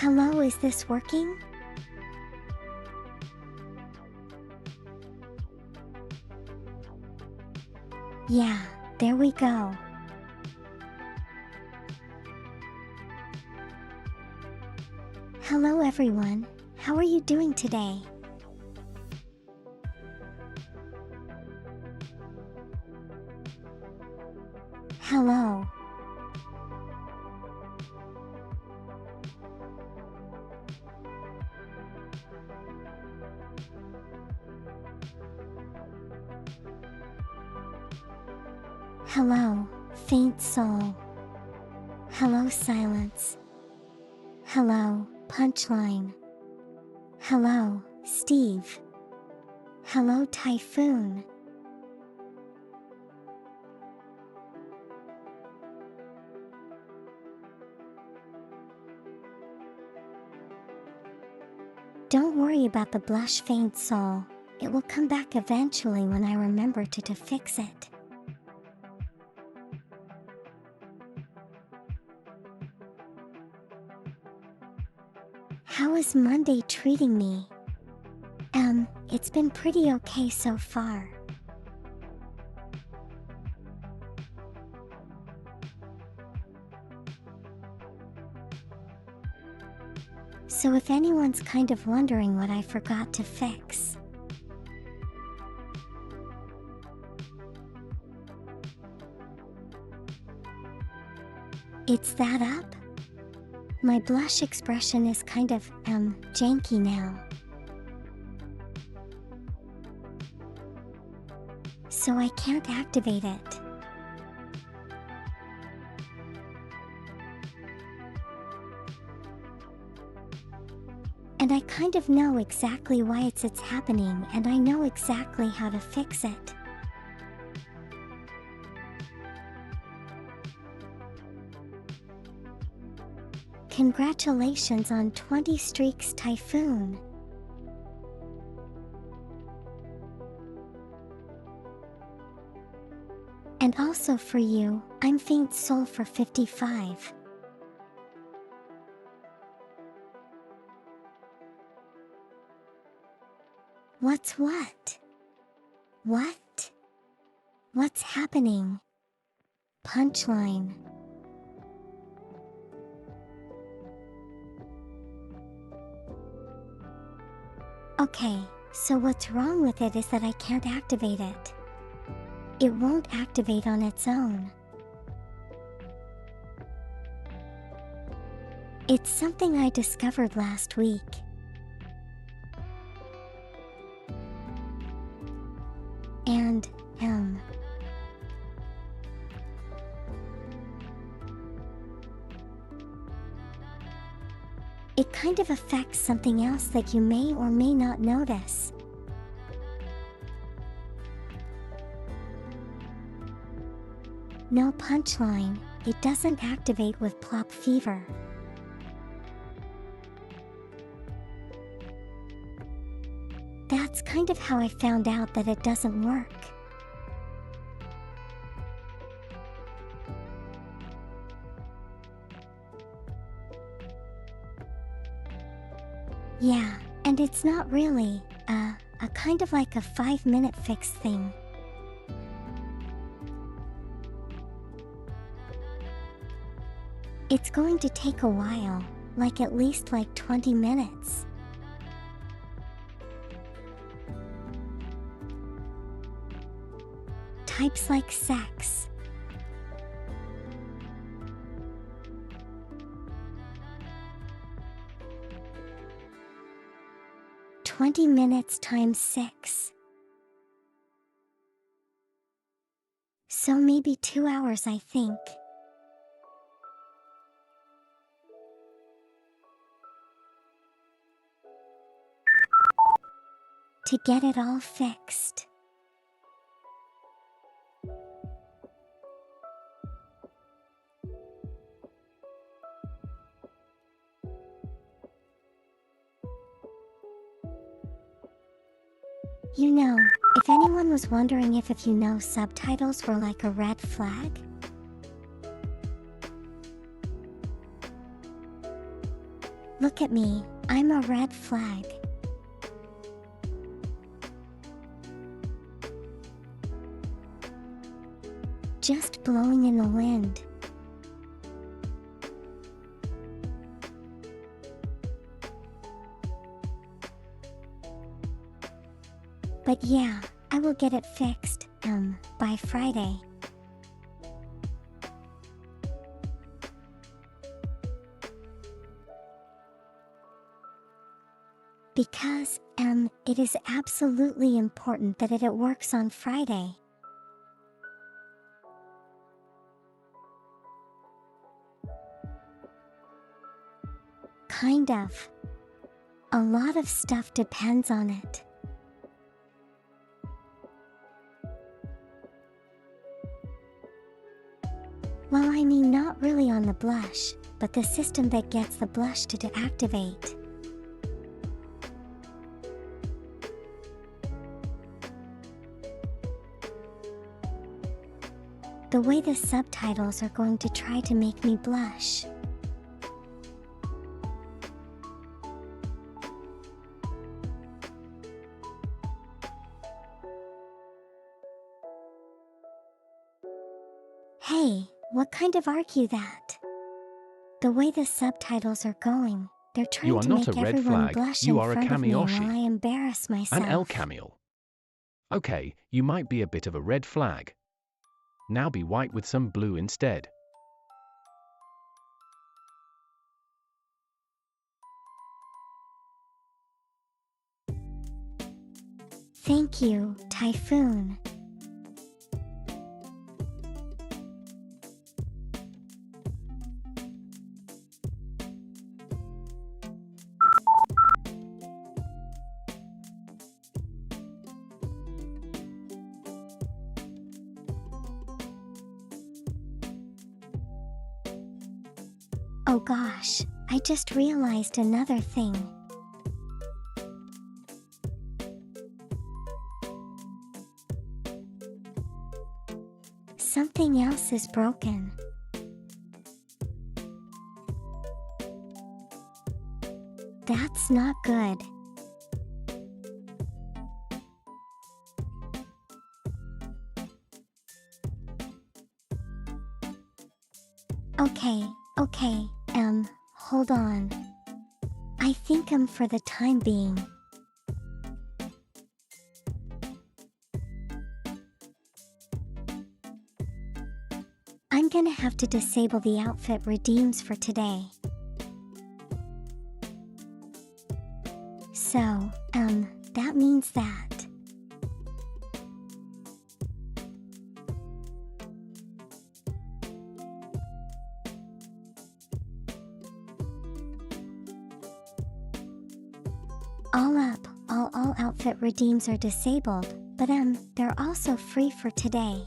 Hello, is this working? Yeah, there we go. Hello everyone, how are you doing today? Hello. Hello, faint soul. Hello, silence. Hello, punchline. Hello, Steve. Hello, typhoon. Don't worry about the blush, faint soul. It will come back eventually when I remember to fix it. How is Monday treating me? It's been pretty okay so far. So if anyone's kind of wondering what I forgot to fix, it's that up. My blush expression is kind of, janky now. So I can't activate it. And I kind of know exactly why it's happening, and I know exactly how to fix it. Congratulations on 20 streaks, Typhoon. And also for you, I'm Faint Soul for 55. What's what? What? What's happening? Punchline. Okay, so what's wrong with it is that I can't activate it. It won't activate on its own. It's something I discovered last week. And, it kind of affects something else that you may or may not notice. No punchline, it doesn't activate with plop fever. That's kind of how I found out that it doesn't work. Yeah, and it's not really, a kind of like a 5-minute fix thing. It's going to take a while, like at least 20 minutes. Types like sex. "20 minutes times 6. So maybe 2 hours, I think. To get it all fixed. You know, if anyone was wondering if you know subtitles were like a red flag, Look at me, I'm a red flag. Just blowing in the wind. But yeah, I will get it fixed, by Friday. Because, it is absolutely important that it works on Friday. Kind of. A lot of stuff depends on it. Well, I mean not really on the blush, but the system that gets the blush to activate. The way the subtitles are going to try to make me blush. Hey, what kind of argue that? The way the subtitles are going, they're You trying are to not make a red everyone flag, blush you in are a front of me while Kamiyoshi. I embarrass myself. An El Camille. Okay, you might be a bit of a red flag. Now be white with some blue instead. Thank you, Typhoon. Oh gosh, I just realized another thing. Something else is broken. That's not good. Okay, hold on. I think for the time being. I'm gonna have to disable the outfit redeems for today. So, that means that. All up, all outfit redeems are disabled, but they're also free for today.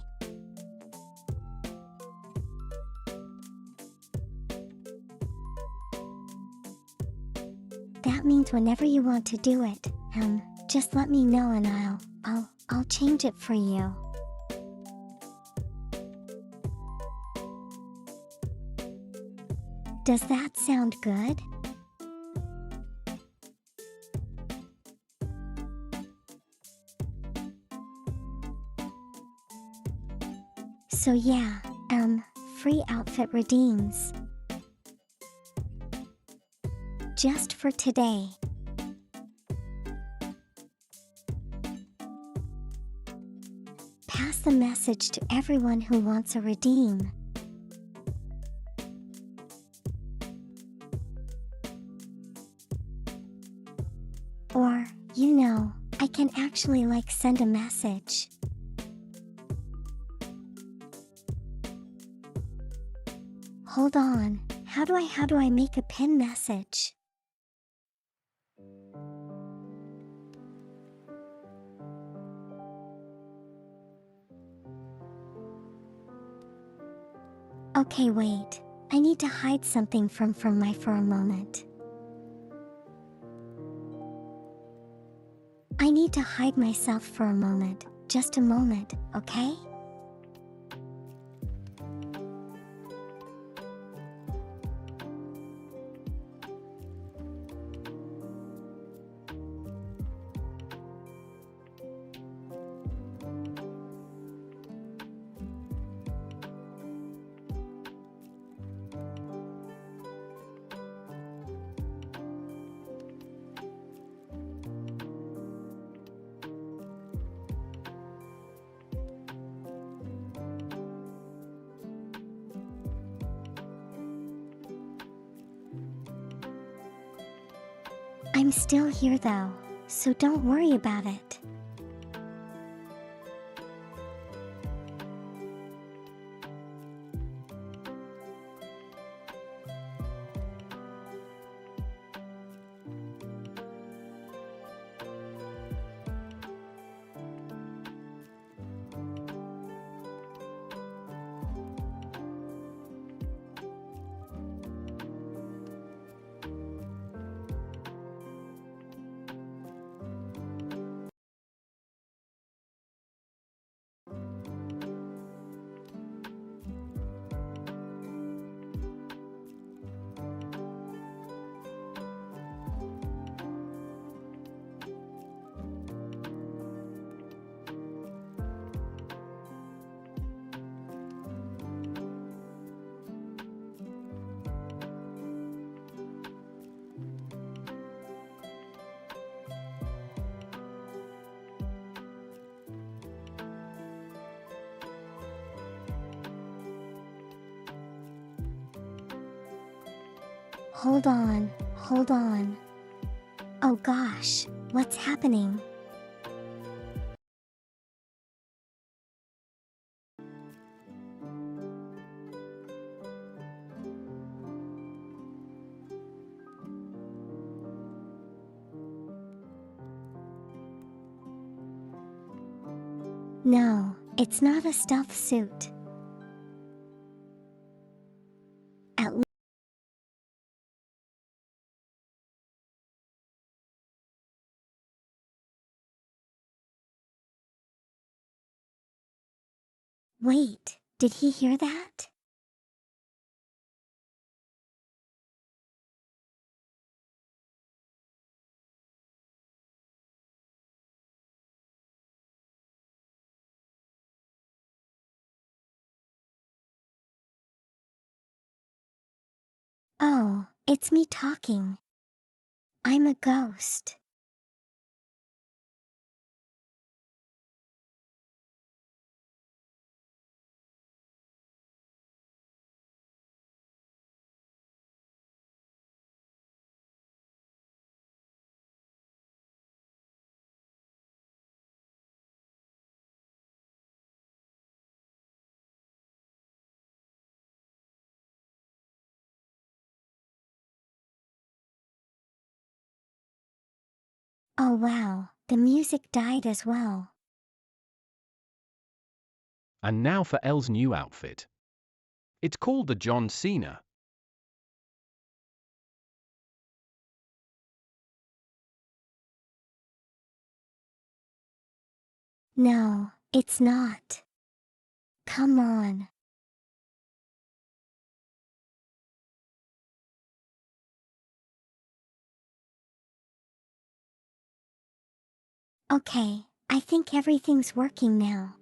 That means whenever you want to do it, just let me know and I'll change it for you. Does that sound good? So yeah, free outfit redeems. Just for today. Pass the message to everyone who wants a redeem. Or, I can actually send a message. Hold on, how do I make a pin message? Okay, wait, I need to hide something from my for a moment. I need to hide myself for a moment, just a moment, okay? I'm still here though, so don't worry about it. Hold on, hold on. Oh gosh, what's happening? No, it's not a stealth suit. At least. Wait, did he hear that? Oh, it's me talking. I'm a ghost. Oh wow, the music died as well. And now for Elle's new outfit. It's called the John Cena. No, it's not. Come on. Okay, I think everything's working now.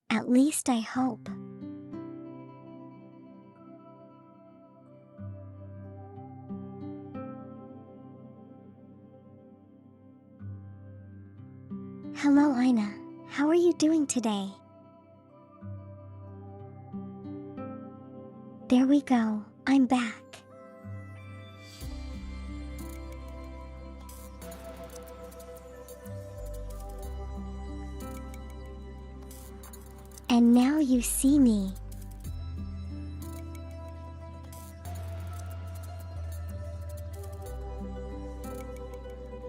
At least I hope. Hello, Ina. How are you doing today? There we go, I'm back. And now you see me.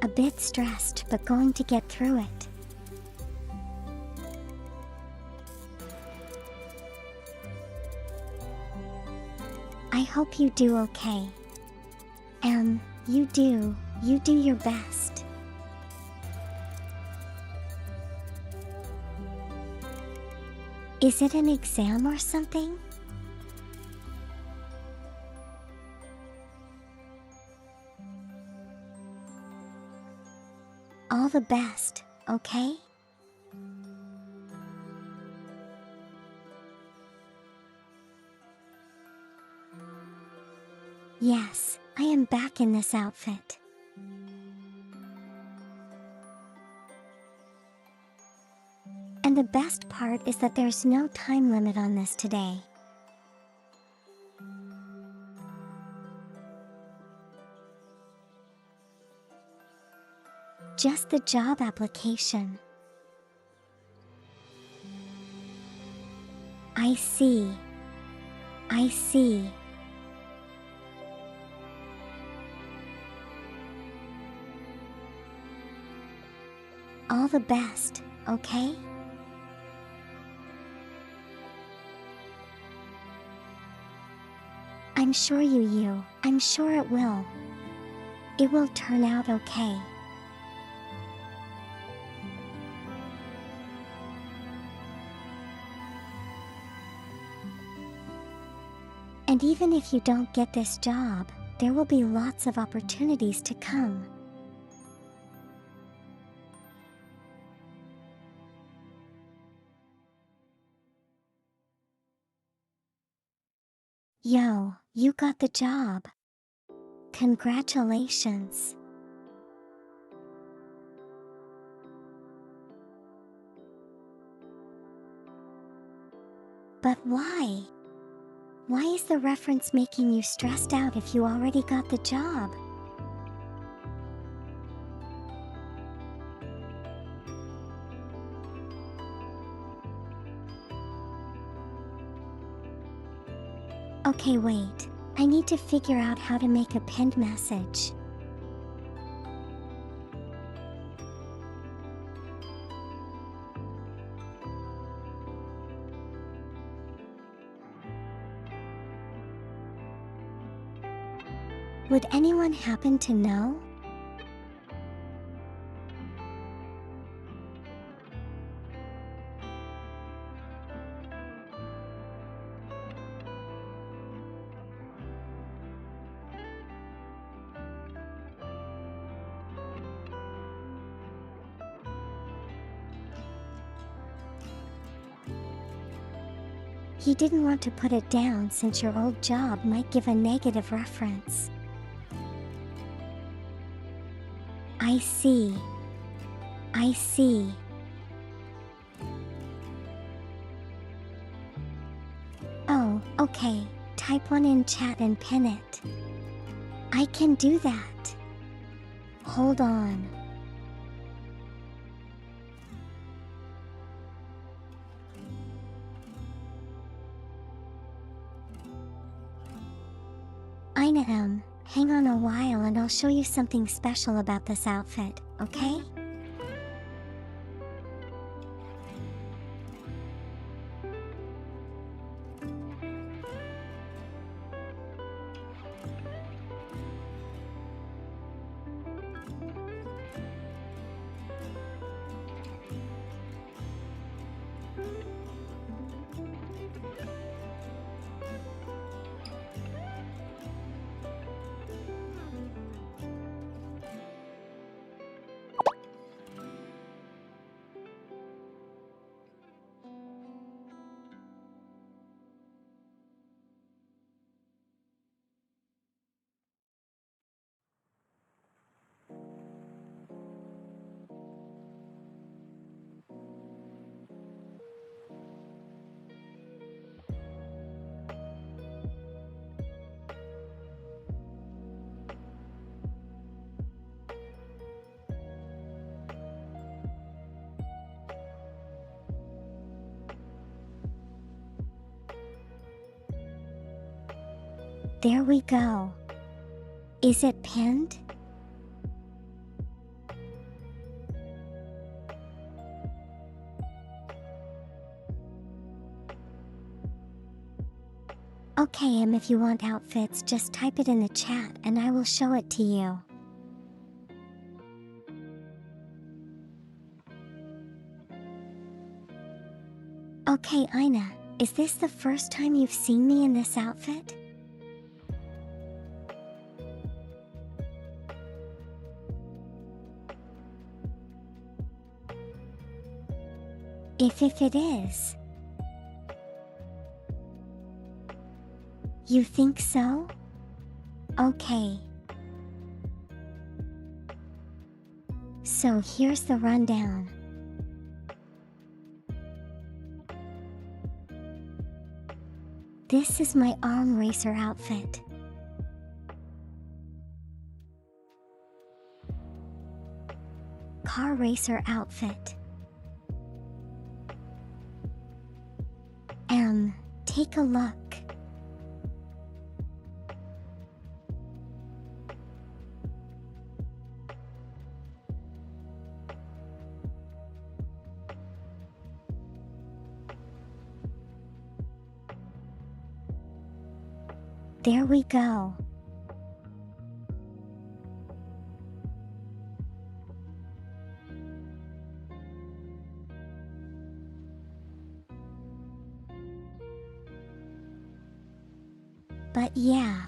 A bit stressed, but going to get through it. I hope you do okay. You do your best. Is it an exam or something? All the best, okay? Yes, I am back in this outfit. And the best part is that there's no time limit on this today. Just the job application. I see. I see. All the best, okay? I'm sure I'm sure it will. It will turn out okay. And even if you don't get this job, there will be lots of opportunities to come. Yo, you got the job. Congratulations. But why? Why is the reference making you stressed out if you already got the job? Okay, wait. I need to figure out how to make a pinned message. Would anyone happen to know? He didn't want to put it down since your old job might give a negative reference. I see. I see. Oh, okay. Type one in chat and pin it. I can do that. Hold on. Ina M, hang on a while and I'll show you something special about this outfit, okay? There we go. Is it pinned? Okay, if you want outfits, just type it in the chat and I will show it to you. Okay, Ina, is this the first time you've seen me in this outfit? If it is. You think so? Okay. So here's the rundown. This is my arm racer outfit. car racer outfit. Take a look. There we go. But yeah.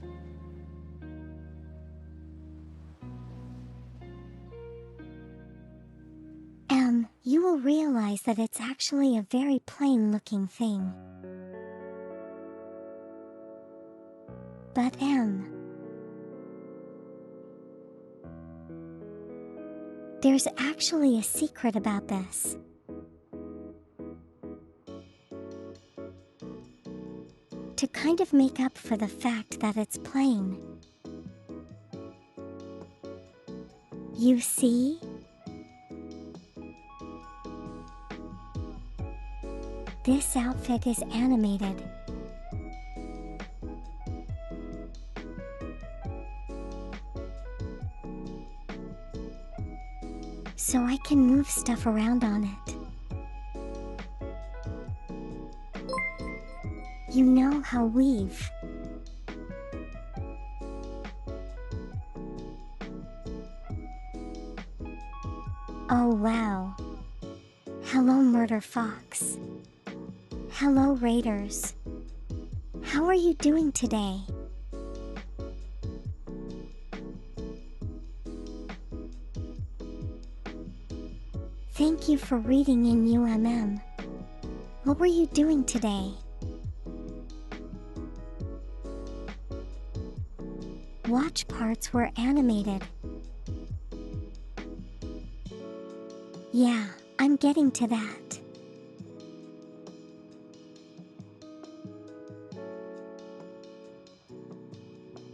You will realize that it's actually a very plain looking thing. But there's actually a secret about this. To kind of make up for the fact that it's plain. You see? This outfit is animated. So I can move stuff around on it. You know how we've Oh wow. Hello Murder Fox. Hello Raiders. How are you doing today? Thank you for reading in UMM. What were you doing today? Watch parts were animated. Yeah, I'm getting to that.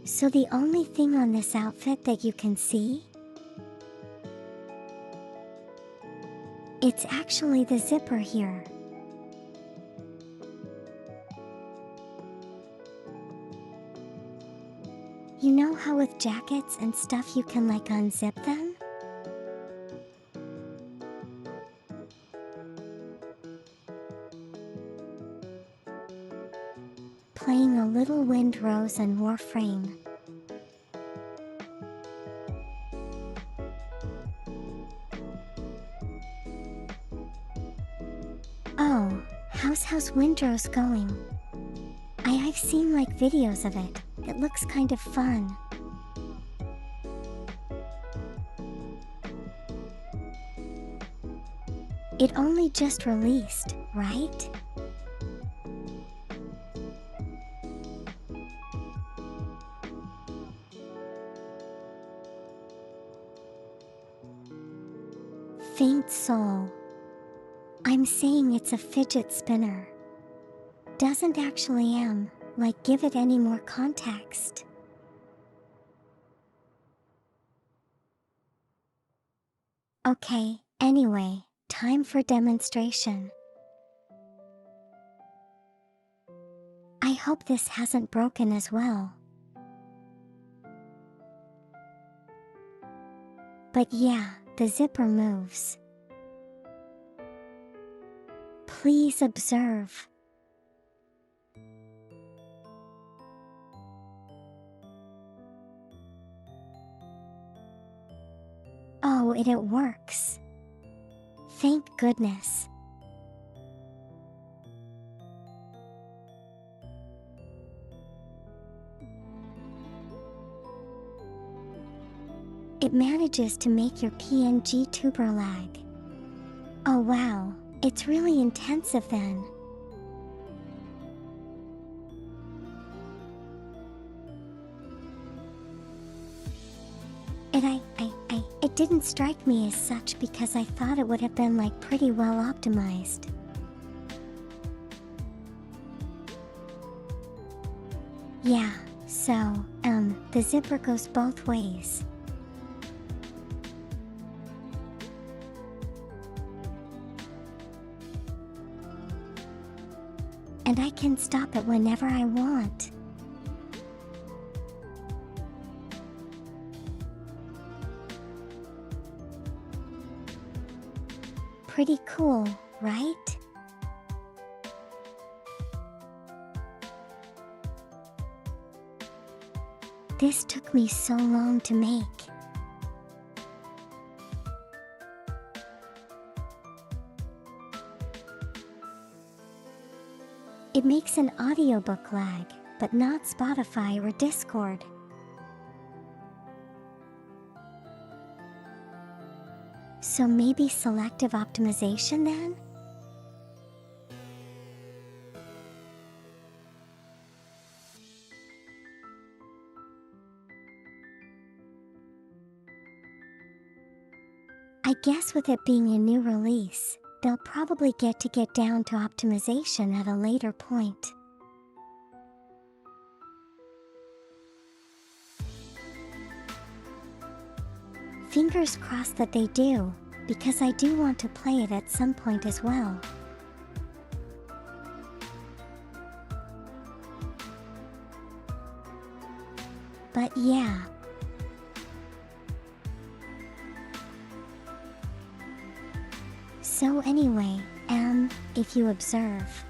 So the only thing on this outfit that you can see? It's actually the zipper here. You know how with jackets and stuff you can like unzip them? Playing a little Windrose and Warframe. Oh, how's Windrose going? I've seen like videos of it. It looks kind of fun. It only just released, right? Faint Soul. I'm saying it's a fidget spinner. Doesn't actually like give it any more context. Okay, anyway, time for demonstration. I hope this hasn't broken as well. But yeah, the zipper moves. Please observe. Oh, it works. Thank goodness. It manages to make your PNG tuber lag. Oh wow, it's really intensive then. It didn't strike me as such because I thought it would have been like pretty well optimized. Yeah, so, the zipper goes both ways. And I can stop it whenever I want. Pretty cool, right? This took me so long to make. It makes an audiobook lag, but not Spotify or Discord. So maybe selective optimization then? I guess with it being a new release, they'll probably get down to optimization at a later point. Fingers crossed that they do, because I do want to play it at some point as well. But yeah. So anyway, if you observe,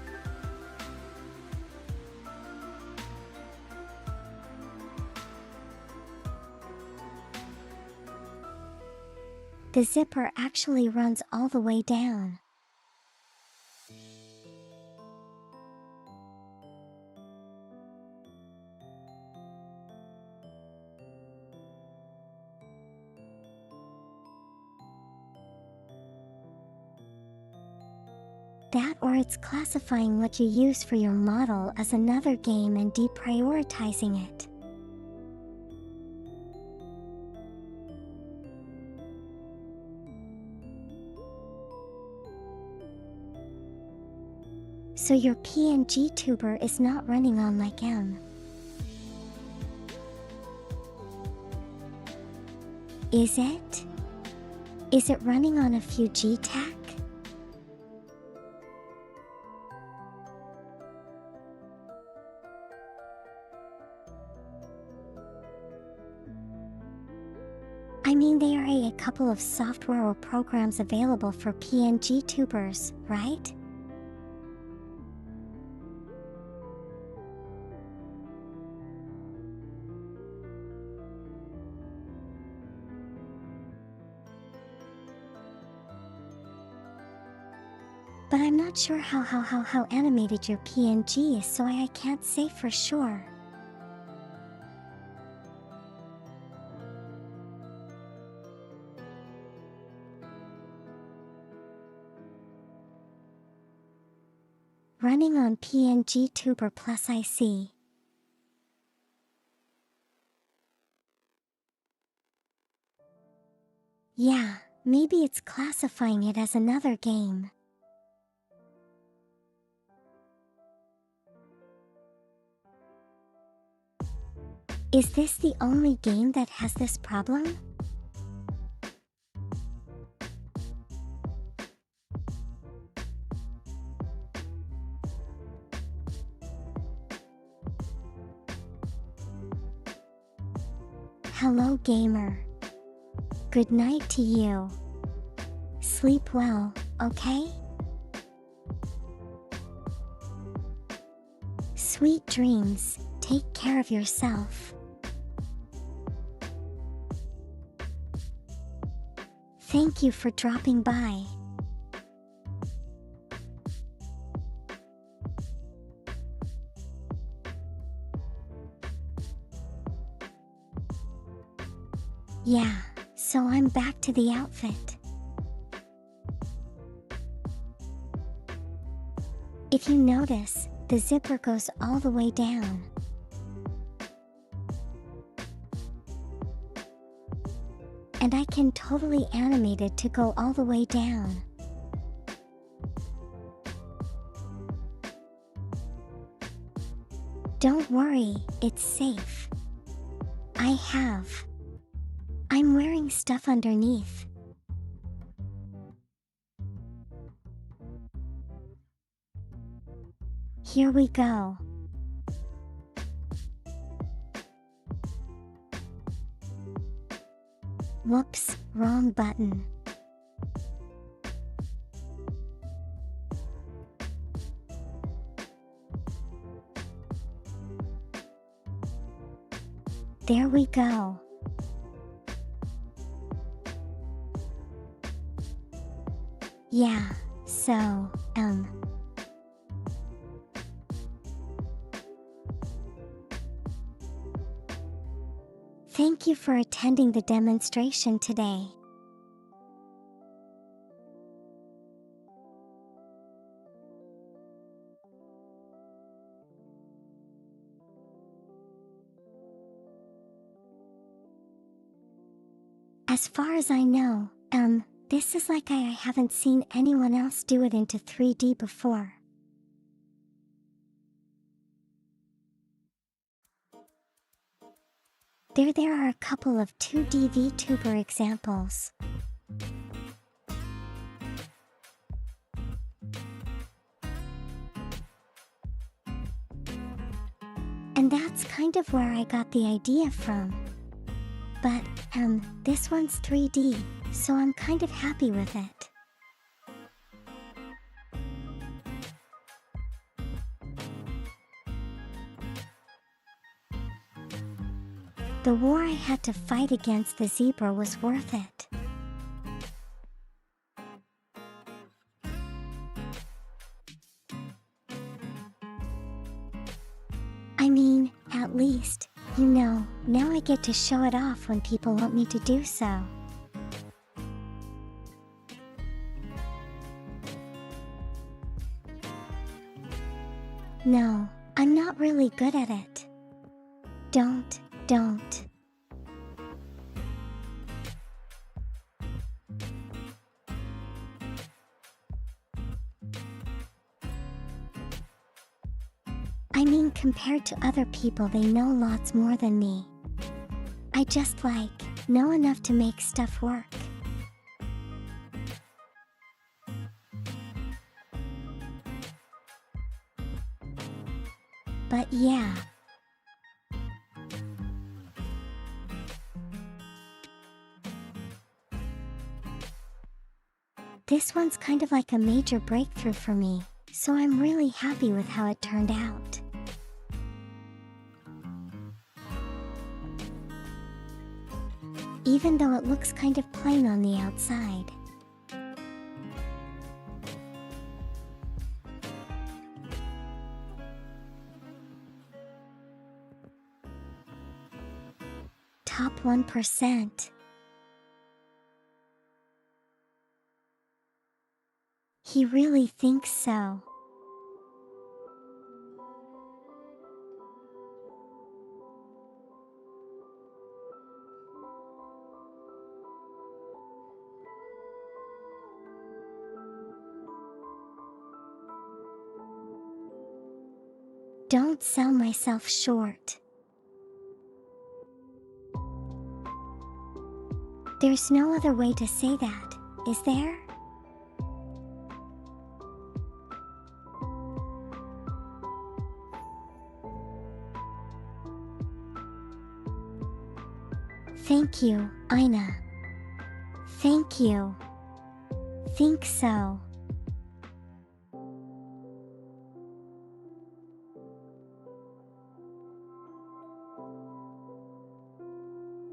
the zipper actually runs all the way down. That, or it's classifying what you use for your model as another game and deprioritizing it. So your PNG tuber is not running on like M. Is it? Is it running on a few G-Tech? I mean, there are a couple of software or programs available for PNG tubers, right? But I'm not sure how animated your PNG is, so I can't say for sure. Running on PNG Tuber Plus, I see. Yeah, maybe it's classifying it as another game. Is this the only game that has this problem? Hello, gamer. Good night to you. Sleep well, okay? Sweet dreams. Take care of yourself. Thank you for dropping by. Yeah, so I'm back to the outfit. If you notice, the zipper goes all the way down. And I can totally animate it to go all the way down. Don't worry, it's safe. I'm wearing stuff underneath. Here we go. Whoops, wrong button. There we go. Yeah, so, Thank you for attending the demonstration today. As far as I know, this is like I haven't seen anyone else do it into 3D before. There are a couple of 2D VTuber examples. And that's kind of where I got the idea from. But, this one's 3D, so I'm kind of happy with it. The war I had to fight against the zebra was worth it. I mean, at least, now I get to show it off when people want me to do so. No, I'm not really good at it. Don't. I mean, compared to other people, they know lots more than me. I just know enough to make stuff work. But yeah. This one's kind of like a major breakthrough for me, so I'm really happy with how it turned out. Even though it looks kind of plain on the outside. Top 1%. He really thinks so. Don't sell myself short. There's no other way to say that, is there? Thank you, Ina. Thank you. Think so.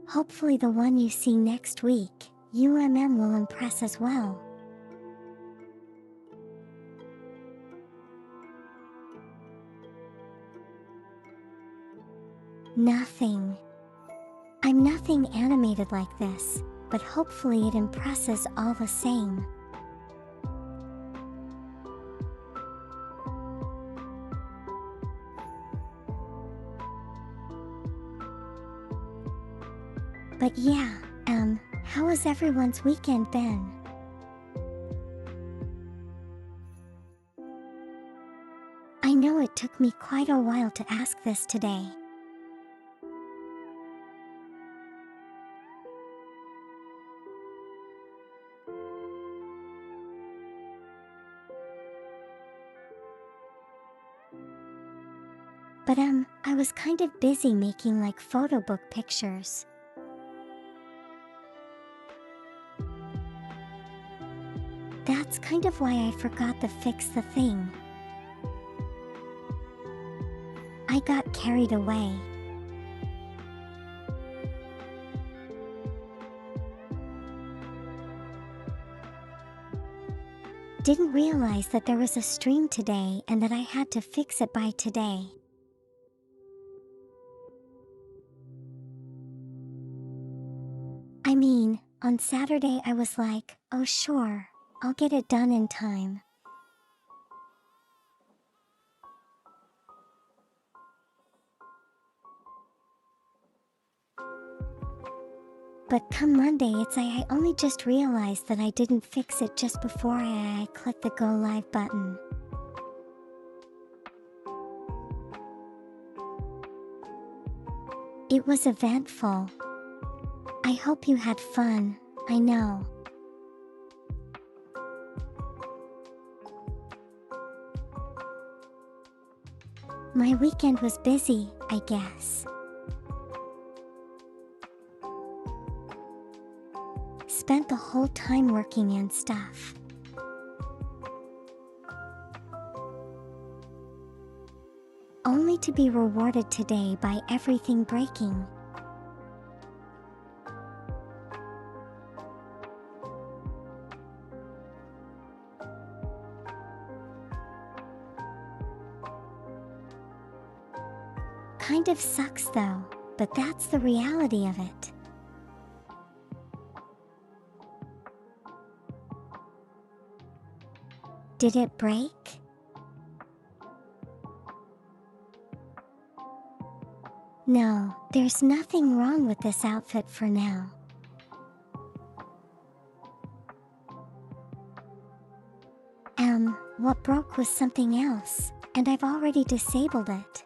Hopefully the one you see next week, UMM, will impress as well. Nothing. I'm nothing animated like this, but hopefully it impresses all the same. But yeah, how has everyone's weekend been? I know it took me quite a while to ask this today. But I was kind of busy making like photo book pictures. That's kind of why I forgot to fix the thing. I got carried away. Didn't realize that there was a stream today and that I had to fix it by today. I mean, on Saturday I was like, oh sure, I'll get it done in time. But come Monday I only just realized that I didn't fix it just before I clicked the go live button. It was eventful. I hope you had fun, I know. My weekend was busy, I guess. Spent the whole time working and stuff. Only to be rewarded today by everything breaking. Kind of sucks though, but that's the reality of it. Did it break? No, there's nothing wrong with this outfit for now. What broke was something else, and I've already disabled it.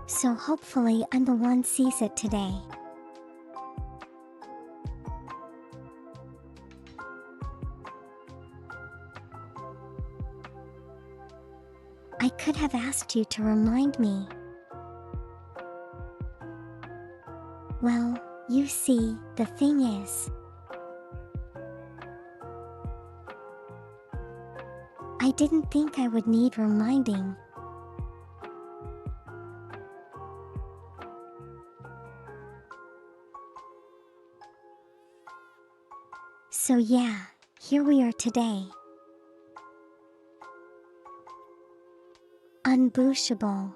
So hopefully I'm the one sees it today. I could have asked you to remind me. Well, you see, the thing is, I didn't think I would need reminding. So yeah, here we are today. Unbooshable.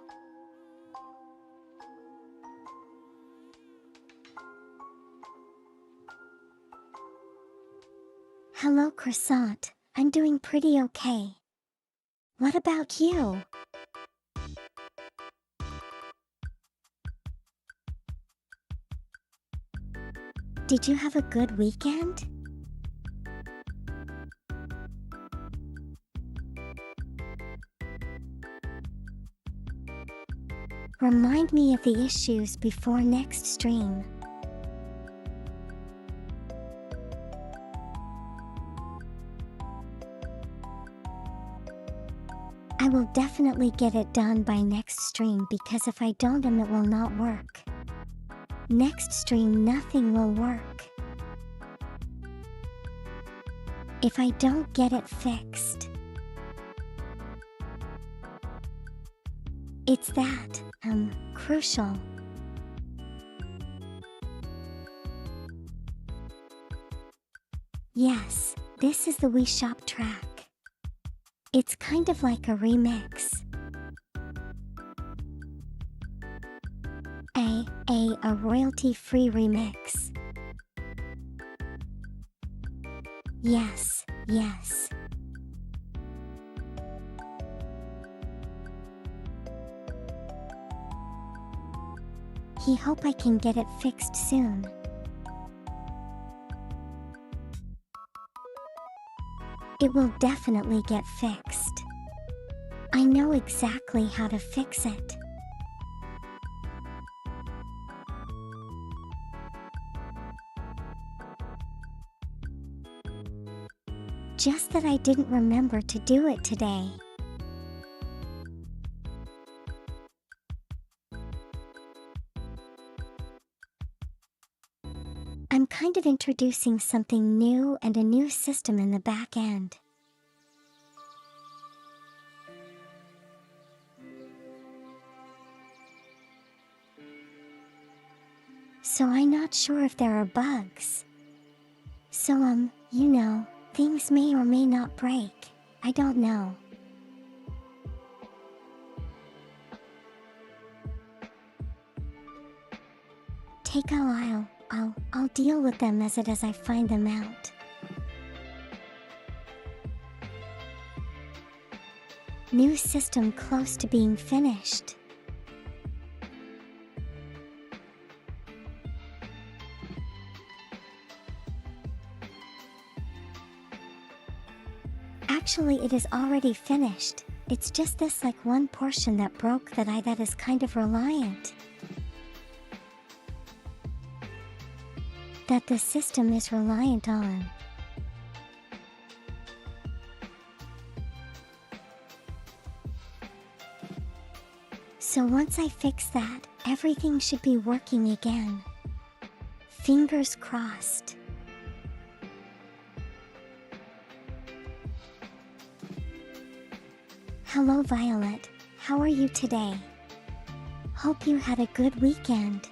Hello, Croissant. I'm doing pretty okay. What about you? Did you have a good weekend? Remind me of the issues before next stream. I will definitely get it done by next stream because if I don't, then it will not work. Next stream, nothing will work. If I don't get it fixed. It's that, crucial. Yes, this is the Wii Shop track. It's kind of like a remix. A royalty-free remix. Yes, yes. I hope I can get it fixed soon. It will definitely get fixed. I know exactly how to fix it. Just that I didn't remember to do it today. of introducing something new and a new system in the back end. So I'm not sure if there are bugs. So you know, things may or may not break. I don't know. Take a while. I'll deal with them as I find them out. New system close to being finished. Actually, it is already finished. It's just this like one portion that broke that is kind of reliant. That the system is reliant on. So once I fix that, everything should be working again. Fingers crossed. Hello Violet, how are you today? Hope you had a good weekend.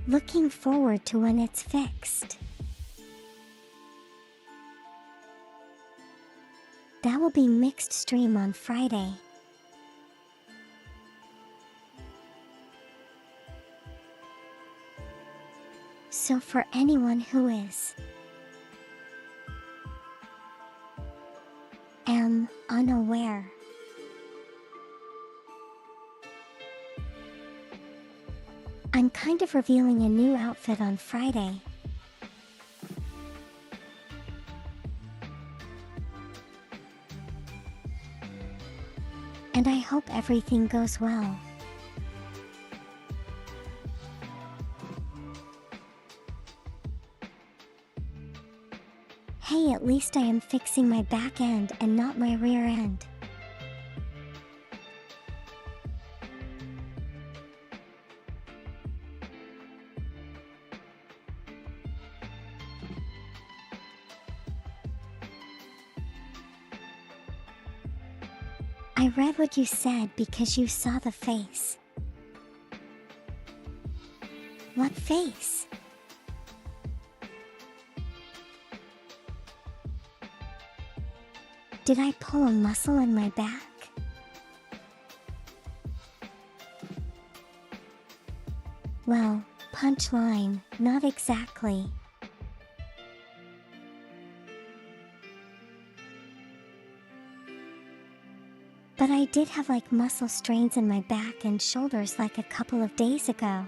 Looking forward to when it's fixed. That will be mixed stream on Friday. So for anyone who is unaware, I'm kind of revealing a new outfit on Friday. And I hope everything goes well. Hey, at least I am fixing my back end and not my rear end. I read what you said because you saw the face. What face? Did I pull a muscle in my back? Well, punchline, not exactly. But I did have like muscle strains in my back and shoulders like a couple of days ago.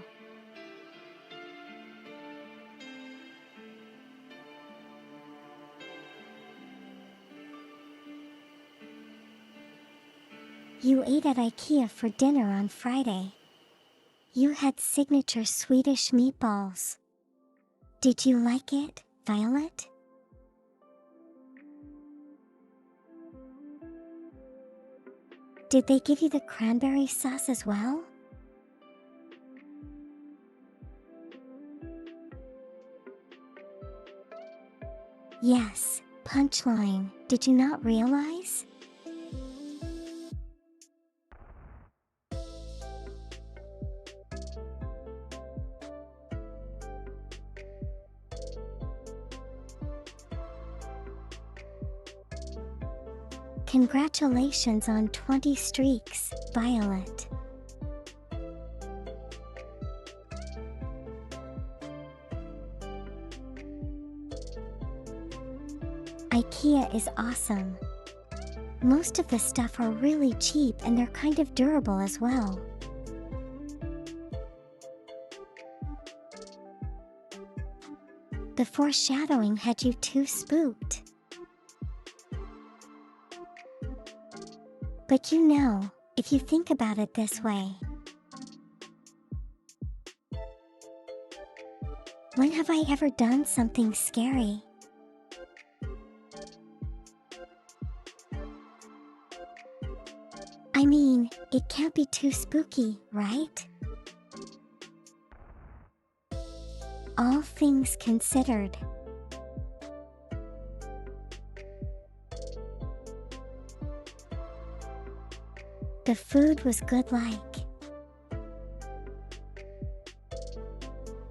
You ate at IKEA for dinner on Friday. You had signature Swedish meatballs. Did you like it, Violet? Did they give you the cranberry sauce as well? Yes, punchline, did you not realize? Congratulations on 20 streaks, Violet. IKEA is awesome. Most of the stuff are really cheap and they're kind of durable as well. The foreshadowing had you too spooked. But you know, if you think about it this way, when have I ever done something scary? I mean, It can't be too spooky, right? All things considered. The food was good like.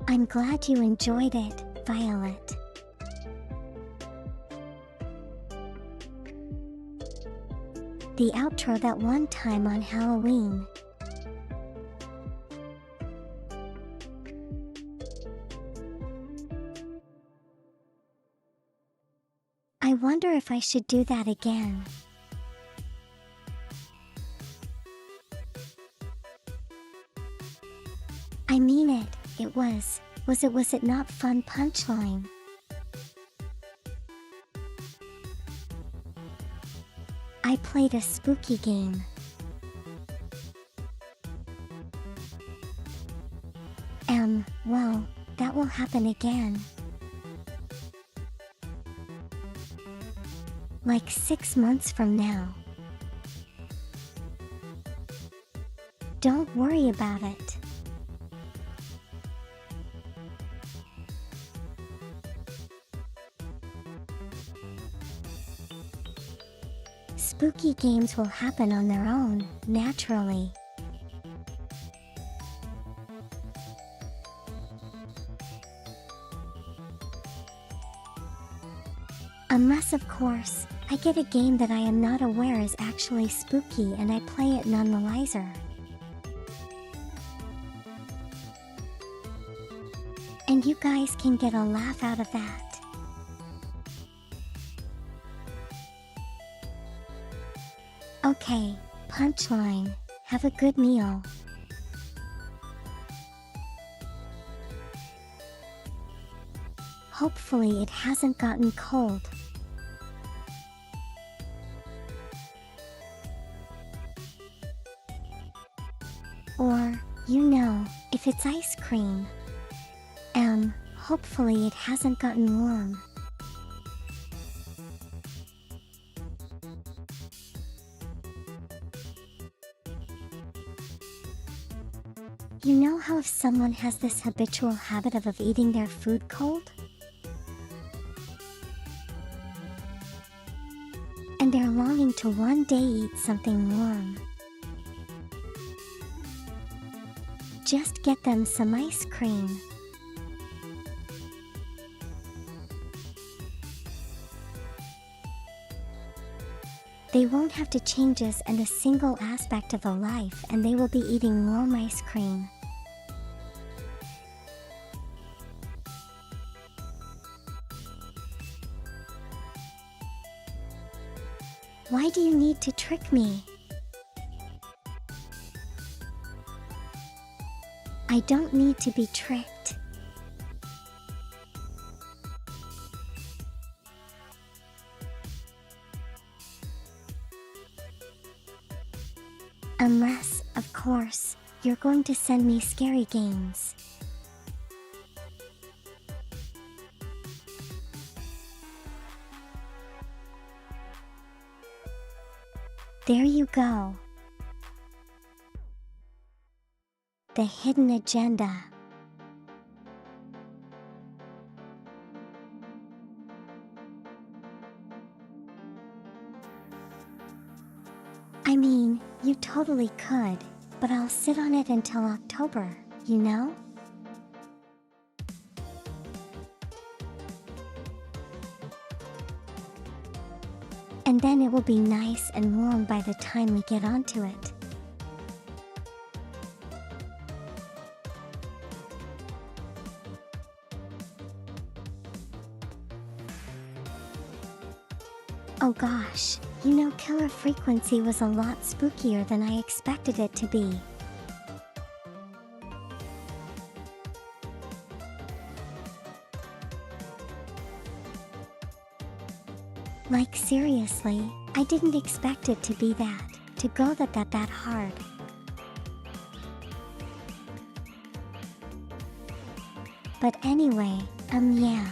I'm glad you enjoyed it, Violet. The outro that one time on Halloween. I wonder if I should do that again. I mean it, was it not fun punchline? I played a spooky game. Well, that will happen again. Like 6 months from now. Don't worry about it. Spooky games will happen on their own, naturally. Unless, of course, I get a game that I am not aware is actually spooky and I play it nonetheless. And you guys can get a laugh out of that. Okay, punchline. Have a good meal. Hopefully it hasn't gotten cold. Or, if it's ice cream. Hopefully it hasn't gotten warm. You know how if someone has this habitual habit of eating their food cold? And they're longing to one day eat something warm. Just get them some ice cream. They won't have to change a single aspect of a life, and they will be eating warm ice cream. Why do you need to trick me? I don't need to be tricked. Unless, of course, you're going to send me scary games. There you go. The hidden agenda. I mean, you totally could, but I'll sit on it until October, you know? And then it will be nice and warm by the time we get onto it. Oh gosh, Killer Frequency was a lot spookier than I expected it to be. Like seriously, I didn't expect it to be to go that hard. But anyway, yeah.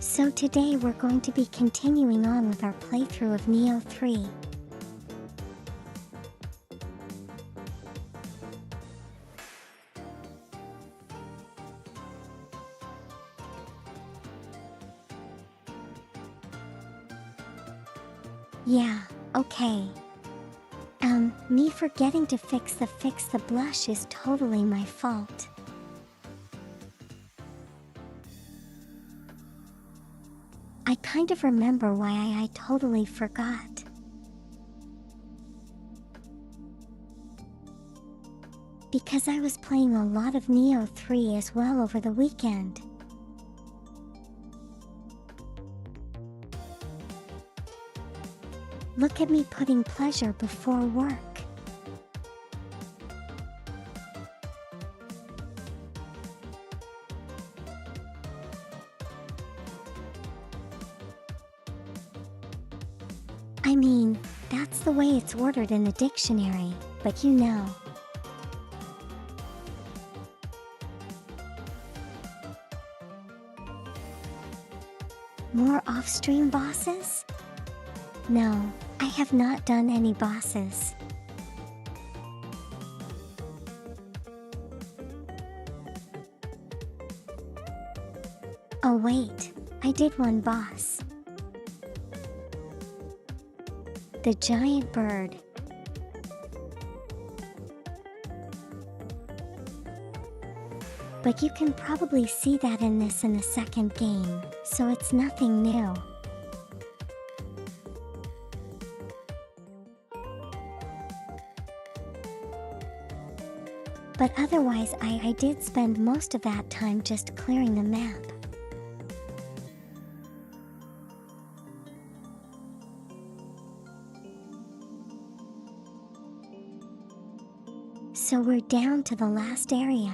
So today we're going to be continuing on with our playthrough of Nioh 3. Yeah, okay. Me forgetting to fix the blush is totally my fault. I kind of remember why I totally forgot. Because I was playing a lot of Nioh 3 as well over the weekend. Look at me putting pleasure before work. I mean, that's the way it's ordered in the dictionary, but you know. More off-stream bosses? No, I have not done any bosses. Oh wait, I did one boss. The giant bird. But you can probably see that in the second game, so it's nothing new. But otherwise I did spend most of that time just clearing the map. So we're down to the last area.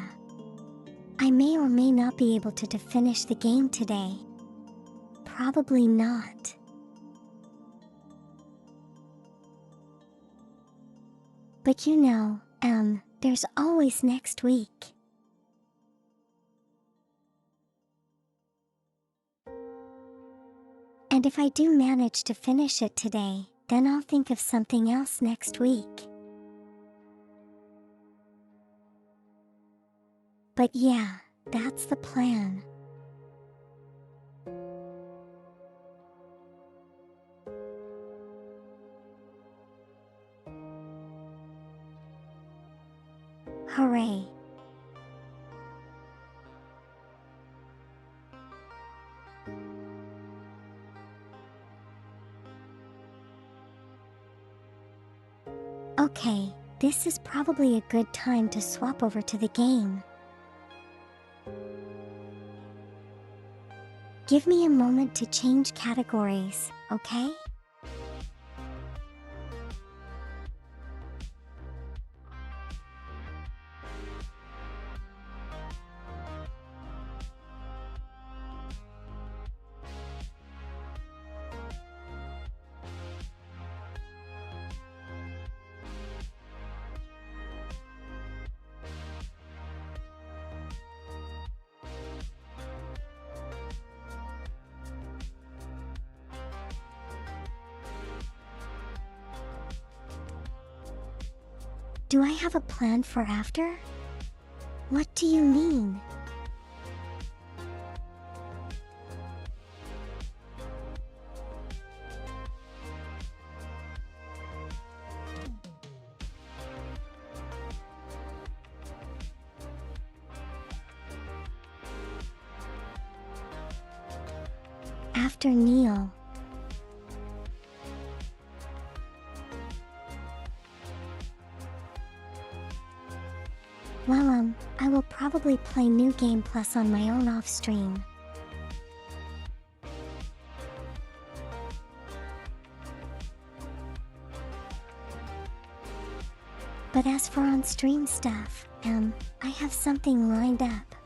I may or may not be able to finish the game today. Probably not. But you know, there's always next week. And if I do manage to finish it today, then I'll think of something else next week. But yeah, that's the plan. Hooray! Okay, this is probably a good time to swap over to the game. Give me a moment to change categories, okay? Do I have a plan for after? What do you mean? After Nioh. Well, I will probably play New Game Plus on my own off-stream. But as for on-stream stuff, I have something lined up.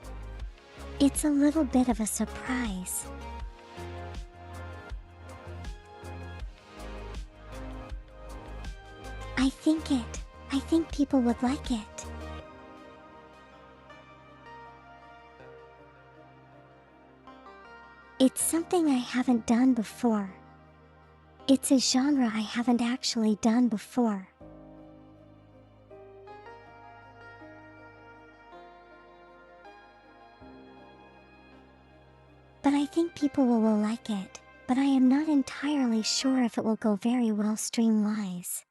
It's a little bit of a surprise. I think people would like it. It's something I haven't done before. It's a genre I haven't actually done before. But I think people will like it, but I am not entirely sure if it will go very well stream-wise.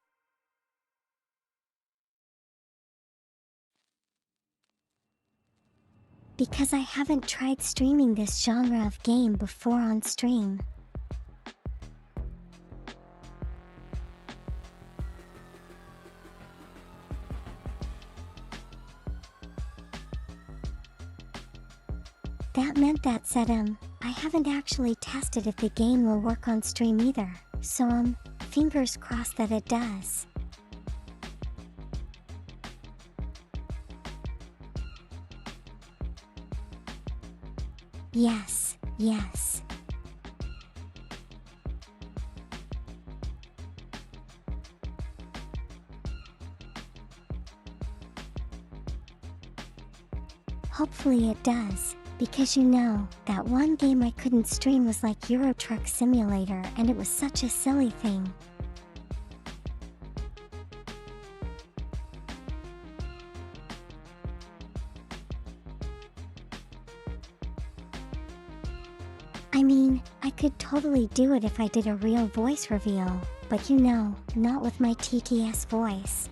Because I haven't tried streaming this genre of game before on stream. That meant that said I haven't actually tested if the game will work on stream either, so fingers crossed that it does. Yes, yes. Hopefully it does, because you know, that one game I couldn't stream was like Euro Truck Simulator and it was such a silly thing. I mean, I could totally do it if I did a real voice reveal, but you know, not with my TTS voice.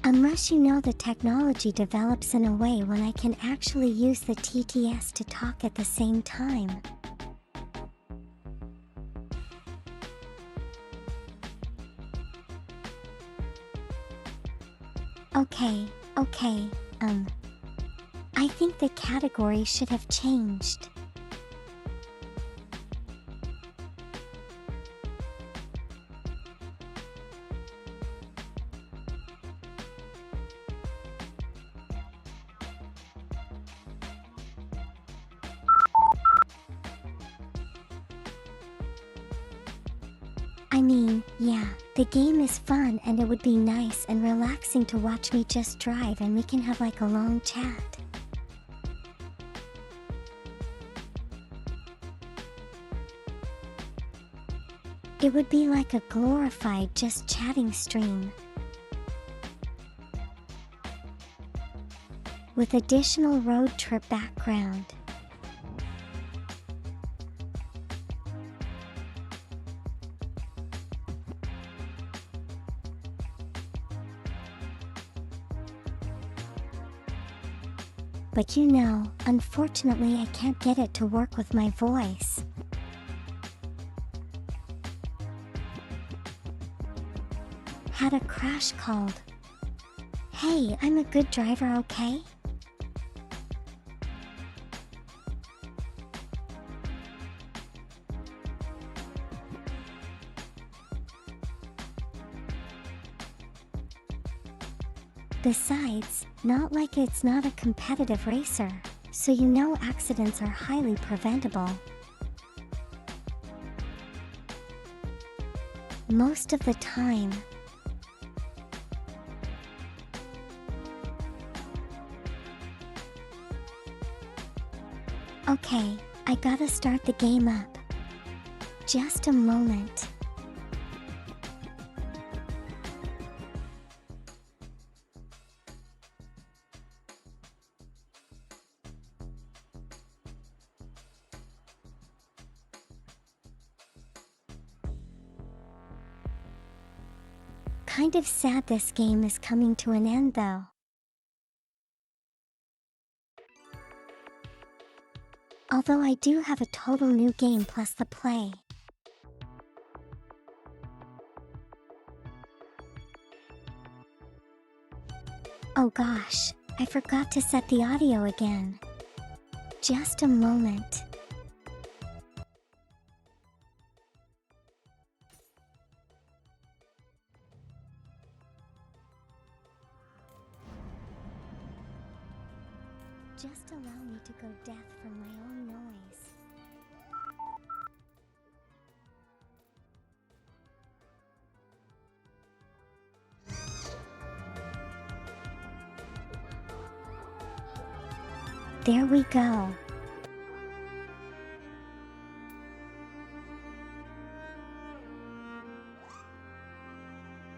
Unless you know the technology develops in a way when I can actually use the TTS to talk at the same time. Okay, I think the category should have changed. I mean, yeah, the game is fun and it would be nice and relaxing to watch me just drive and we can have like a long chat. It would be like a glorified just chatting stream. With additional road trip background. But you know, unfortunately I can't get it to work with my voice. Had a crash called. Hey, I'm a good driver, okay? Besides, not like it's not a competitive racer, so you know accidents are highly preventable. Most of the time. Okay, I gotta start the game up. Just a moment. Kind of sad this game is coming to an end though. Although I do have a total new game plus the play. Oh gosh, I forgot to set the audio again. Just a moment. Just allow me to go deaf from my own noise. There we go.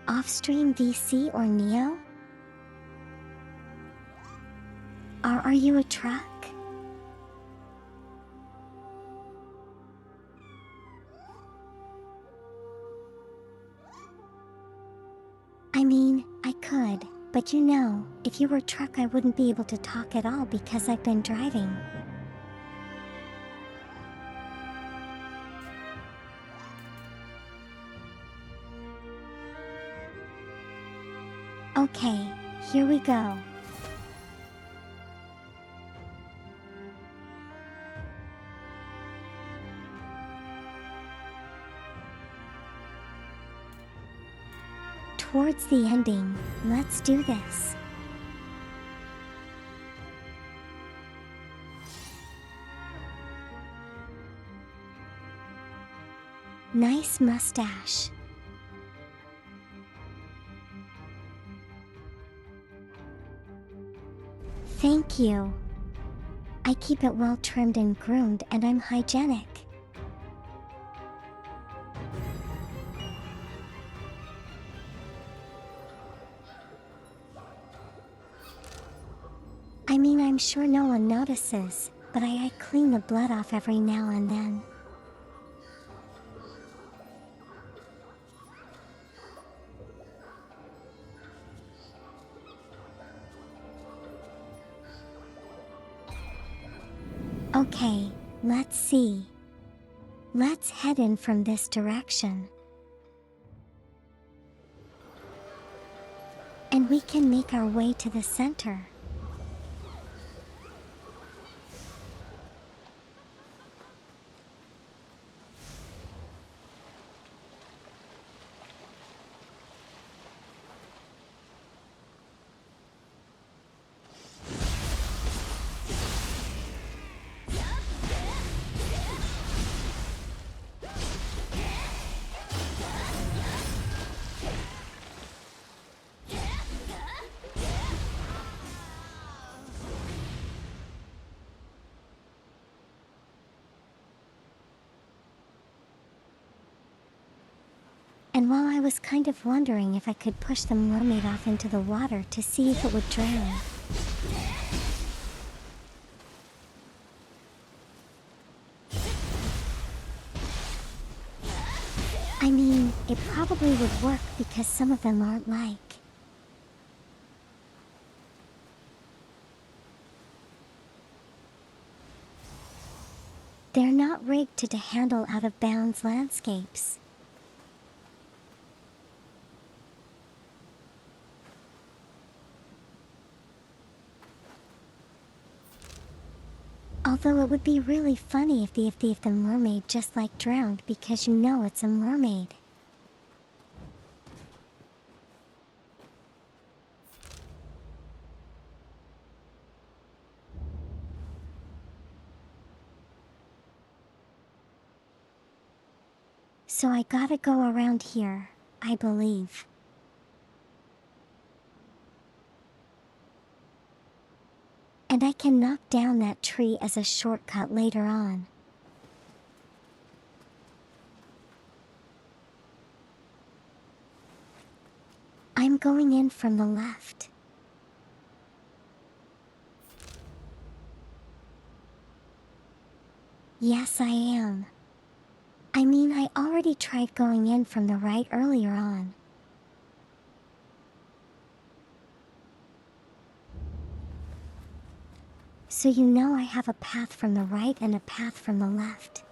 Offstream VC or Neo? Are you a truck? I mean, I could, but you know, if you were a truck I wouldn't be able to talk at all because I've been driving. Okay, here we go. Towards the ending, let's do this. Nice mustache. Thank you. I keep it well trimmed and groomed and I'm hygienic. I mean, I'm sure no one notices, but I clean the blood off every now and then. Okay, let's see. Let's head in from this direction. And we can make our way to the center. And while I was kind of wondering if I could push the mermaid off into the water to see if it would drown. I mean, it probably would work because some of them aren't like. They're not rigged to handle out-of-bounds landscapes. Although it would be really funny if the mermaid just like drowned because you know it's a mermaid. So I gotta go around here, I believe. And I can knock down that tree as a shortcut later on. I'm going in from the left. Yes, I am. I mean, I already tried going in from the right earlier on. So you know I have a path from the right and a path from the left.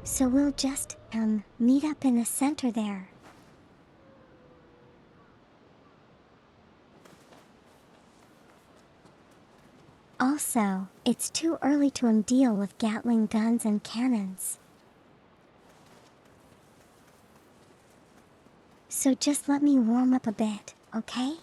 So we'll just, meet up in the center there. Also, it's too early to deal with Gatling guns and cannons. So just let me warm up a bit, okay?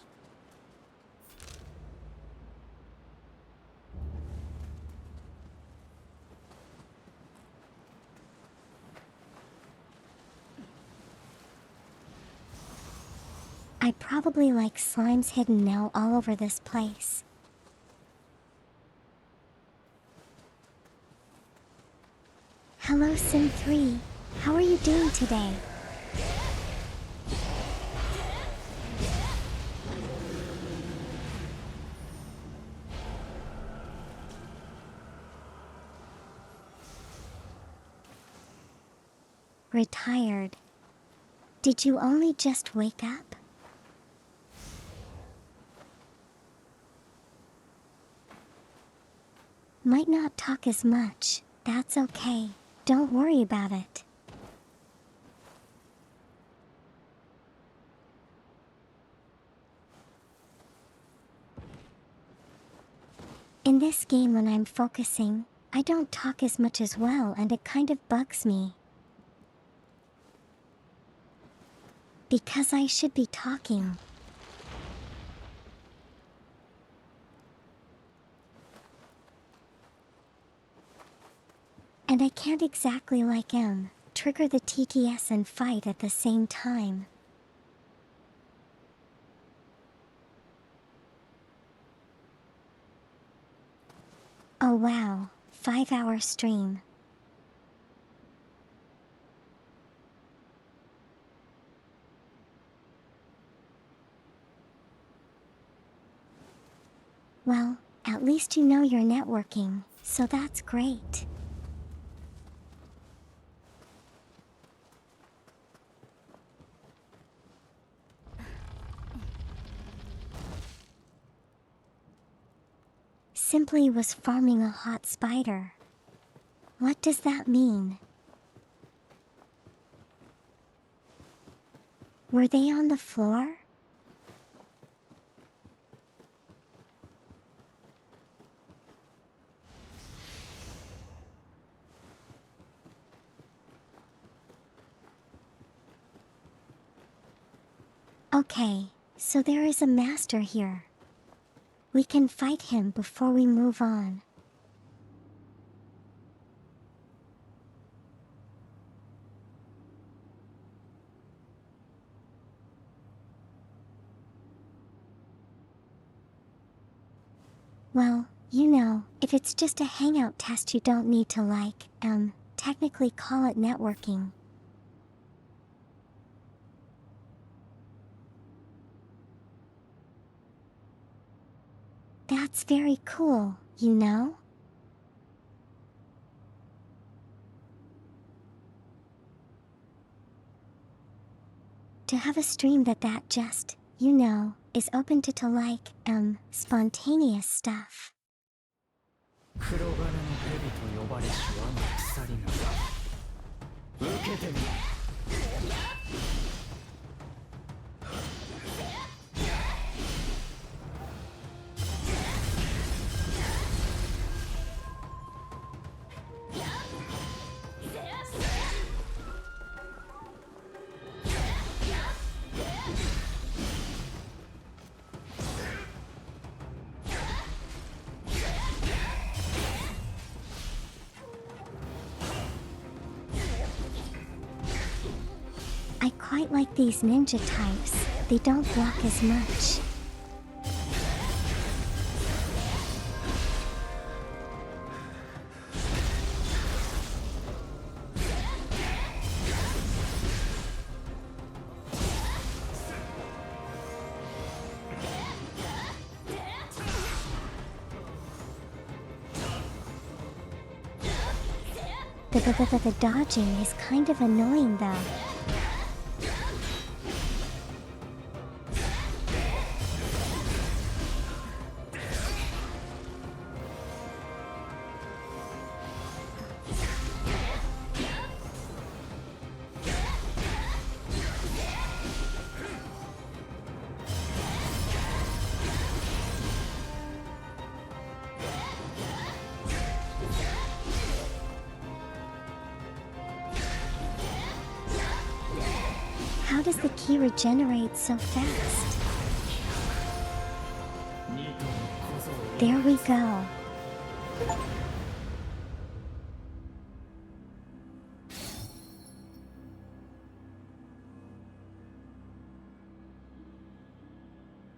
I probably like slimes hidden now all over this place. Hello Sim 3, how are you doing today? Retired. Did you only just wake up? Might not talk as much, that's okay. Don't worry about it. In this game when I'm focusing, I don't talk as much as well and it kind of bugs me. Because I should be talking. And I can't exactly like M, trigger the TTS and fight at the same time. Oh wow, 5-hour stream. Well, at least you know you're networking, so that's great. Simply was farming a hot spider. What does that mean? Were they on the floor? Okay, so there is a master here. We can fight him before we move on. Well, you know, if it's just a hangout test you don't need to technically call it networking. That's very cool, you know? To have a stream that just, you know, is open to spontaneous stuff. 黒金の蛇と呼ばれし我が鎖など受けてみろ I quite like these ninja types, they don't block as much. The dodging is kind of annoying though. How does the key regenerate so fast? There we go.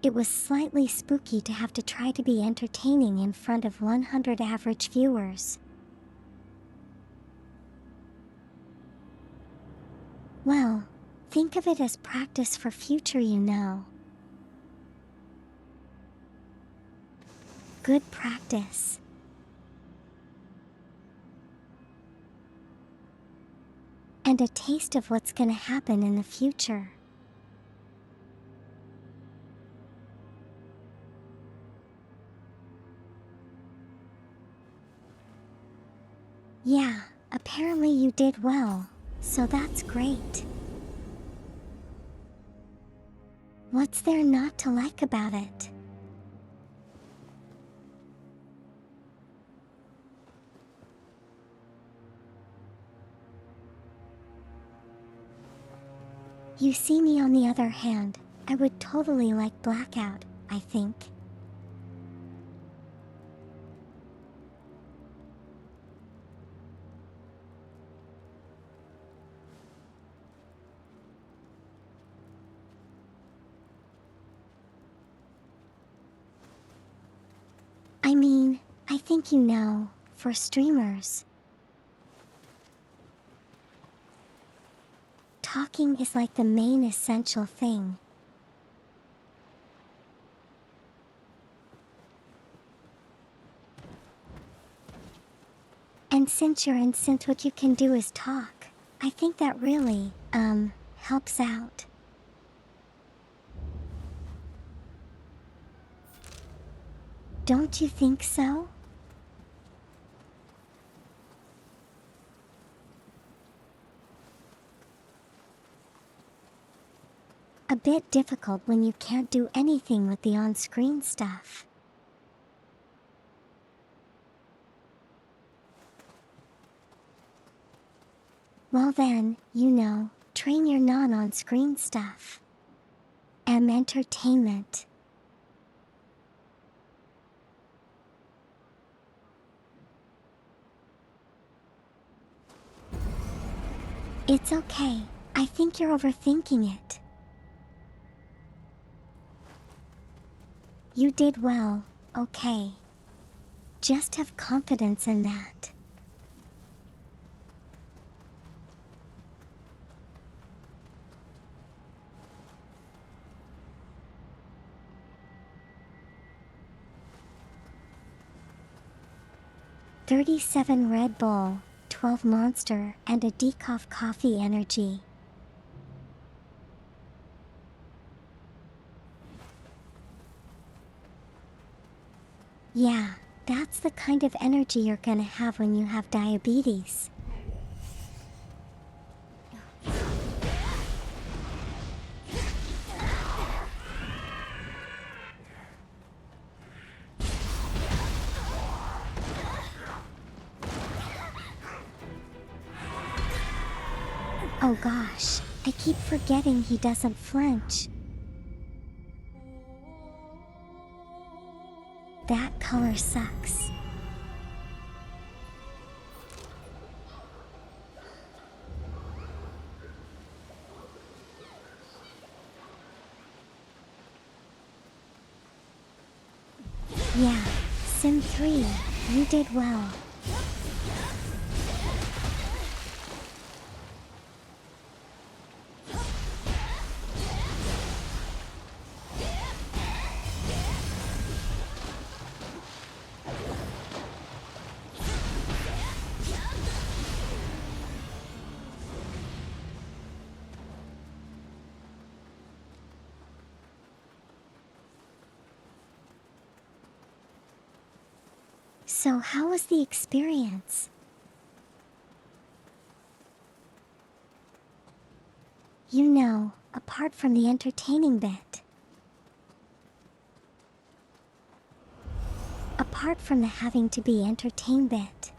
It was slightly spooky to have to try to be entertaining in front of 100 average viewers. Well, think of it as practice for future, you know. Good practice. And a taste of what's gonna happen in the future. Yeah, apparently you did well, so that's great. What's there not to like about it? You see, me on the other hand, I would totally like Blackout, I think. I mean, I think you know, for streamers, talking is like the main essential thing. And since you're in synth, what you can do is talk. I think that really, helps out. Don't you think so? A bit difficult when you can't do anything with the on-screen stuff. Well then, you know, train your non-on-screen stuff. Entertainment. It's okay. I think you're overthinking it. You did well, okay. Just have confidence in that. $37 Red Bull, 12 Monster, and a decaf coffee energy. Yeah, that's the kind of energy you're gonna have when you have diabetes. Oh gosh, I keep forgetting he doesn't flinch. That color sucks. Yeah, Sim 3, you did well. So how was the experience? You know, apart from the entertaining bit. Apart from the having to be entertained bit.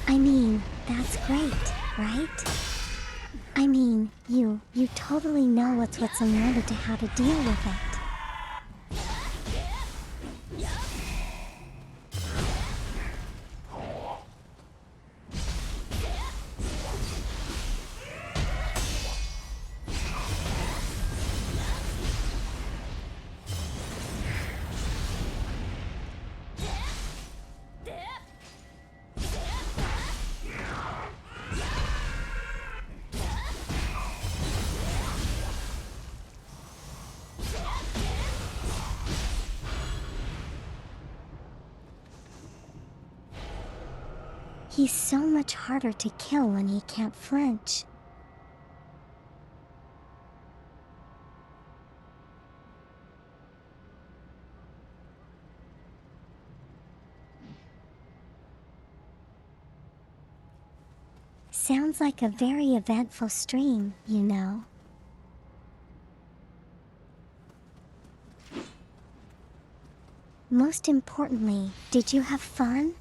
I mean, that's great, right? I mean, you totally know what's and learned to how to deal with it. He's so much harder to kill when he can't flinch. Sounds like a very eventful stream, you know. Most importantly, did you have fun?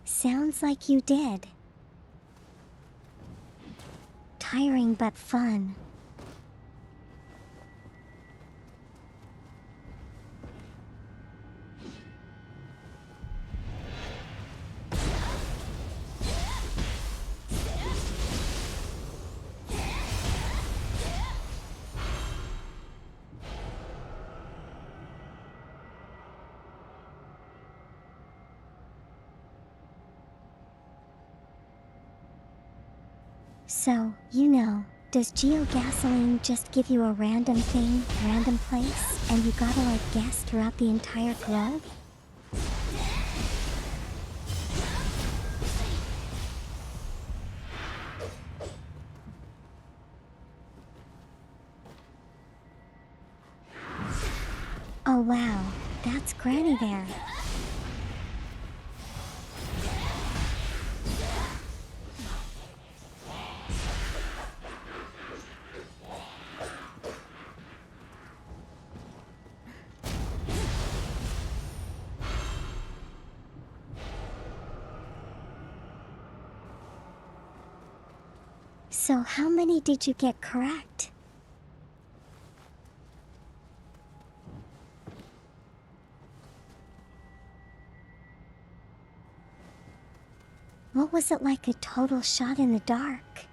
Sounds like you did. Tiring but fun. So, you know, does geogasoline just give you a random thing, random place, and you gotta like guess throughout the entire globe? Oh wow, that's Granny there. So how many did you get correct? What was it like, a total shot in the dark?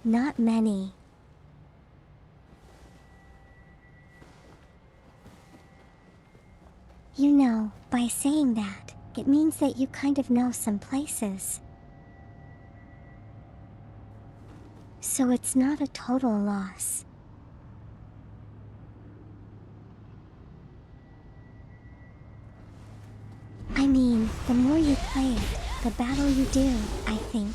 Not many. You know, by saying that, it means that you kind of know some places. So it's not a total loss. I mean, the more you play it, the better you do, I think.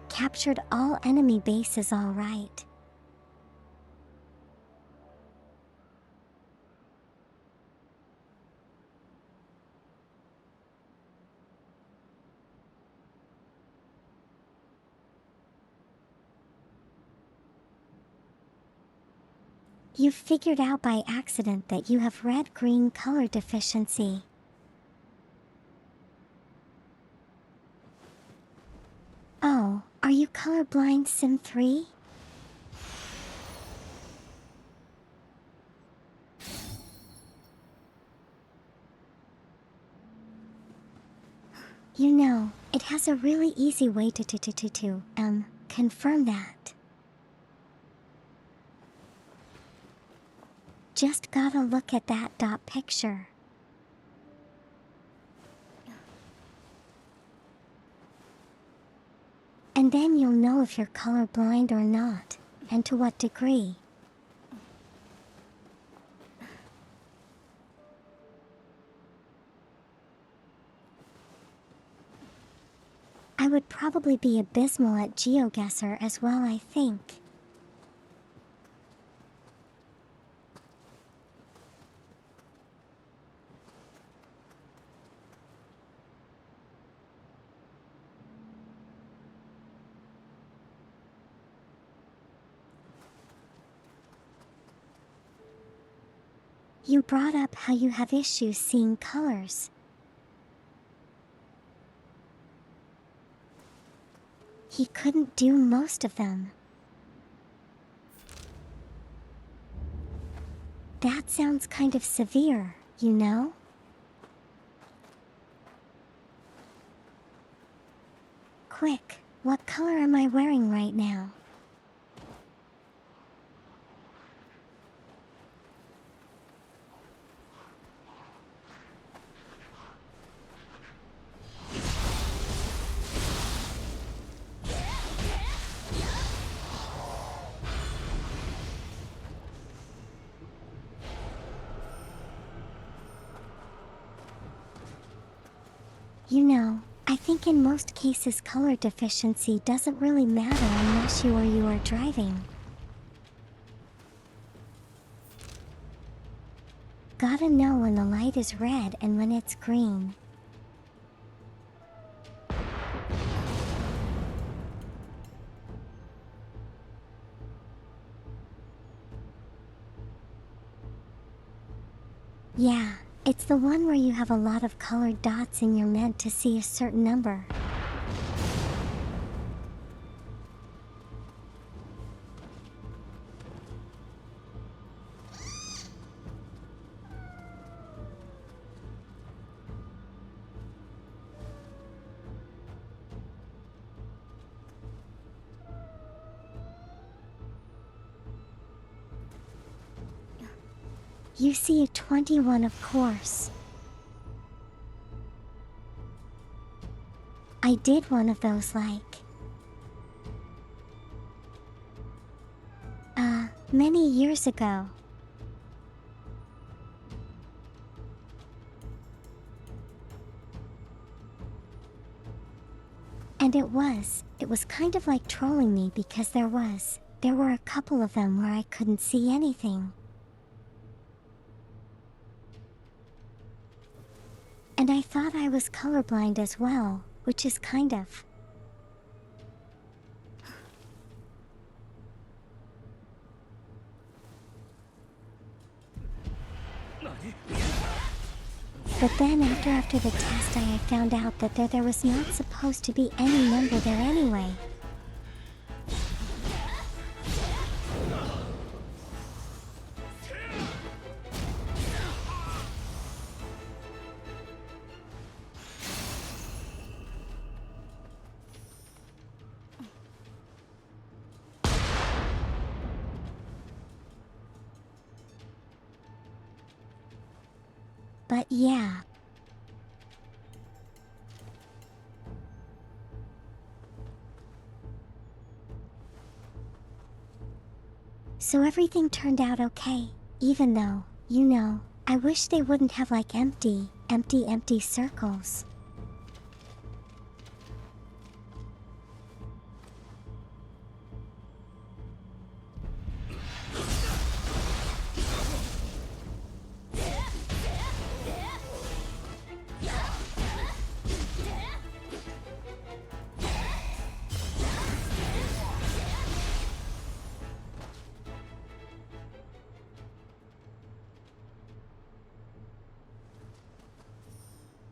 Captured all enemy bases, all right. You figured out by accident that you have red-green color deficiency. Oh, are you colorblind, Sim 3? You know, it has a really easy way to confirm that. Just gotta look at that dot picture. And then you'll know if you're colorblind or not, and to what degree. I would probably be abysmal at GeoGuessr as well, I think. You brought up how you have issues seeing colors. He couldn't do most of them. That sounds kind of severe, you know? Quick, what color am I wearing right now? You know, I think in most cases color deficiency doesn't really matter unless you are driving. Gotta know when the light is red and when it's green. Yeah, it's the one where you have a lot of colored dots and you're meant to see a certain number. You see a 21, of course. I did one of those many years ago. And it was kind of like trolling me because there were a couple of them where I couldn't see anything. And I thought I was colorblind as well, which is kind of. But then after the test I found out that there was not supposed to be any number there anyway. But yeah. So everything turned out okay, even though, you know, I wish they wouldn't have empty circles.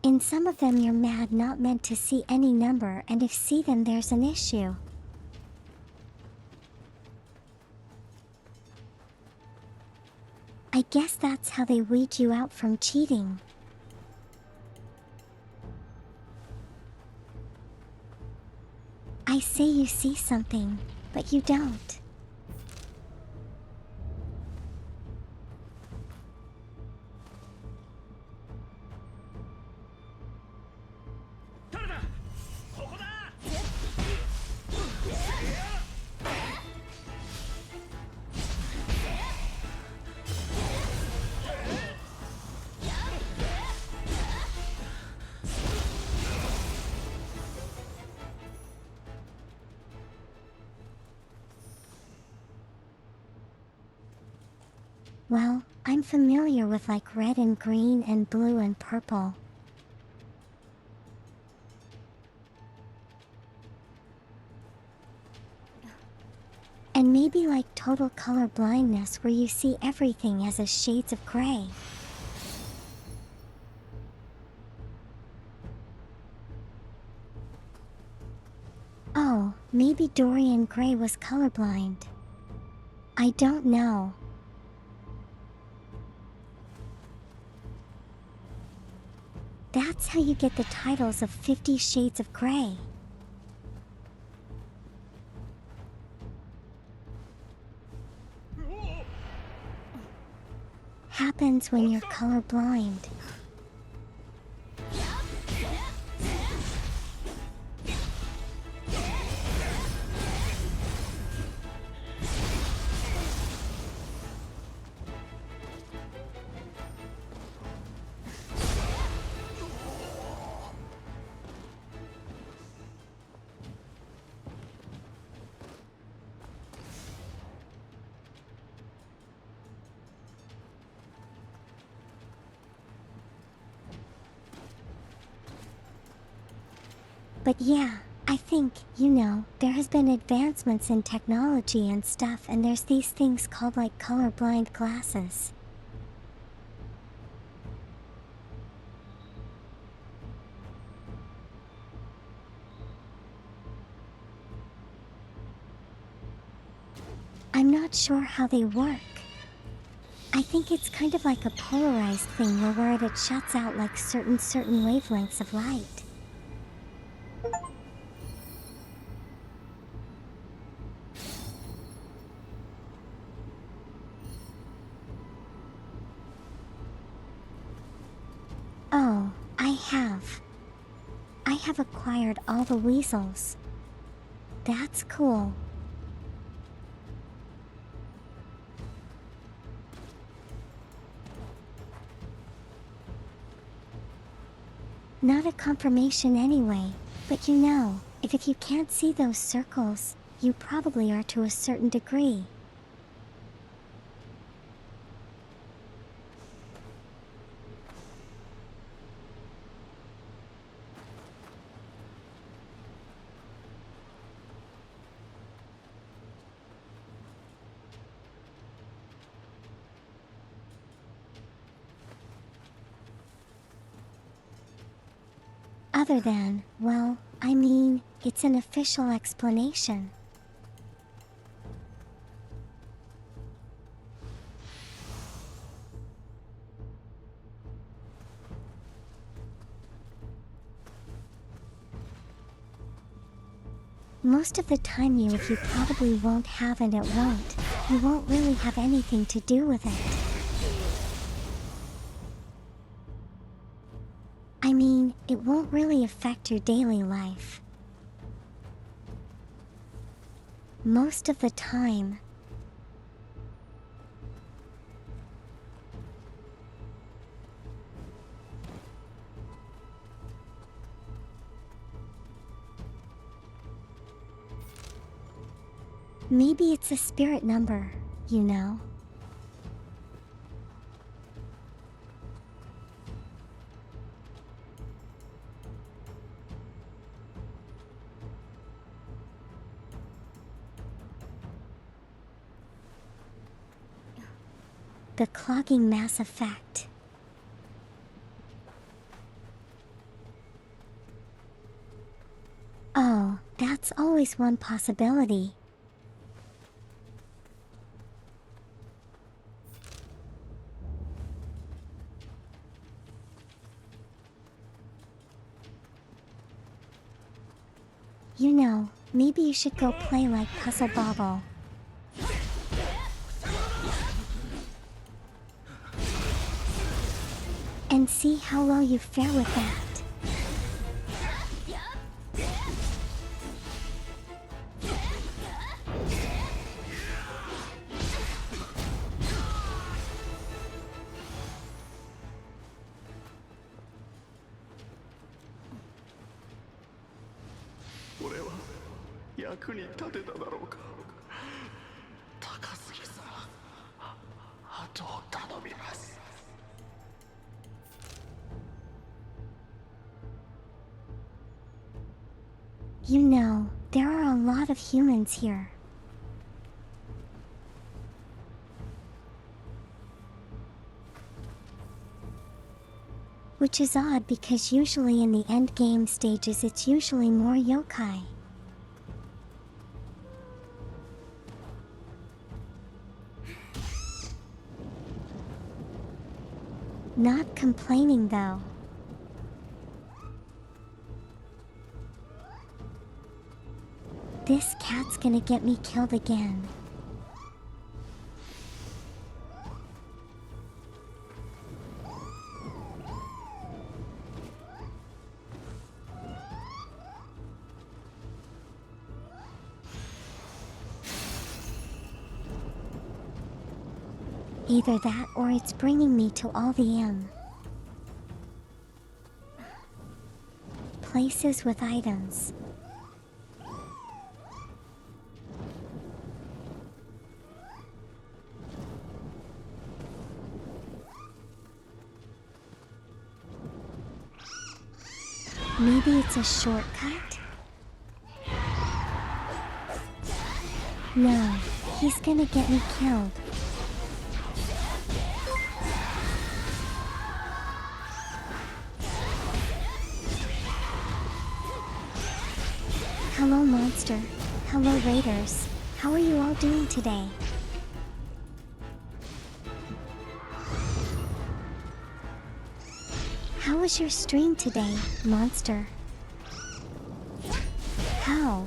In some of them you're not meant to see any number, and if see them there's an issue. I guess that's how they weed you out from cheating. I say you see something, but you don't. Well, I'm familiar with like red and green and blue and purple. And maybe like total color blindness where you see everything as a shades of gray. Oh, maybe Dorian Gray was colorblind. I don't know. That's how you get the titles of 50 Shades of Grey. Happens when you're colorblind. But yeah, I think, there has been advancements in technology and stuff, and there's these things called like colorblind glasses. I'm not sure how they work. I think it's kind of like a polarized thing where it shuts out like certain wavelengths of light. Oh, I have acquired all the weasels. That's cool. Not a confirmation anyway, but if you can't see those circles, you probably are to a certain degree. Other than, well, I mean, it's an official explanation. Most of the time you probably won't have, and you won't really have anything to do with it. I mean, it won't really affect your daily life. Most of the time. Maybe it's a spirit number, The clogging mass effect. Oh, that's always one possibility. Maybe you should go play like Puzzle Bobble. And see how well you fare with that. トを頼みます。You know, there are a lot of humans here. Which is odd because usually in the endgame stages it's usually more yokai. Not complaining though. This cat's gonna get me killed again. Either that or it's bringing me to all the places with items. Maybe it's a shortcut? No, he's gonna get me killed. Hello monster, hello raiders, how are you all doing today? How was your stream today, monster? How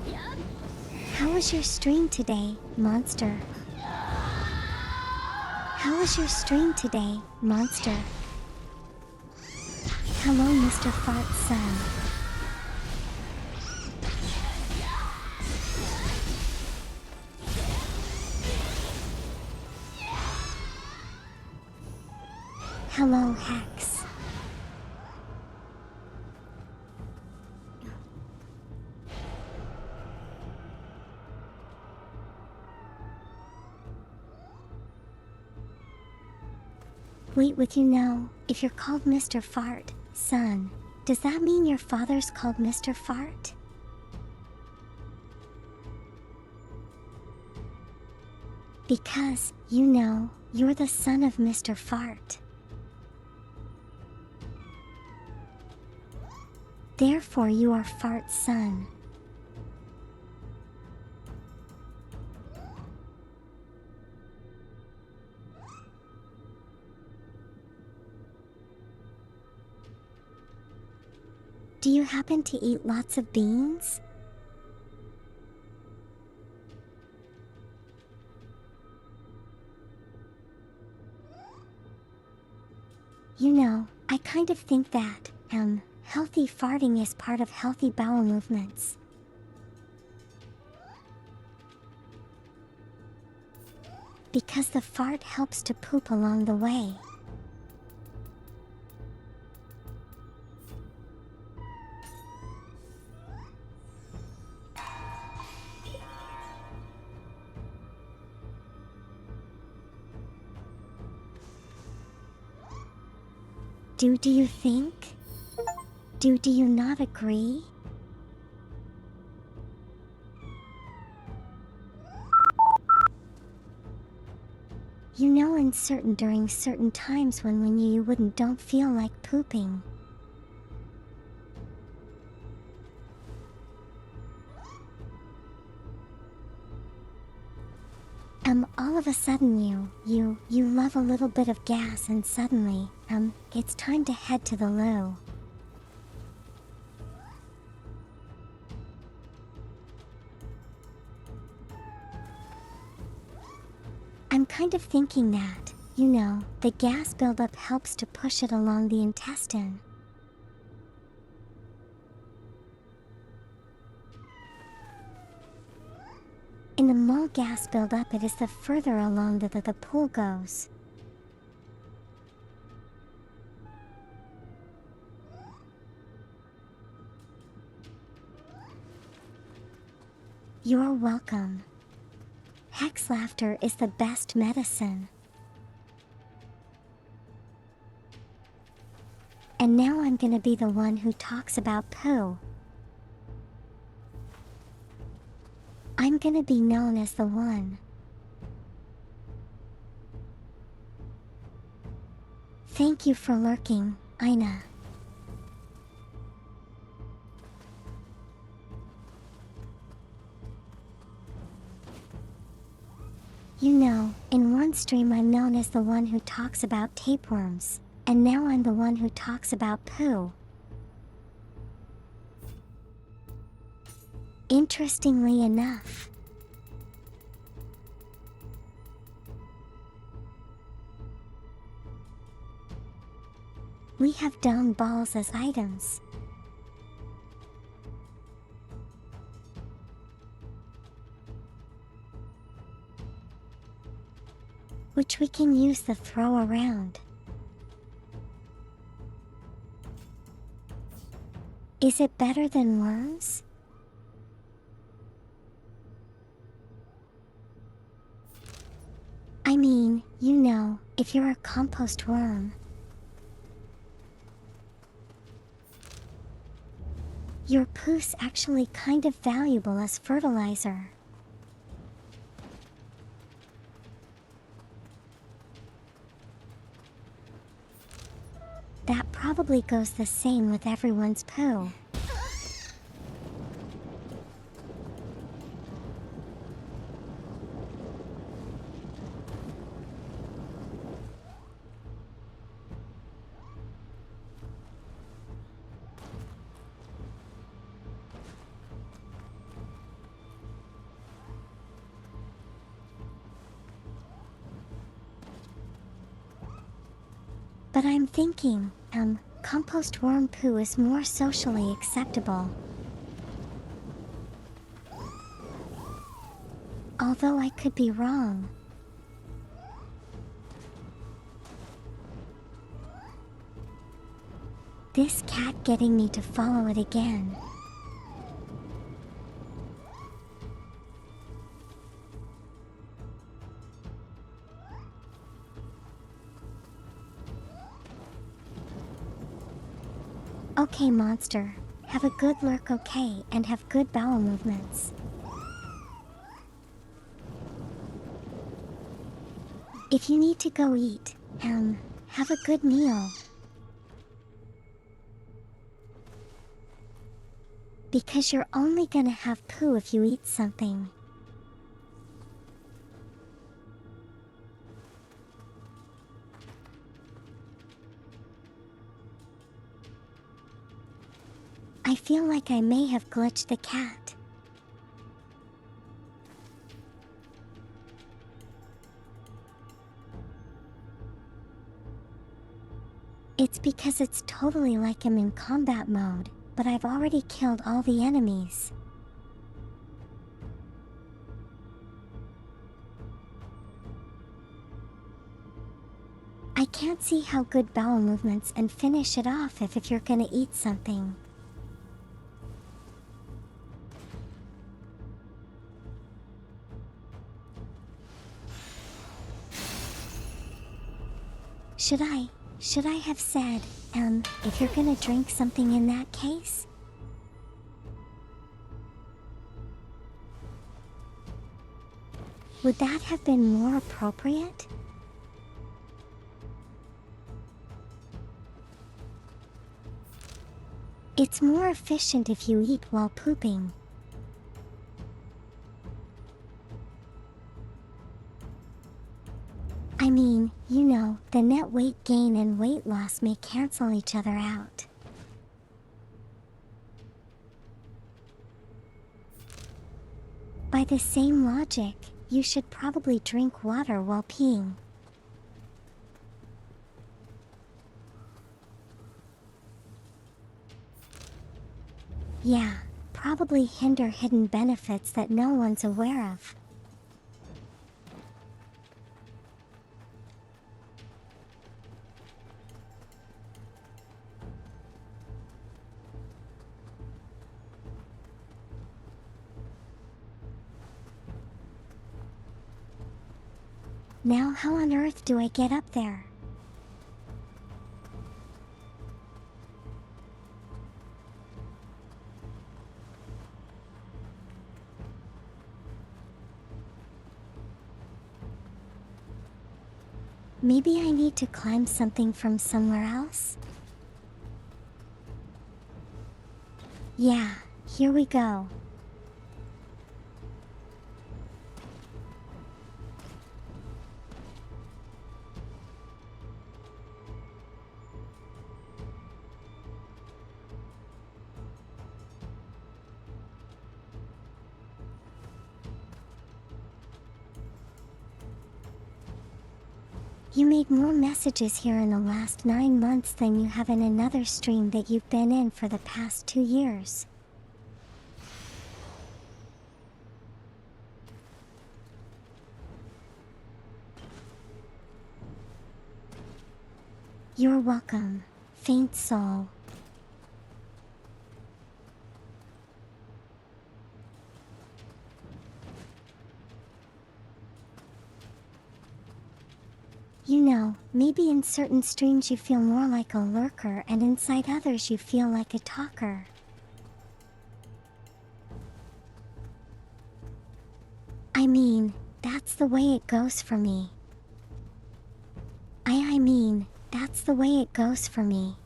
was your stream today, monster? How was your stream today, monster? Hello Mr. Fart's son. Hello, Hex. Wait, with you know, if you're called Mr. Fart, son, does that mean your father's called Mr. Fart? Because, you know, you're the son of Mr. Fart. Therefore you are Fart's son. Do you happen to eat lots of beans? You know, I kind of think that, healthy farting is part of healthy bowel movements. Because the fart helps to poop along the way. Do you think? Do you not agree? You know during certain times when you don't feel like pooping. All of a sudden you love a little bit of gas and suddenly, it's time to head to the loo. I'm kind of thinking that, you know, the gas buildup helps to push it along the intestine. In the more gas buildup it is the further along the pool goes. You're welcome. Hex laughter is the best medicine. And now I'm gonna be the one who talks about poo. I'm gonna be known as the one. Thank you for lurking, Ina. You know, in one stream I'm known as the one who talks about tapeworms, and now I'm the one who talks about poo. Interestingly enough, we have down balls as items. Which we can use to throw around. Is it better than worms? I mean, you know, if you're a compost worm. Your poo's actually kind of valuable as fertilizer. That probably goes the same with everyone's poo. But I'm thinking, compost worm poo is more socially acceptable. Although I could be wrong. This cat getting me to follow it again. Okay, monster. Have a good lurk, okay, and have good bowel movements. If you need to go eat, have a good meal. Because you're only gonna have poo if you eat something. I feel like I may have glitched the cat. It's because it's totally like I'm in combat mode, but I've already killed all the enemies. I can't see how good bowel movements and finish it off if you're gonna eat something. Should I have said, if you're gonna drink something in that case? Would that have been more appropriate? It's more efficient if you eat while pooping. I mean, you know, the net weight gain and weight loss may cancel each other out. By the same logic, you should probably drink water while peeing. Yeah, probably hinder hidden benefits that no one's aware of. Now how on earth do I get up there? Maybe I need to climb something from somewhere else? Yeah, here we go. You made more messages here in the last 9 months than you have in another stream that you've been in for the past 2 years. You're welcome, faint soul. You know, maybe in certain streams you feel more like a lurker and inside others you feel like a talker. I mean, that's the way it goes for me. I mean, that's the way it goes for me.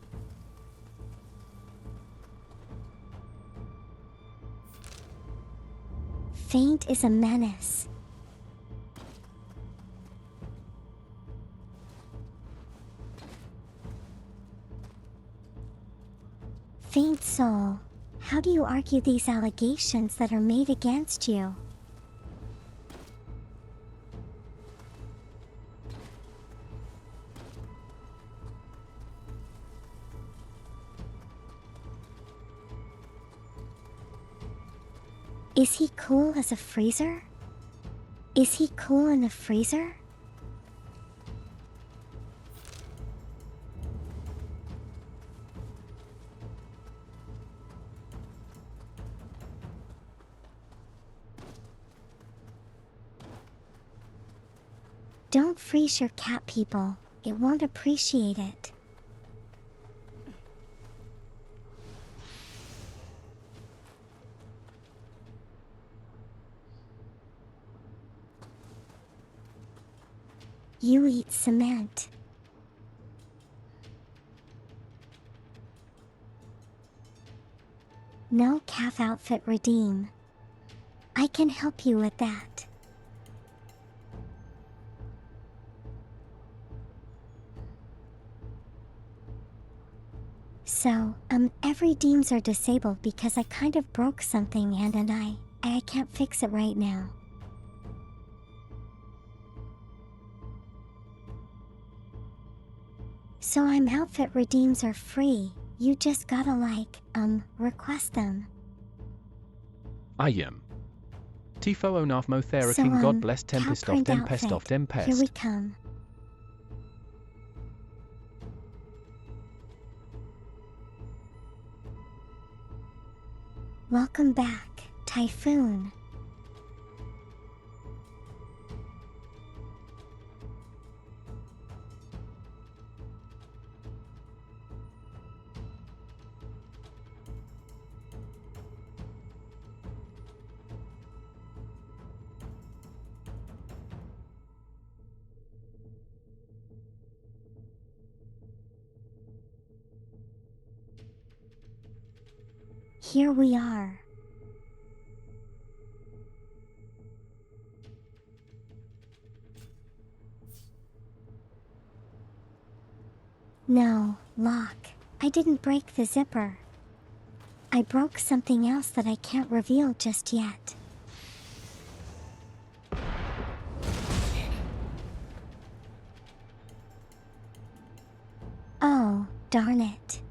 Faint is a menace. Faint soul, how do you argue these allegations that are made against you? Is he cool as a freezer? Is he cool in the freezer? Don't freeze your cat, people. It won't appreciate it. You eat cement. No calf outfit redeem. I can help you with that. So, every deems are disabled because I kind of broke something and I can't fix it right now. So outfit redeems are free, you just gotta request them. I am. Tifo onafmo theraking So, God bless tempest cow off print dem pest outfit. off dem Here we pest. come. Welcome back, Typhoon. Here we are. No, lock. I didn't break the zipper. I broke something else that I can't reveal just yet. Oh, darn it.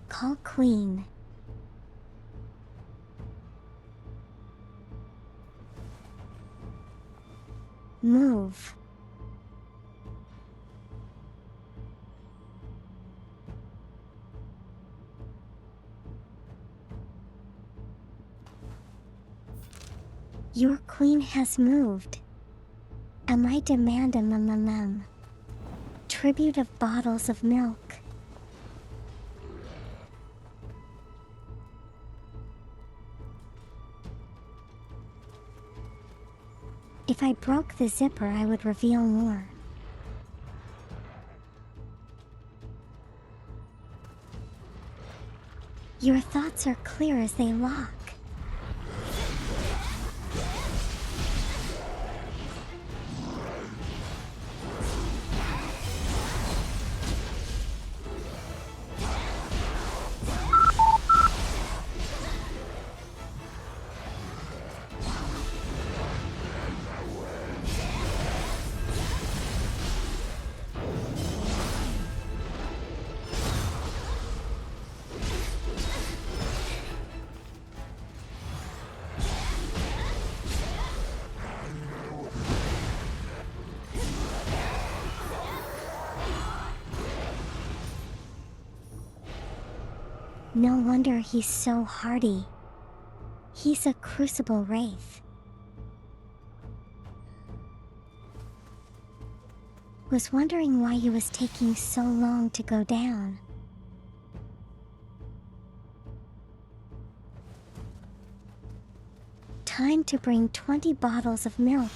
Call Queen. Move. Your queen has moved. I demand a tribute of bottles of milk. If I broke the zipper, I would reveal more. Your thoughts are clear as they lock. No wonder he's so hardy. He's a crucible wraith. Was wondering why he was taking so long to go down. Time to bring 20 bottles of milk.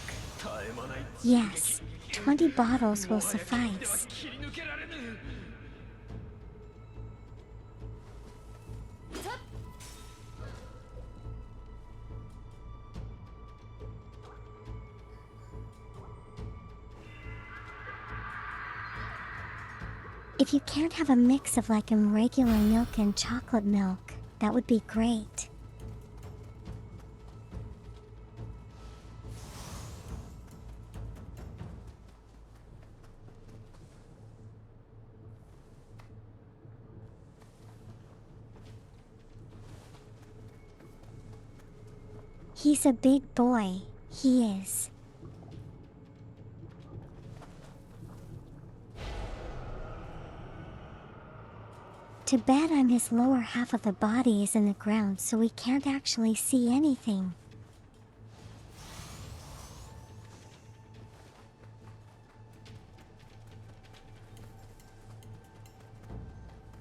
Yes, 20 bottles will suffice. If you can't have a mix of like regular milk and chocolate milk, that would be great. He's a big boy, he is. To bet on his lower half of the body is in the ground, so we can't actually see anything.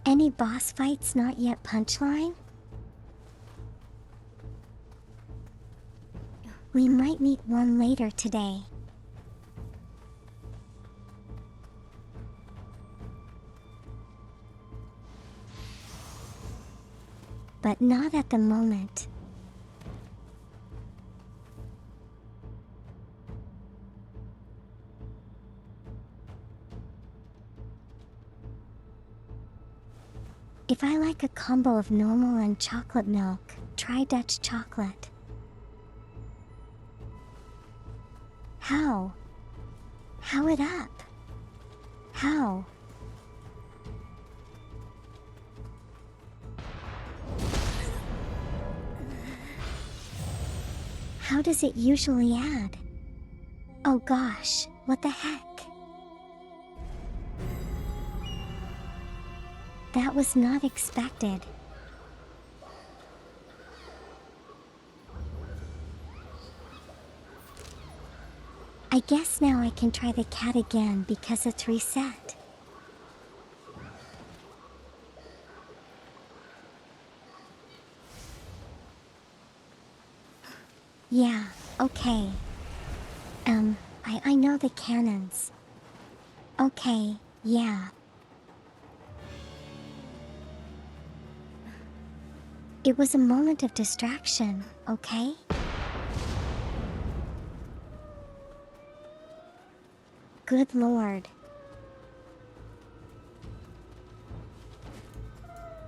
Any boss fights not yet punchline? We might meet one later today. But not at the moment. If I like a combo of normal and chocolate milk, try Dutch chocolate. How? How it up? How? How does it usually add? Oh gosh, what the heck? That was not expected. I guess now I can try the cat again because it's reset. Yeah, okay. I know the cannons. Okay, yeah. It was a moment of distraction, okay? Good lord.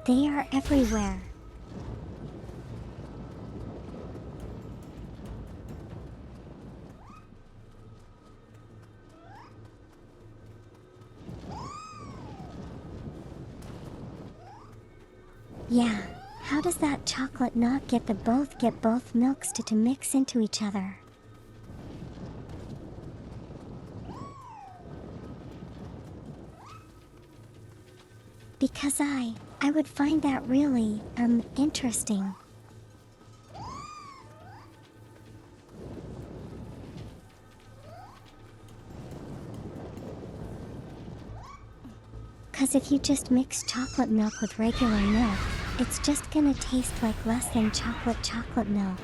They are everywhere. Yeah, how does that chocolate not get both milks to mix into each other? Because I would find that really, interesting. Cause if you just mix chocolate milk with regular milk, it's just gonna taste like less than chocolate milk.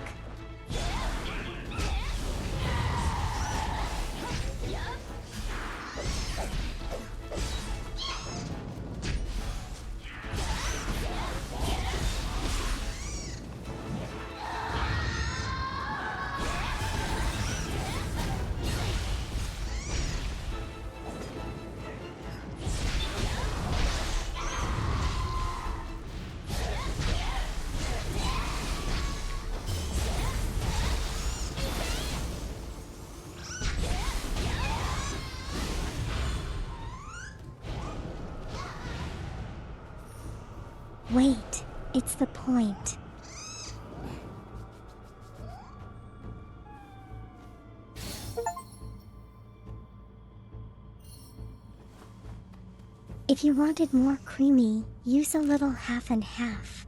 Wait, it's the point. If you wanted more creamy, use a little half and half.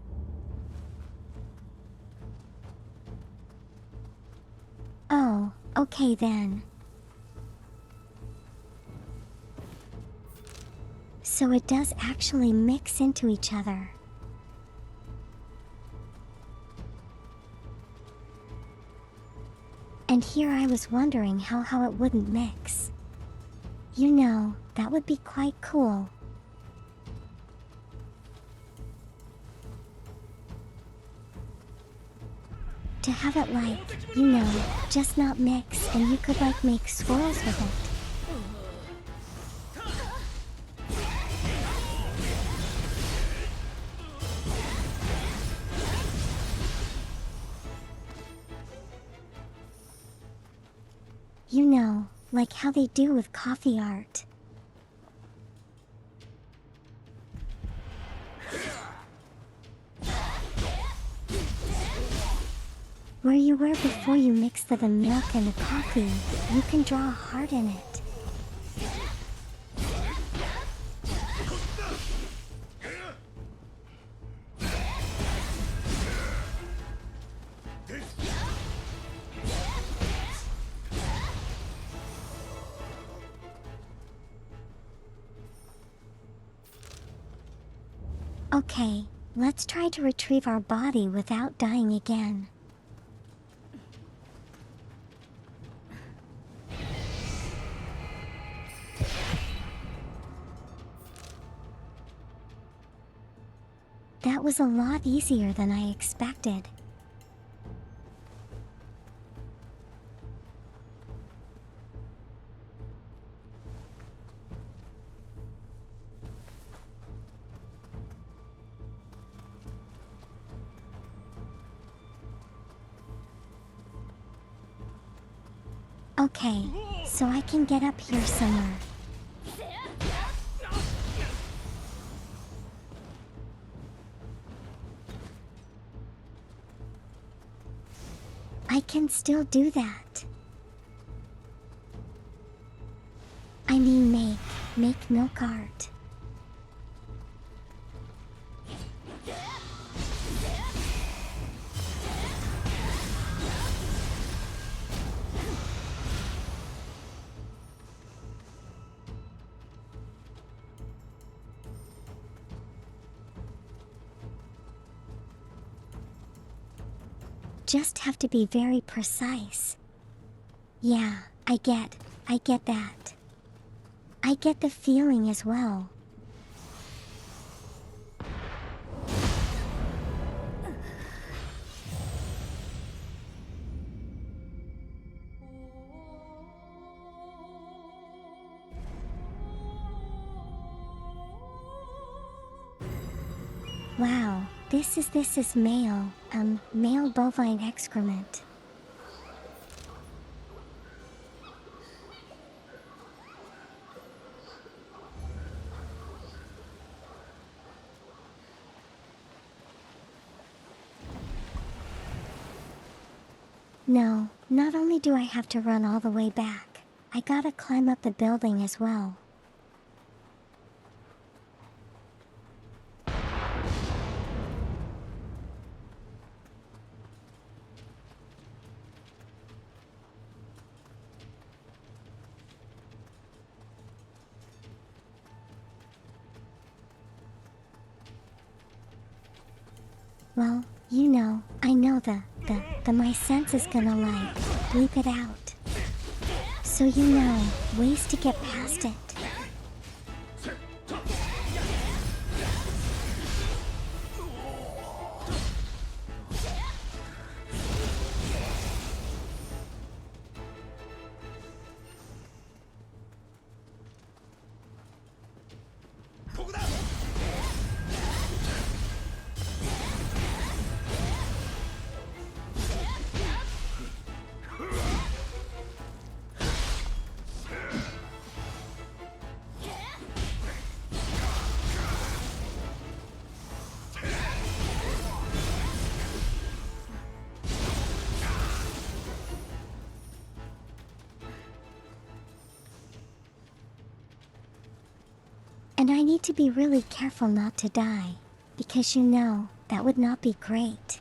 Oh, okay then. So it does actually mix into each other. And here I was wondering how it wouldn't mix. You know, that would be quite cool. To have it like, you know, just not mix and you could like make swirls with it. You know, like how they do with coffee art. Where you were before you mix the milk and the coffee, you can draw a heart in it. Okay, let's try to retrieve our body without dying again. That was a lot easier than I expected. Okay, so I can get up here somewhere. I can still do that. I mean make milk art. Just have to be very precise. Yeah, I get that. I get the feeling as well. Wow, this is male bovine excrement. No, not only do I have to run all the way back, I gotta climb up the building as well. Well, you know, I know my sense is gonna like bleep it out. So you know, ways to get past it. I need to be really careful not to die, because you know, that would not be great.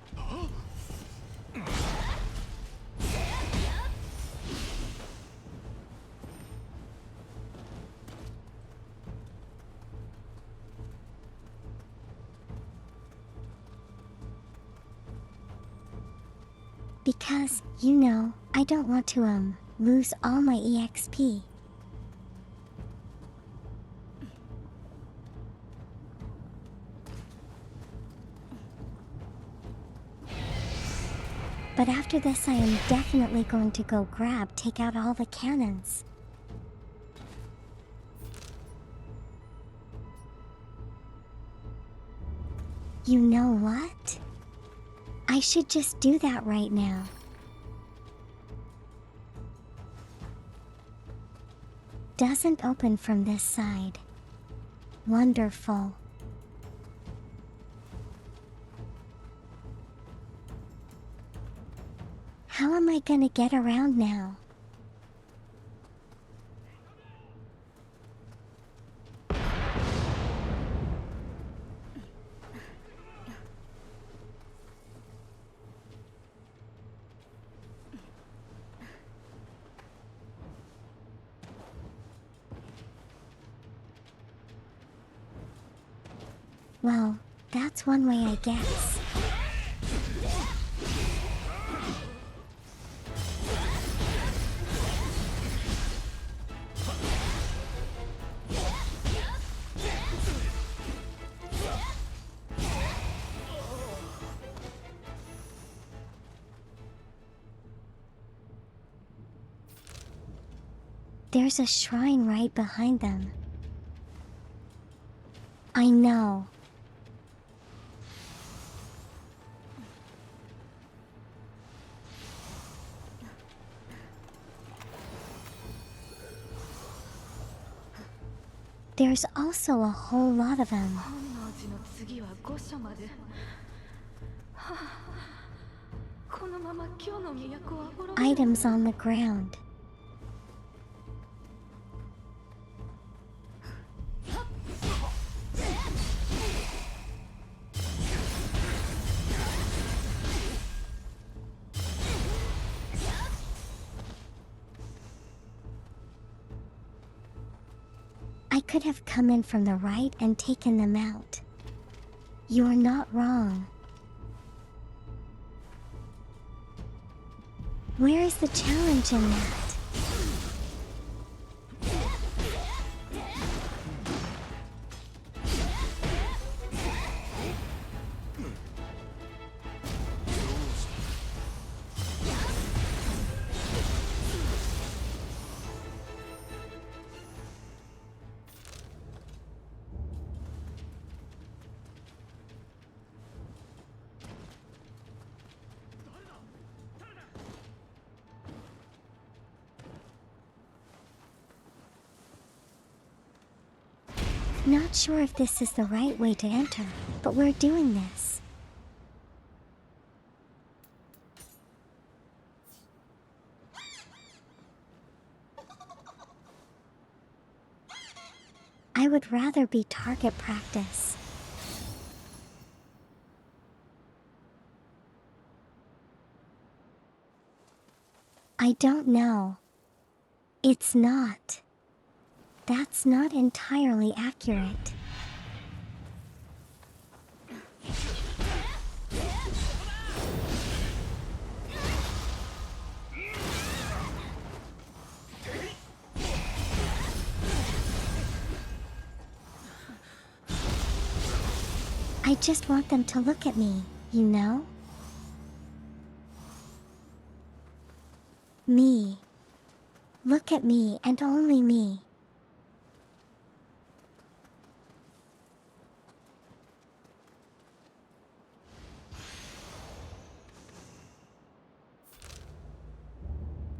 Because, you know, I don't want to, lose all my EXP. But after this I am definitely going to go take out all the cannons. You know what? I should just do that right now. Doesn't open from this side. Wonderful. How am I gonna get around now? Well, that's one way, I guess. There's a shrine right behind them. I know. There's also a whole lot of them. Items on the ground. I could have come in from the right and taken them out. You're not wrong. Where is the challenge in that? Not sure if this is the right way to enter, but we're doing this. I would rather be target practice. I don't know. It's not. That's not entirely accurate. I just want them to look at me, you know? Me. Look at me and only me.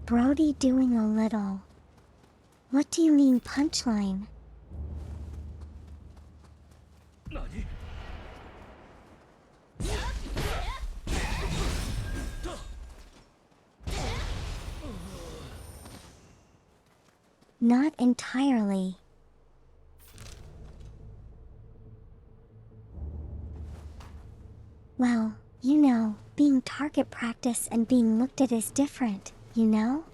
Brody doing a little. What do you mean punchline? Not entirely. target practice and being looked at as different, you know?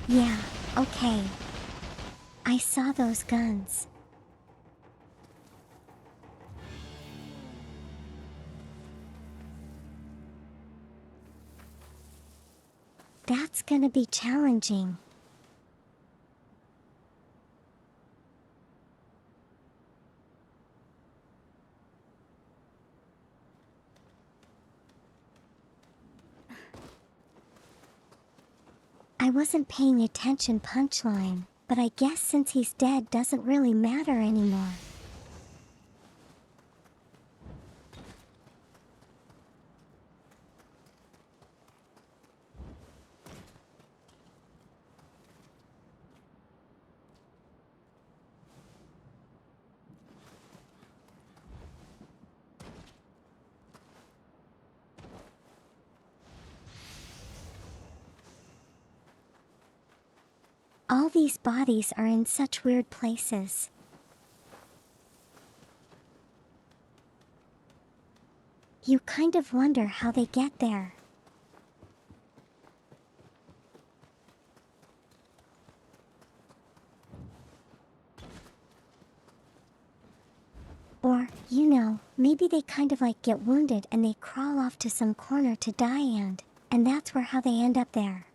Yeah, okay. I saw those guns. That's gonna be challenging. I wasn't paying attention punchline, but I guess since he's dead doesn't really matter anymore. All these bodies are in such weird places. You kind of wonder how they get there. Or, you know, maybe they kind of like get wounded and they crawl off to some corner to die and that's where how they end up there.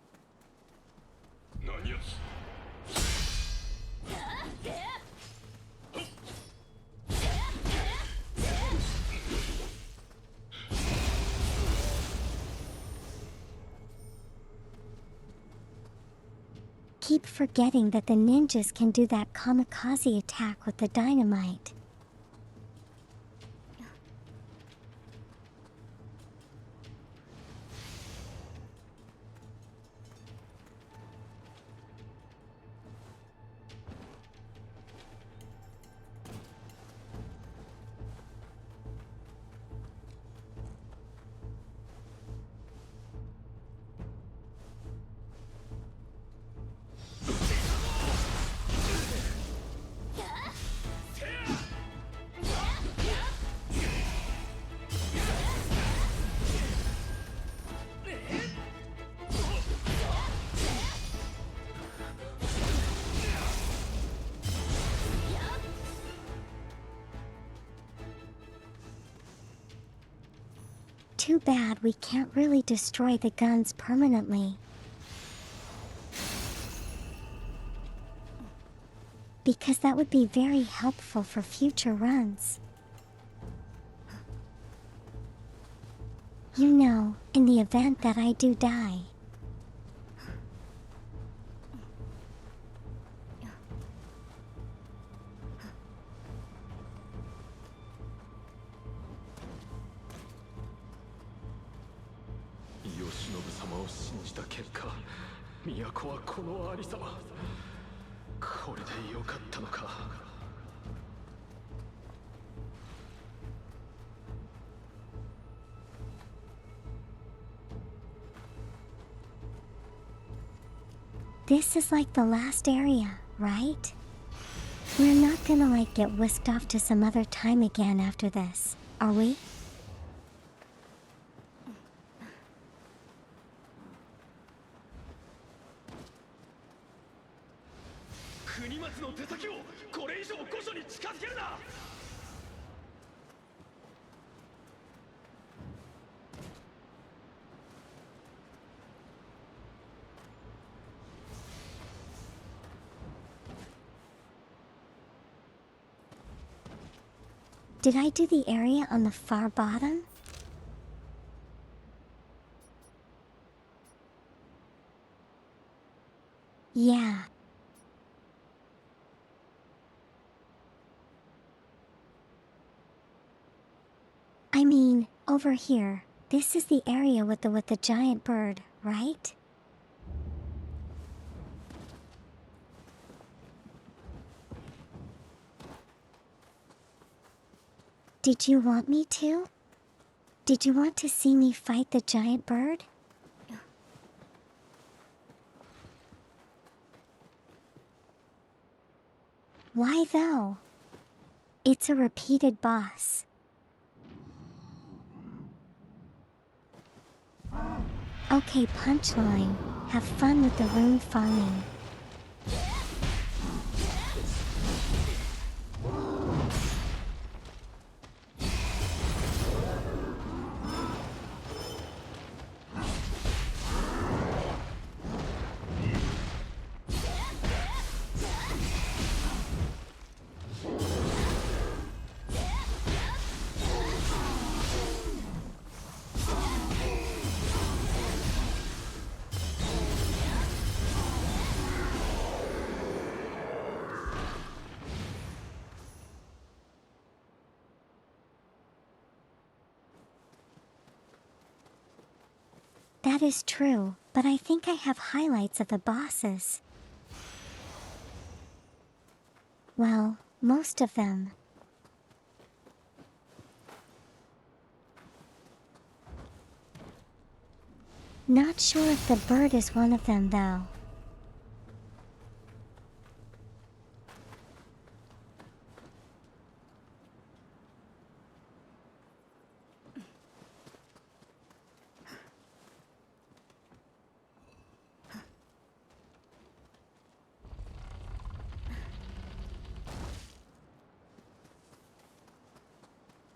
Keep forgetting that the ninjas can do that kamikaze attack with the dynamite. Too bad we can't really destroy the guns permanently. Because that would be very helpful for future runs. You know, in the event that I do die. This is like the last area, right? We're not gonna like get whisked off to some other time again after this, are we? Did I do the area on the far bottom? Yeah. I mean, over here, This is the area with the giant bird, right? Did you want me to? Did you want to see me fight the giant bird? Why though? It's a repeated boss. Okay, punchline. Have fun with the rune farming. That is true, but I think I have highlights of the bosses. Well, most of them. Not sure if the bird is one of them though.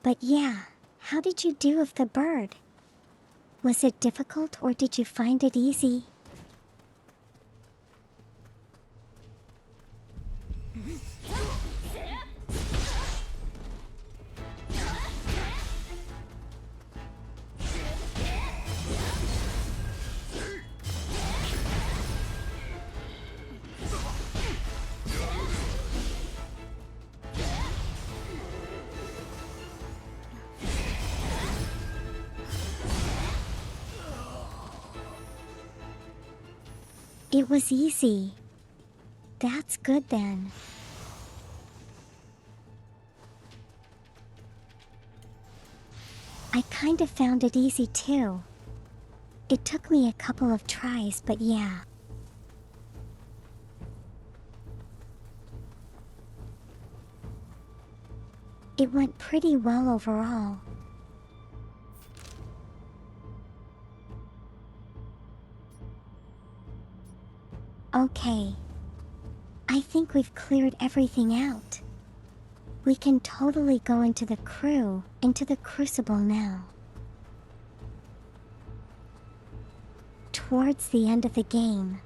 But yeah, how did you do with the bird? Was it difficult or did you find it easy? It was easy. That's good then. I kind of found it easy too. It took me a couple of tries, but yeah. It went pretty well overall. Okay. I think we've cleared everything out. We can totally go into the crucible now. Towards the end of the game.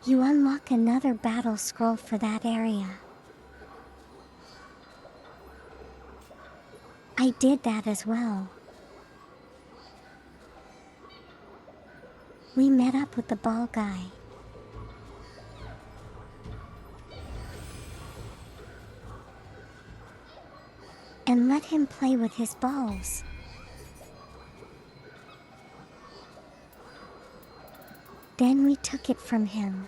You unlock another battle scroll for that area. I did that as well. We met up with the ball guy. And let him play with his balls. Then we took it from him.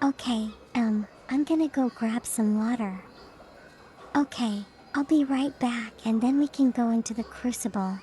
Okay, I'm gonna go grab some water. Okay, I'll be right back and then we can go into the crucible.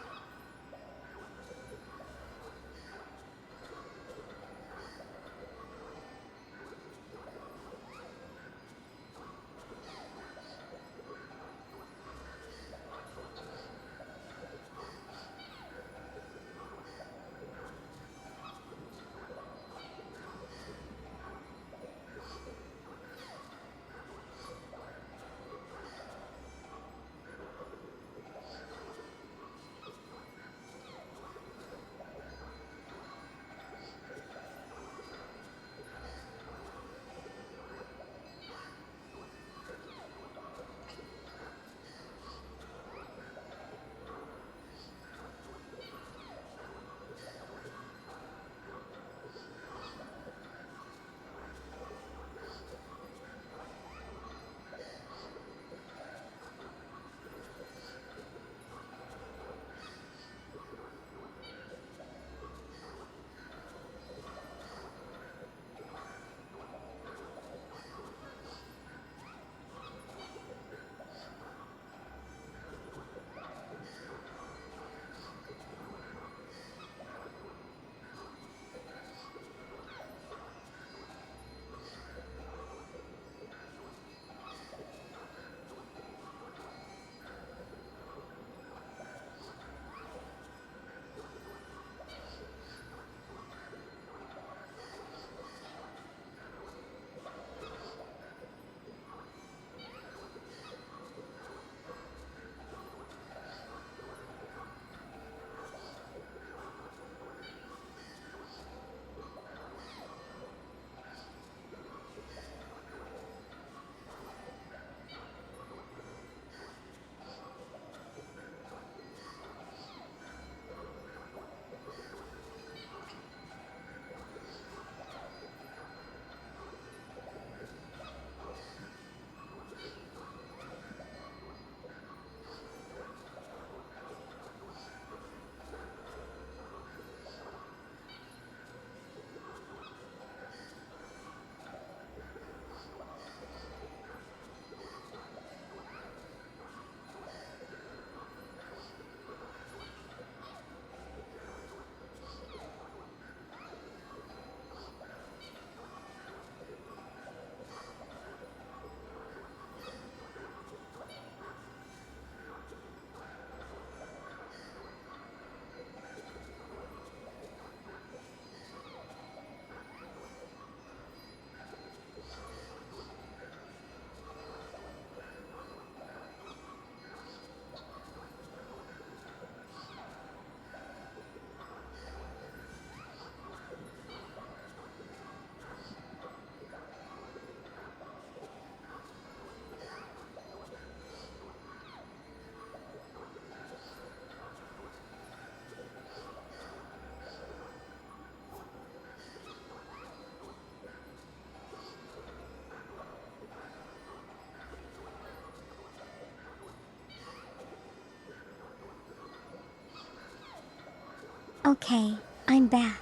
Okay, I'm back.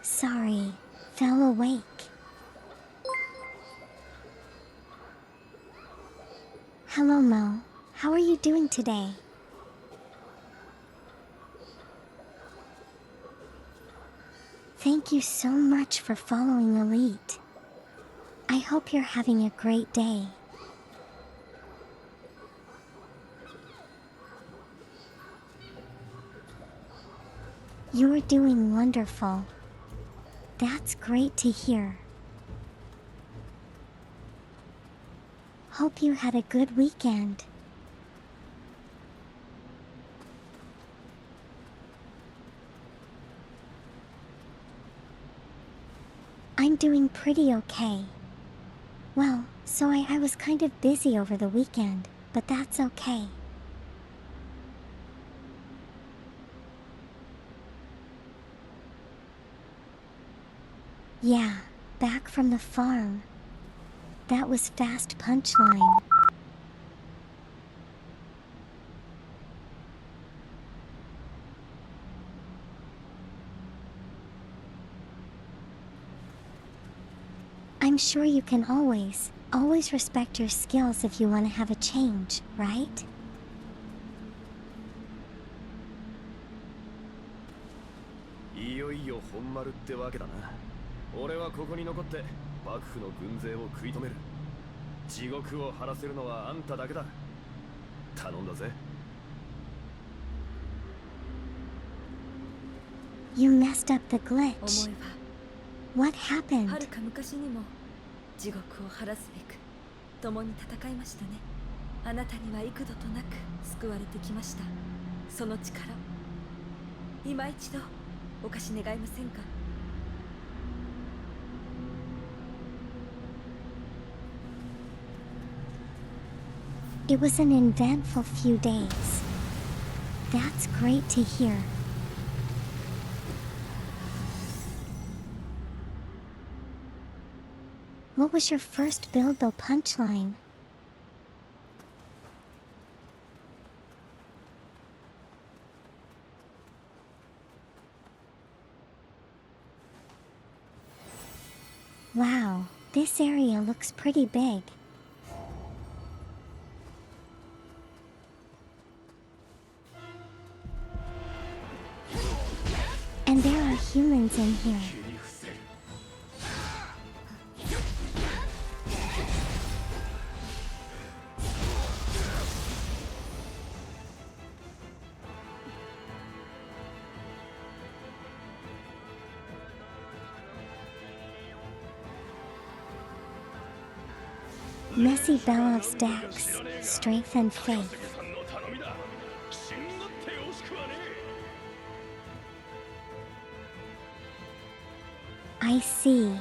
Sorry, fell awake. Hello, Mo. How are you doing today? Thank you so much for following Elite. I hope you're having a great day. You're doing wonderful. That's great to hear. Hope you had a good weekend. I'm doing pretty okay. Well, so I was kind of busy over the weekend, but that's okay. Yeah, back from the farm. That was fast punchline. I'm sure you can always always respect your skills if you want to have a change, right? いよいよ本丸ってわけだな。俺はここに残って幕府の軍勢を食い止める。地獄を晴らせるのはあんただけだ。頼んだぜ。You messed up the 思 glitch. え What ば happened? はるか昔にも地獄を晴らすべく共に戦いましたね。あなたには幾度となく救われてきました。その力今一度お貸し願いませんか。It was an eventful few days. That's great to hear. What was your first Bilbo punchline? Wow, this area looks pretty big. And there are humans in here. Messy Belov's Dax, strength and faith. I see.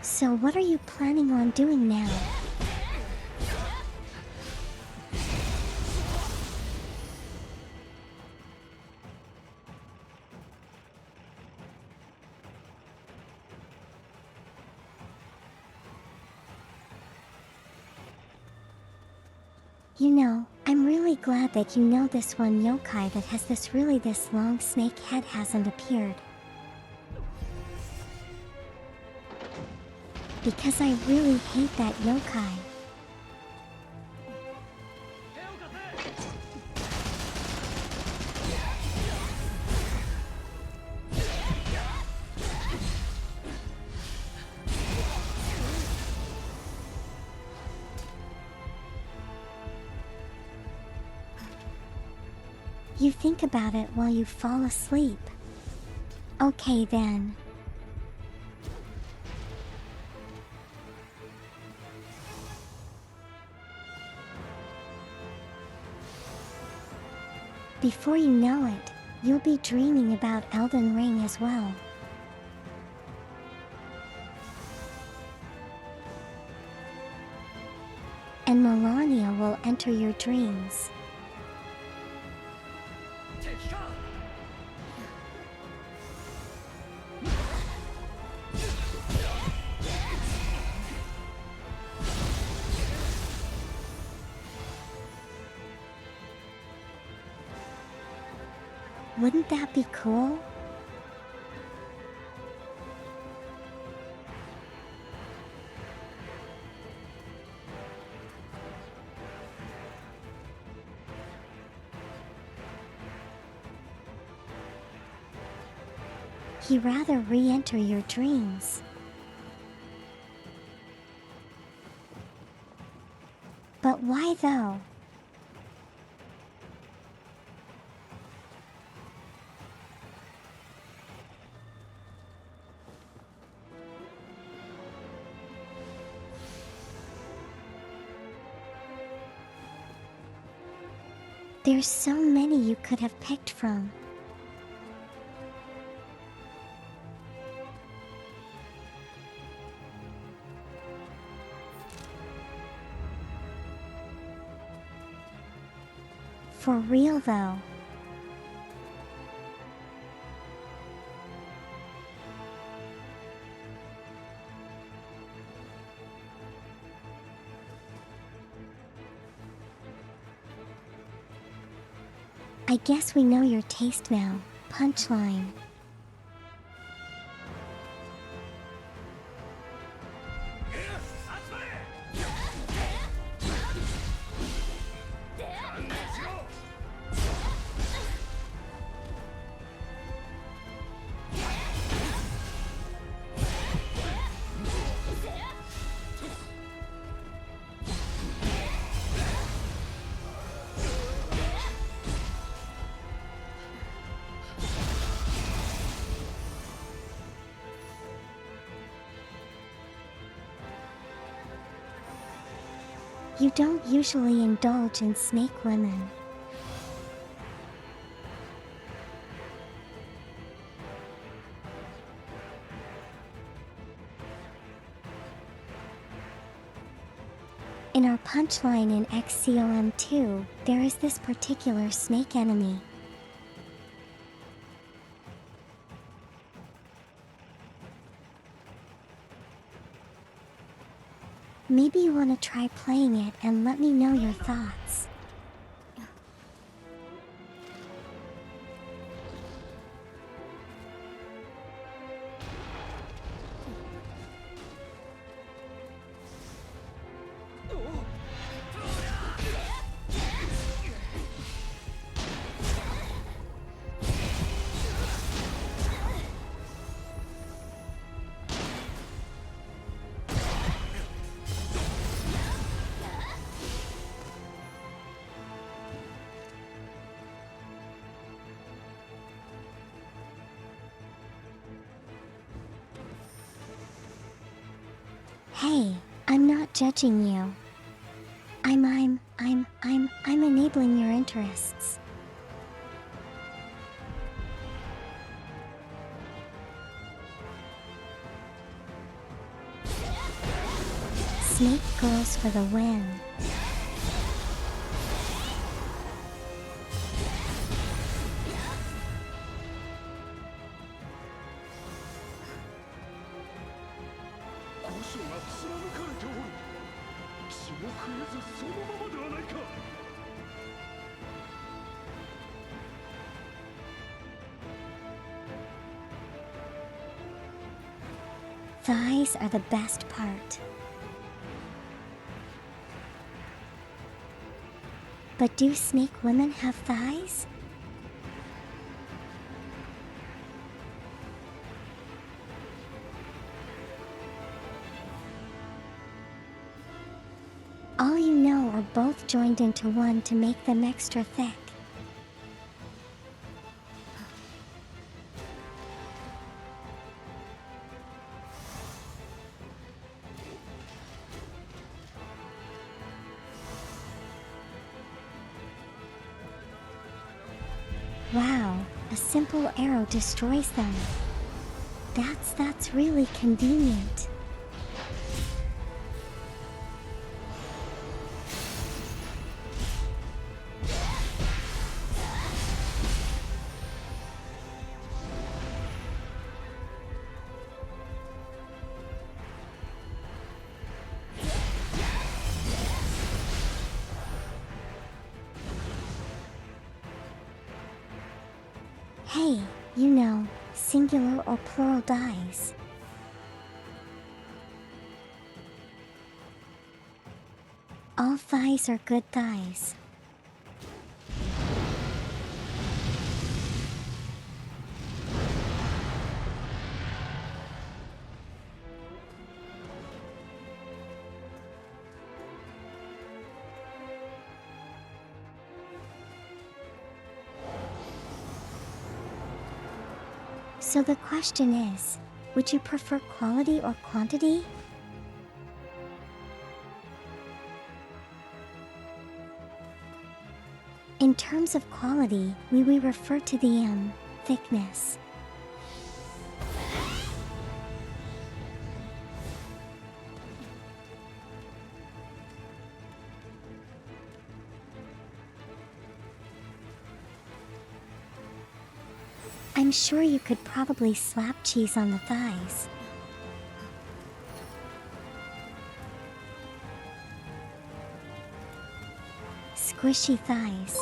So what are you planning on doing now? You know, I'm really glad that you know this one yokai that has this long snake head hasn't appeared. Because I really hate that yokai. You think about it while you fall asleep. Okay then. Before you know it, you'll be dreaming about Elden Ring as well. And Melania will enter your dreams. Wouldn't that be cool? He'd rather re-enter your dreams. But why though? There's so many you could have picked from. For real though. I guess we know your taste now. Punchline. You don't usually indulge in snake women. In our punchline in XCOM 2, there is this particular snake enemy. Maybe you want to try playing it and let me know your thoughts. Hey, I'm not judging you. I'm enabling your interests. Snake girls for the win. Thighs are the best part. But do snake women have thighs? All you know are both joined into one to make them extra thick. Wow, a simple arrow destroys them. That's really convenient. Hey, you know, singular or plural dies. All thighs are good thighs. So the question is, would you prefer quality or quantity? In terms of quality, we refer to the thickness. I'm sure you could probably slap cheese on the thighs. Squishy thighs.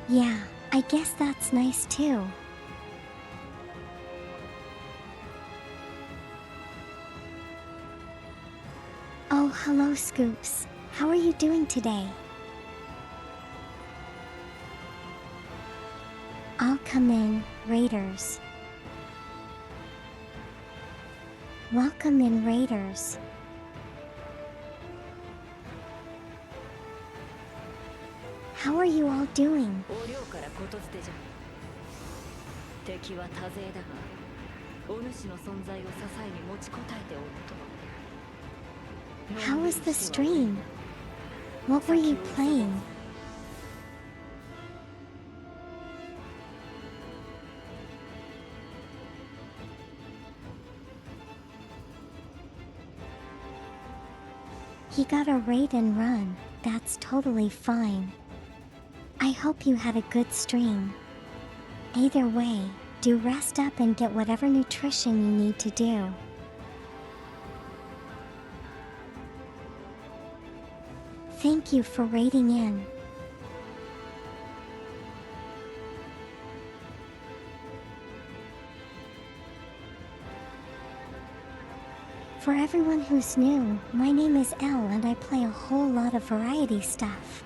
Yeah, I guess that's nice too. Oh, hello, Scoops. How are you doing today? I'll come in, Raiders. Welcome in, Raiders. How are you all doing? お領からこと捨てじゃ。敵は多勢だが、お主の存在を支えに持ちこたえておると。How was the stream? What were you playing? He got a raid and run. That's totally fine. I hope you had a good stream. Either way, do rest up and get whatever nutrition you need to do. Thank you for raiding in. For everyone who's new, my name is Elle and I play a whole lot of variety stuff.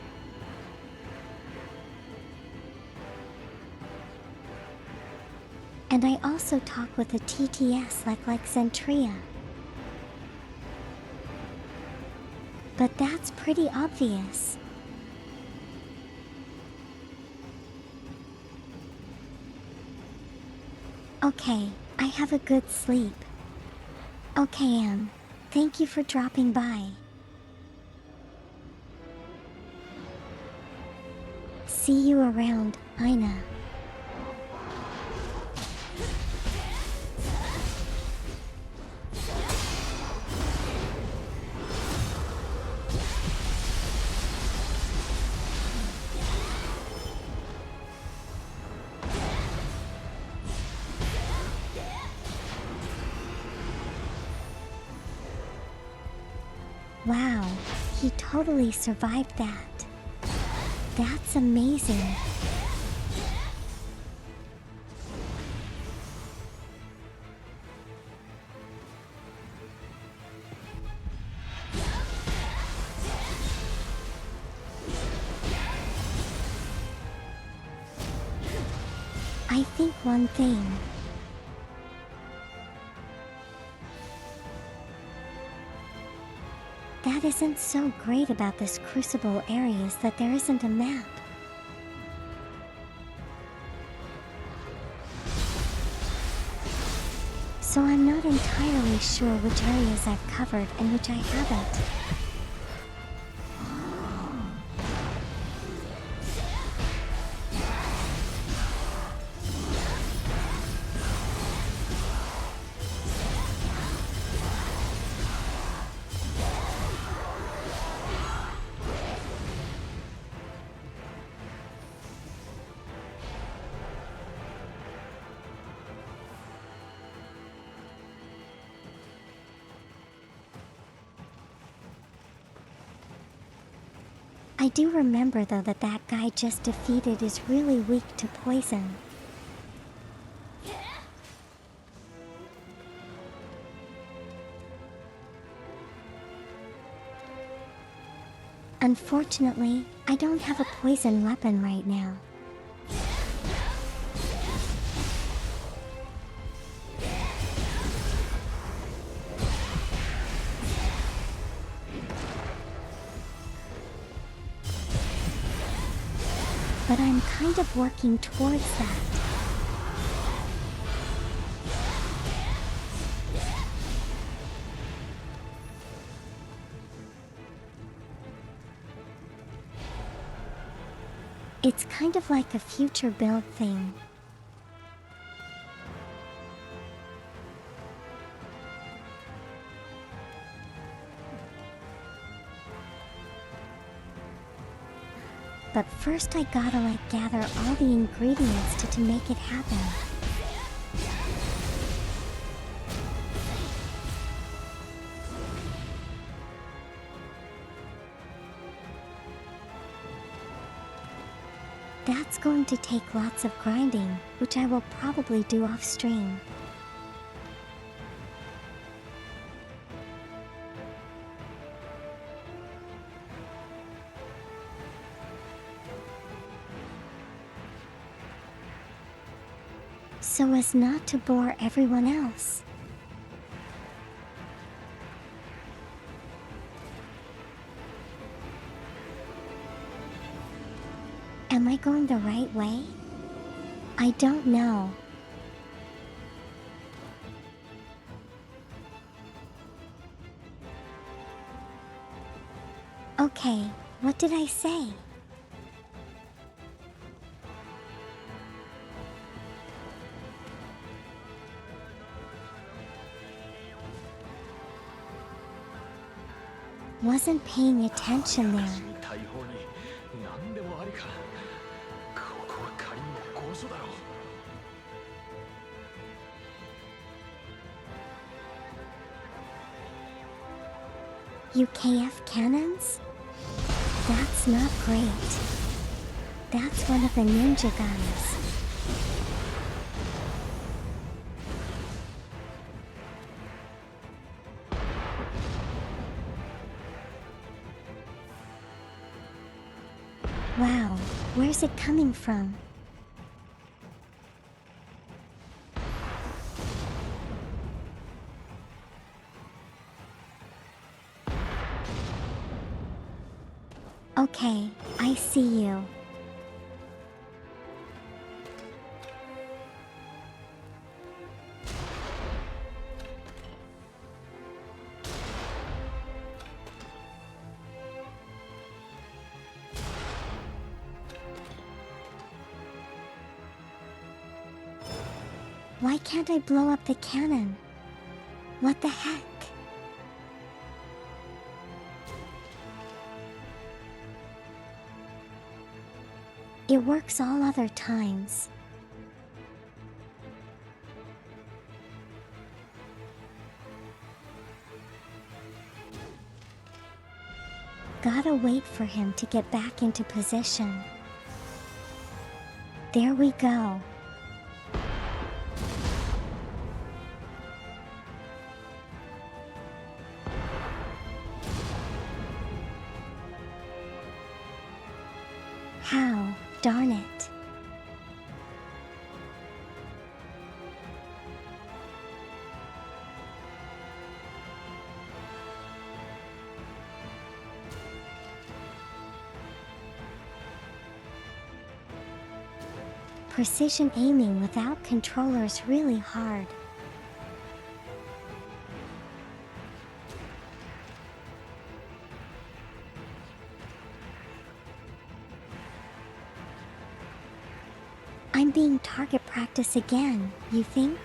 And I also talk with a TTS like Zentria. But that's pretty obvious. Okay, I have a good sleep. Okay, thank you for dropping by. See you around, Ina. Wow, he totally survived that. That's amazing. I think one thing. That isn't so great about this Crucible area is that there isn't a map. So I'm not entirely sure which areas I've covered and which I haven't. I do remember though that guy just defeated is really weak to poison. Unfortunately, I don't have a poison weapon right now. But I'm kind of working towards that. It's kind of like a future build thing. But first I gotta gather all the ingredients to make it happen. That's going to take lots of grinding, which I will probably do off stream. So as not to bore everyone else. Am I going the right way? I don't know. Okay, what did I say? Wasn't paying attention there. 大砲に何でもありか。ここは仮にも高所だろう。UKF cannons? That's not great. That's one of the ninja guns. Wow, where's it coming from? Okay, I see you. Why can't I blow up the cannon? What the heck? It works all other times. Gotta wait for him to get back into position. There we go. How? Darn it. Precision aiming without controllers really hard. I'm being target practice again, you think?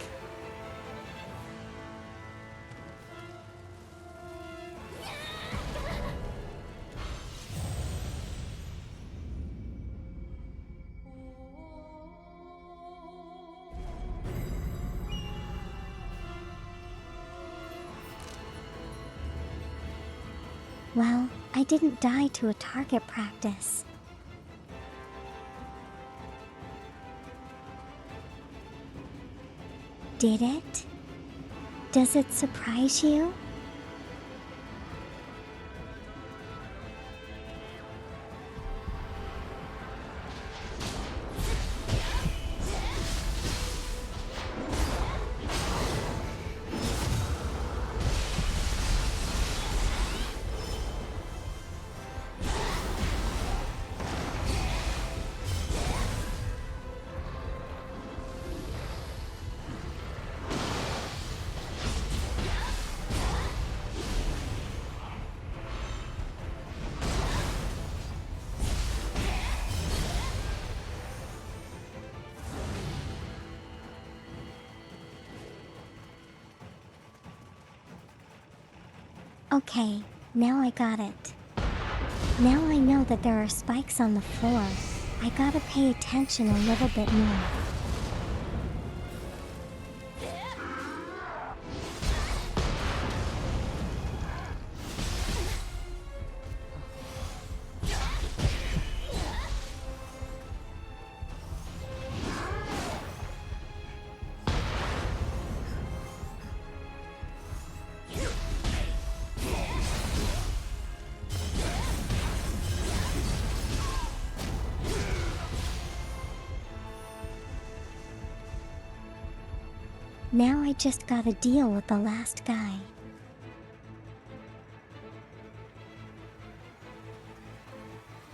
Well, I didn't die to a target practice. Did it? Does it surprise you? Okay, now I got it. Now I know that there are spikes on the floor. I gotta pay attention a little bit more. Now I just gotta deal with the last guy.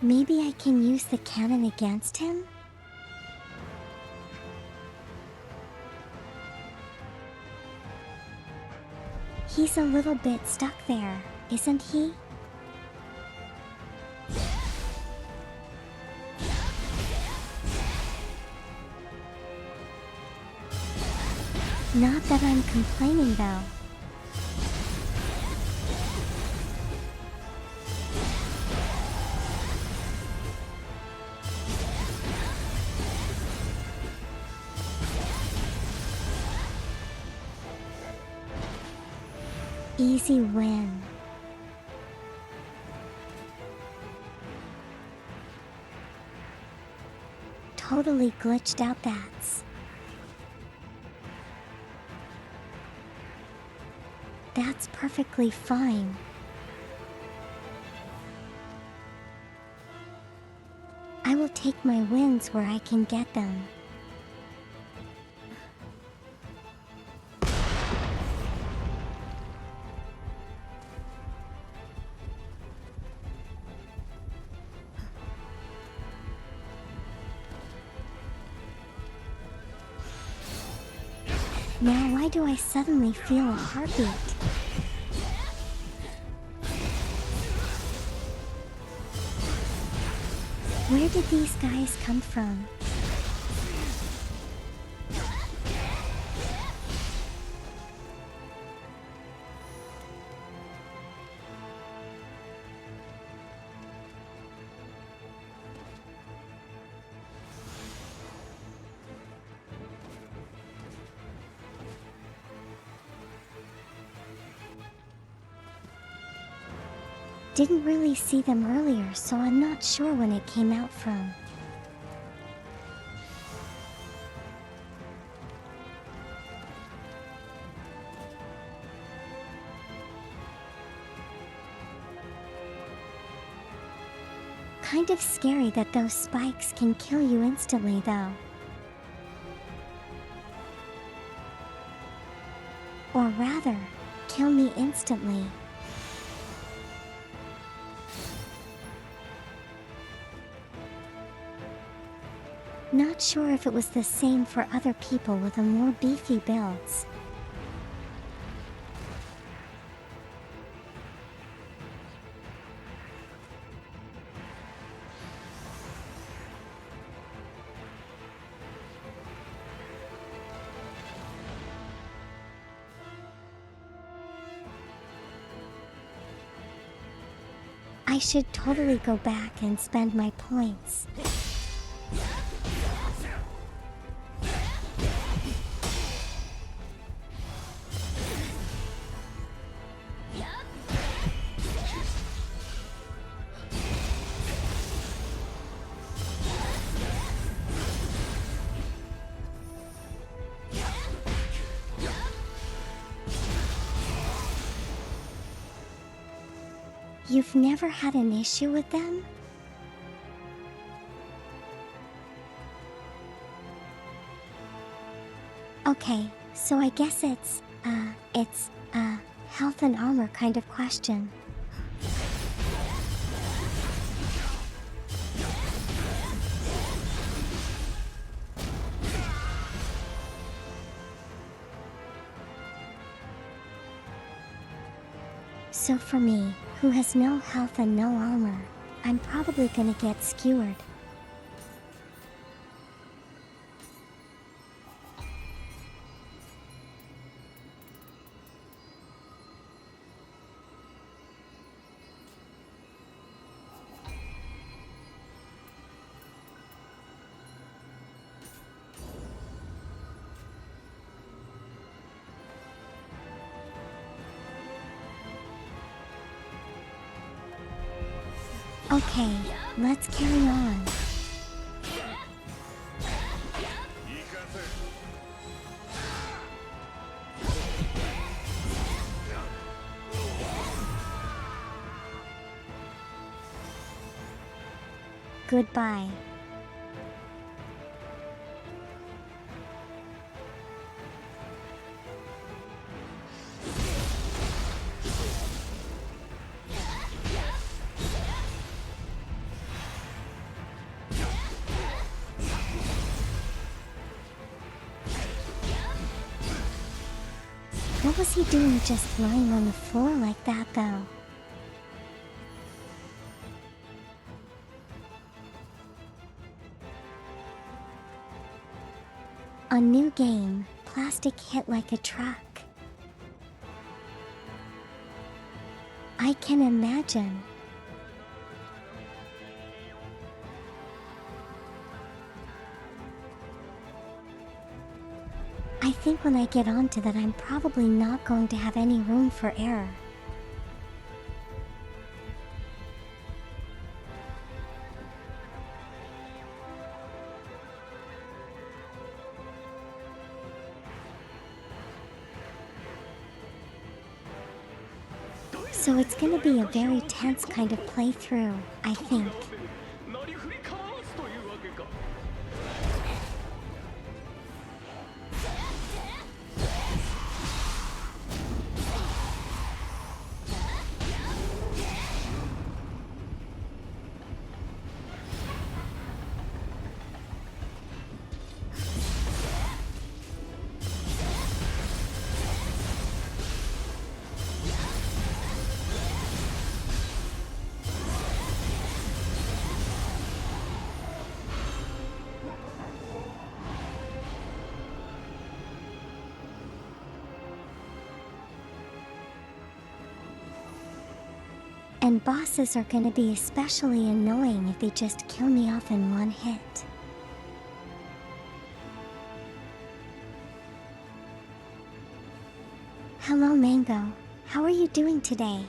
Maybe I can use the cannon against him? He's a little bit stuck there, isn't he? Not that I'm complaining though. Easy win. Totally glitched out that's. That's perfectly fine. I will take my wins where I can get them. Now why do I suddenly feel a heartbeat? Where did these guys come from? Didn't really see them earlier, so I'm not sure when it came out from. Kind of scary that those spikes can kill you instantly though. Or rather, kill me instantly. Not sure if it was the same for other people with a more beefy builds. I should totally go back and spend my points. You've never had an issue with them? Okay, so I guess it's a health and armor kind of question. So for me, who has no health and no armor, I'm probably gonna get skewered. Okay, let's carry on. Goodbye. What was he doing just lying on the floor like that, though? On new game, plastic hit like a truck. I can imagine. I think when I get onto that, I'm probably not going to have any room for error. So it's gonna be a very tense kind of playthrough, I think. なりふり構わずというわけか。And bosses are gonna be especially annoying if they just kill me off in one hit. Hello, Mango. How are you doing today?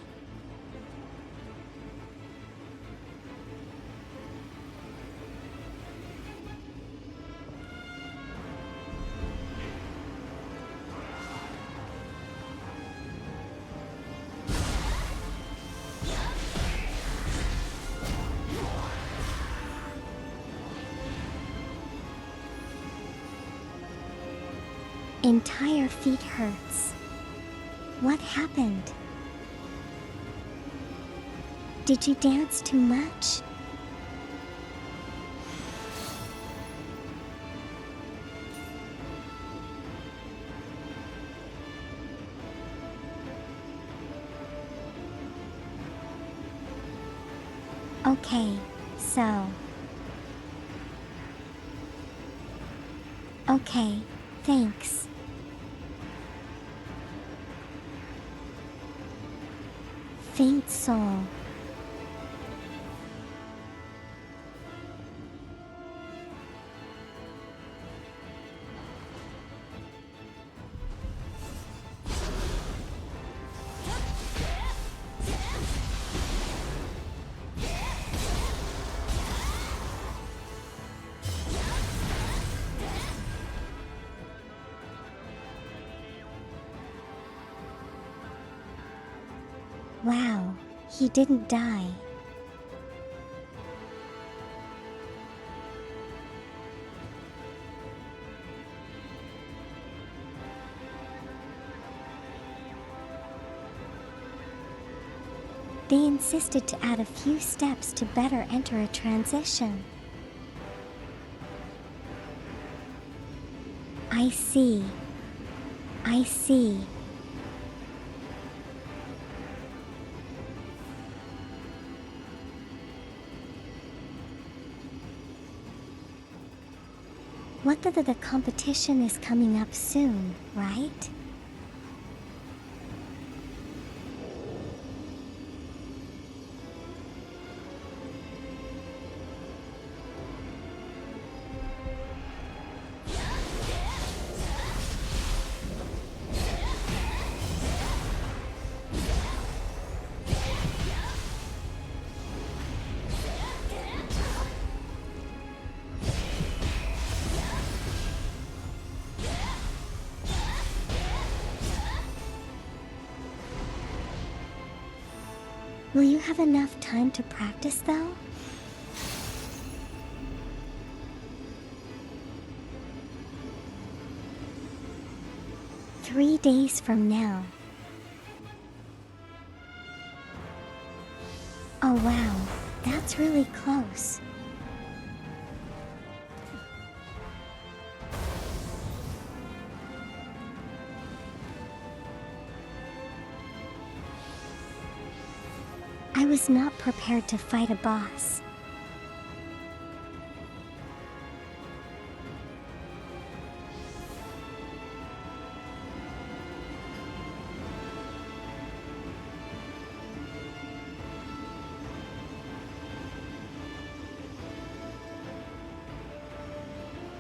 Entire feet hurts. What happened? Did you dance too much? Okay, so... Okay, thanks. Faint soul. Wow, he didn't die. They insisted to add a few steps to better enter a transition. I see. I see. What the competition is coming up soon, right? Will you have enough time to practice, though? Three days from now. Oh wow, that's really close. I was not prepared to fight a boss.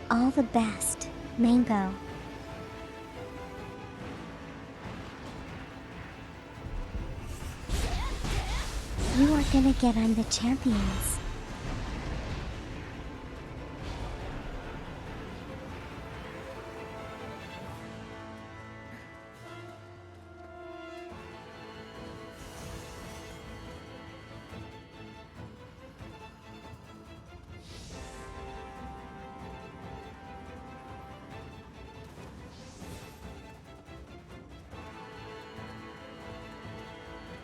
All the best, Mango. You are gonna get on the champions.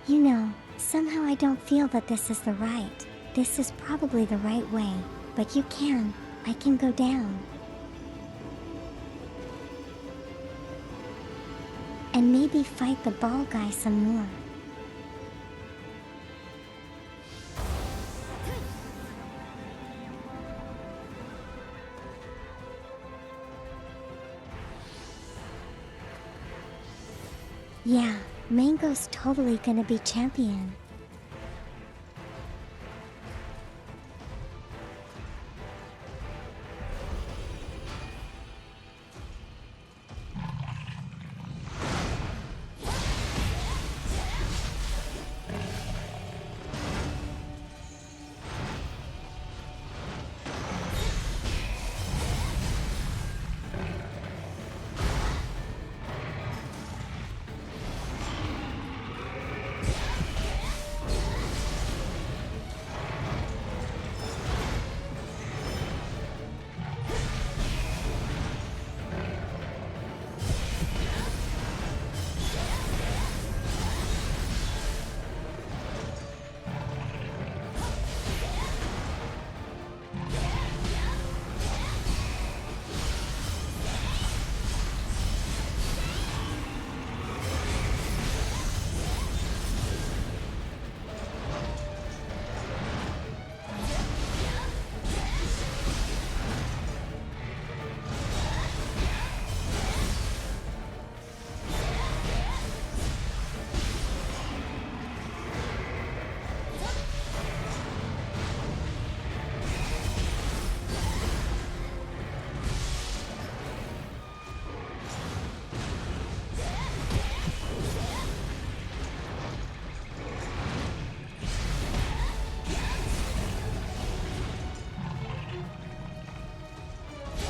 You know, somehow I don't feel that this is the right. This is probably the right way, but I can go down. And maybe fight the ball guy some more. Yeah, Mango's totally gonna be champion.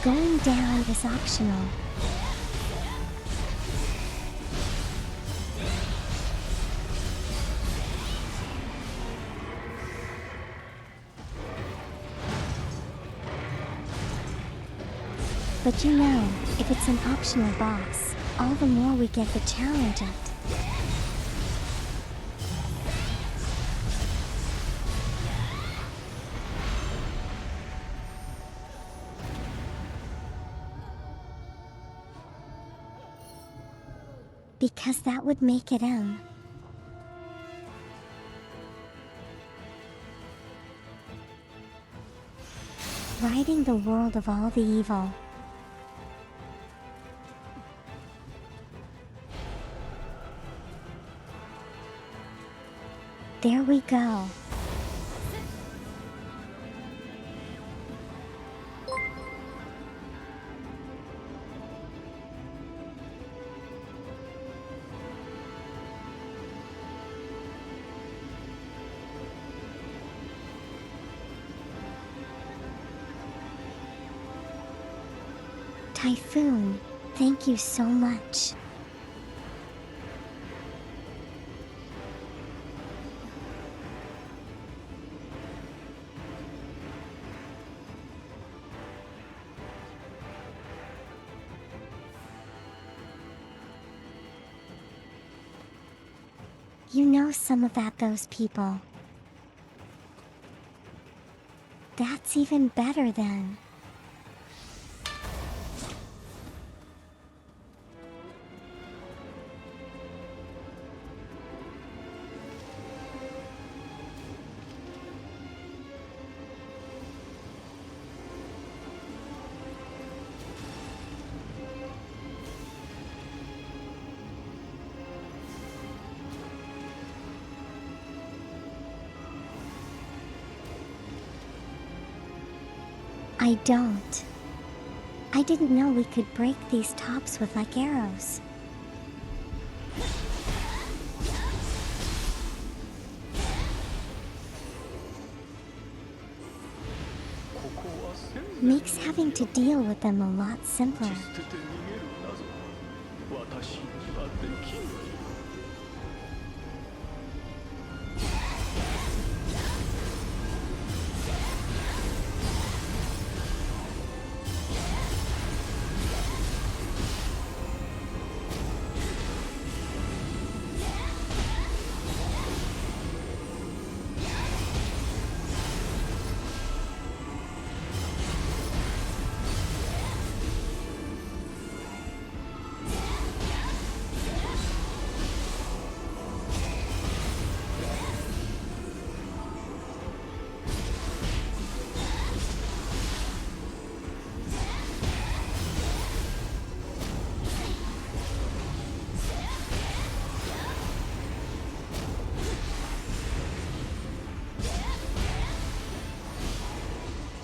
Going down is optional. But you know, if it's an optional boss, all the more we get to challenge it. Because that would make it righting the world of all the evil. There we go. Typhoon, thank you so much. You know some about those people. That's even better then. I don't. I didn't know we could break these tops with like arrows. Makes having to deal with them a lot simpler. 捨てて逃げる謎私にはできない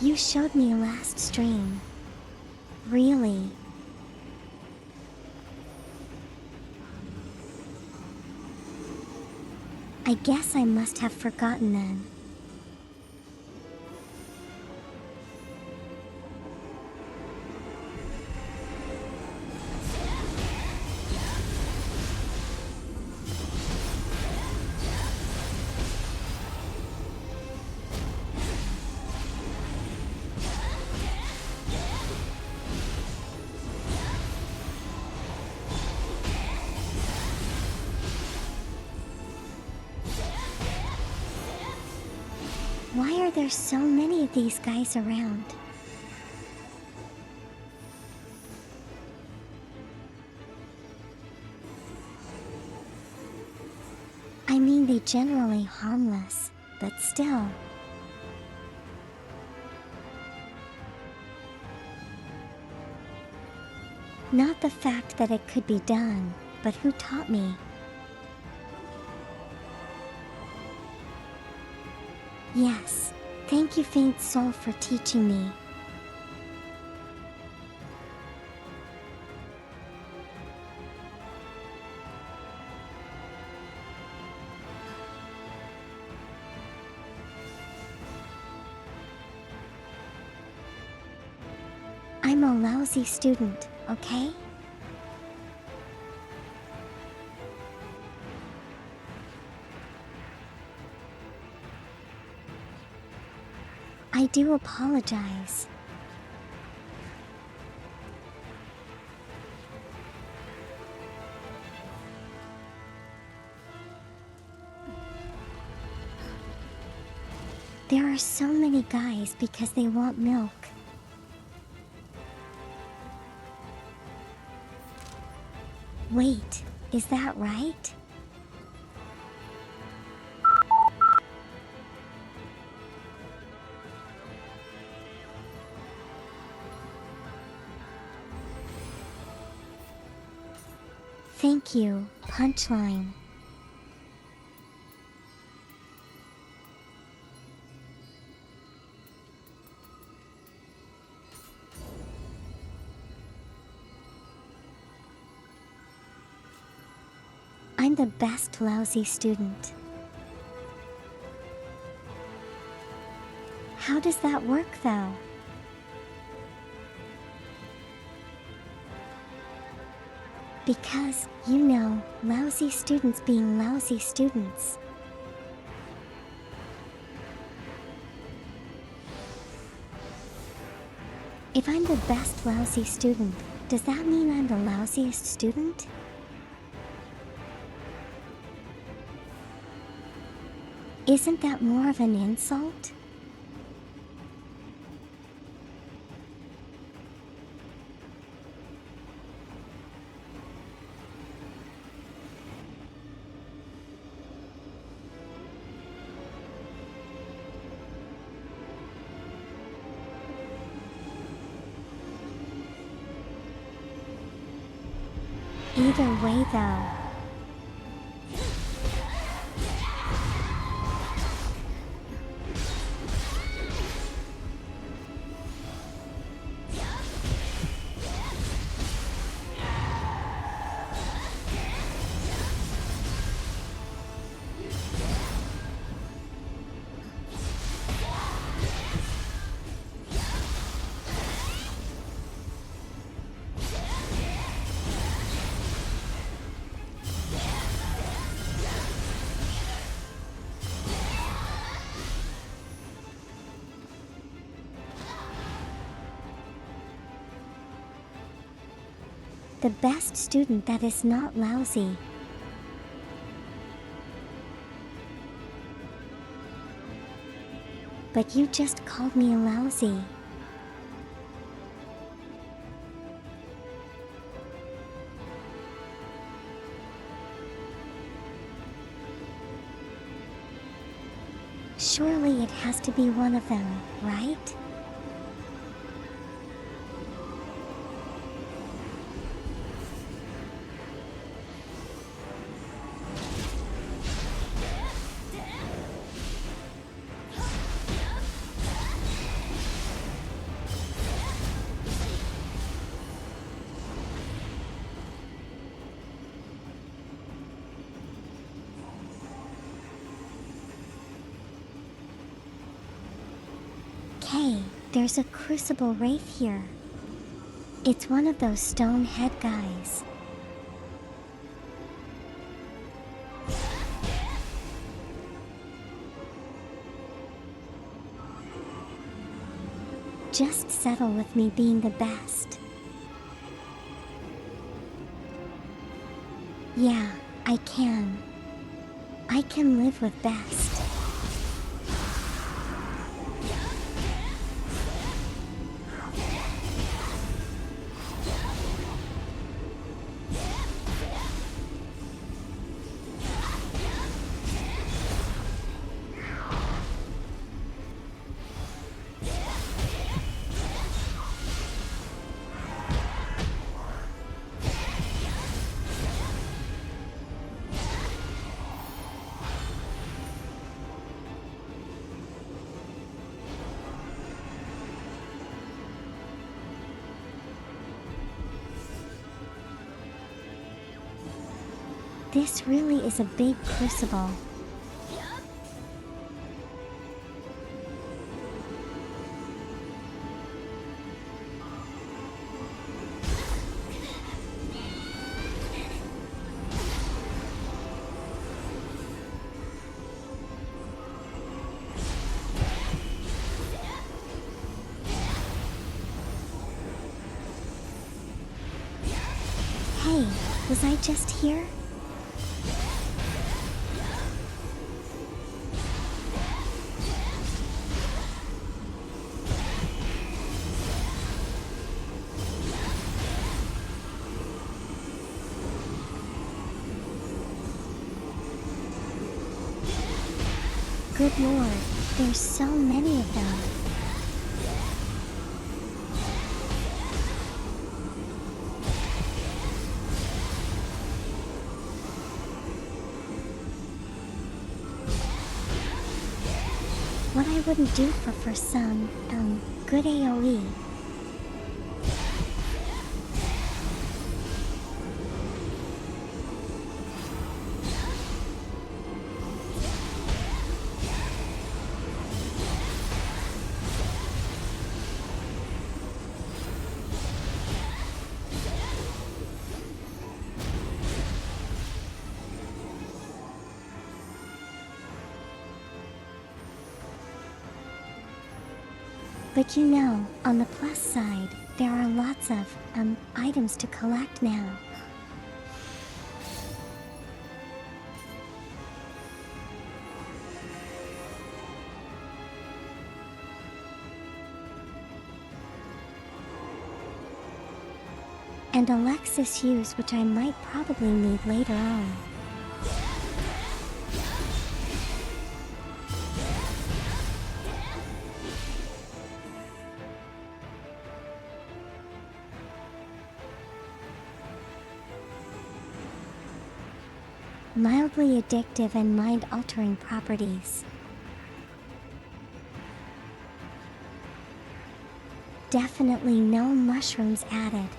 You showed me last stream. Really? I guess I must have forgotten then. Why are there so many of these guys around? I mean, they generally harmless, but still. Not the fact that it could be done, but who taught me? Yes, thank you, Faint Soul, for teaching me. I'm a lousy student, okay? I do apologize. There are so many guys because they want milk. Wait, is that right? Thank you, Punchline. I'm the best lousy student. How does that work, though? Because, you know, lousy students being lousy students. If I'm the best lousy student, does that mean I'm the lousiest student? Isn't that more of an insult? Either way, though. the best student that is not lousy. But you just called me lousy. Surely it has to be one of them, right? Hey, there's a crucible wraith here. It's one of those stone head guys. Just settle with me being the best. Yeah, I can. I can live with best. This really is a big crucible. Hey, was I just here? Good lord, there's so many of them. What I wouldn't do for some, good AoE. But you know, on the plus side, there are lots of, items to collect now. And Alexis Hughes, which I might probably need later on. Mildly addictive and mind-altering properties. Definitely no mushrooms added.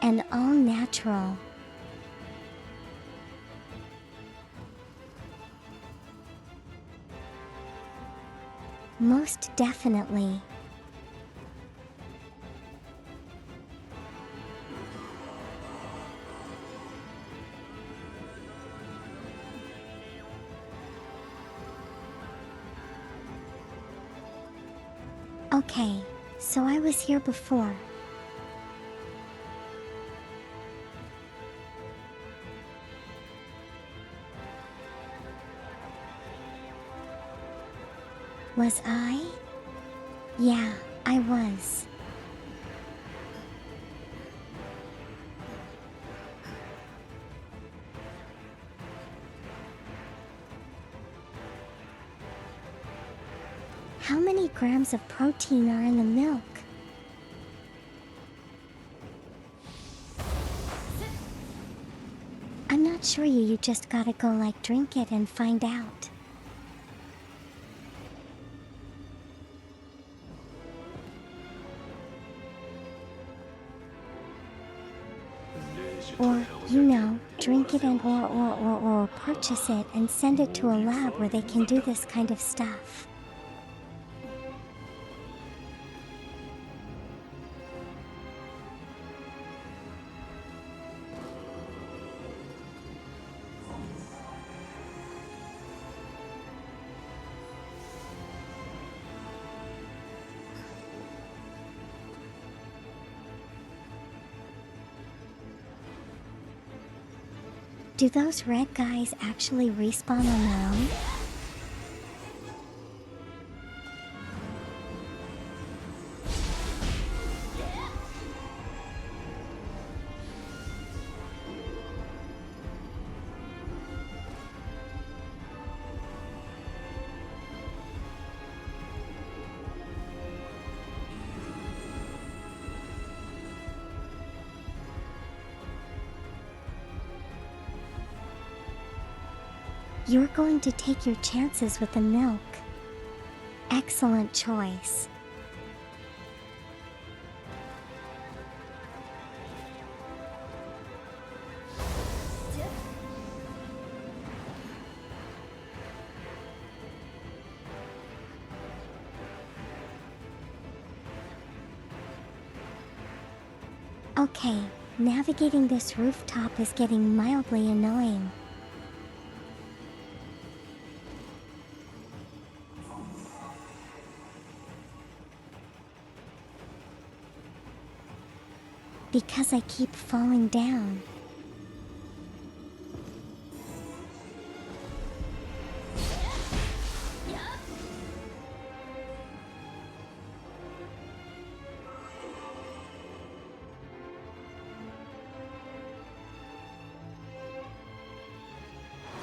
And all natural. Most definitely. Okay, So I was here before. Was I? Yeah, I was. How many grams of protein are in the milk? I'm not sure you just gotta go like drink it and find out. Or, drink it and or purchase it and send it to a lab where they can do this kind of stuff. Do those red guys actually respawn on their own? You're going to take your chances with the milk. Excellent choice. Okay, navigating this rooftop is getting mildly annoying. Because I keep falling down.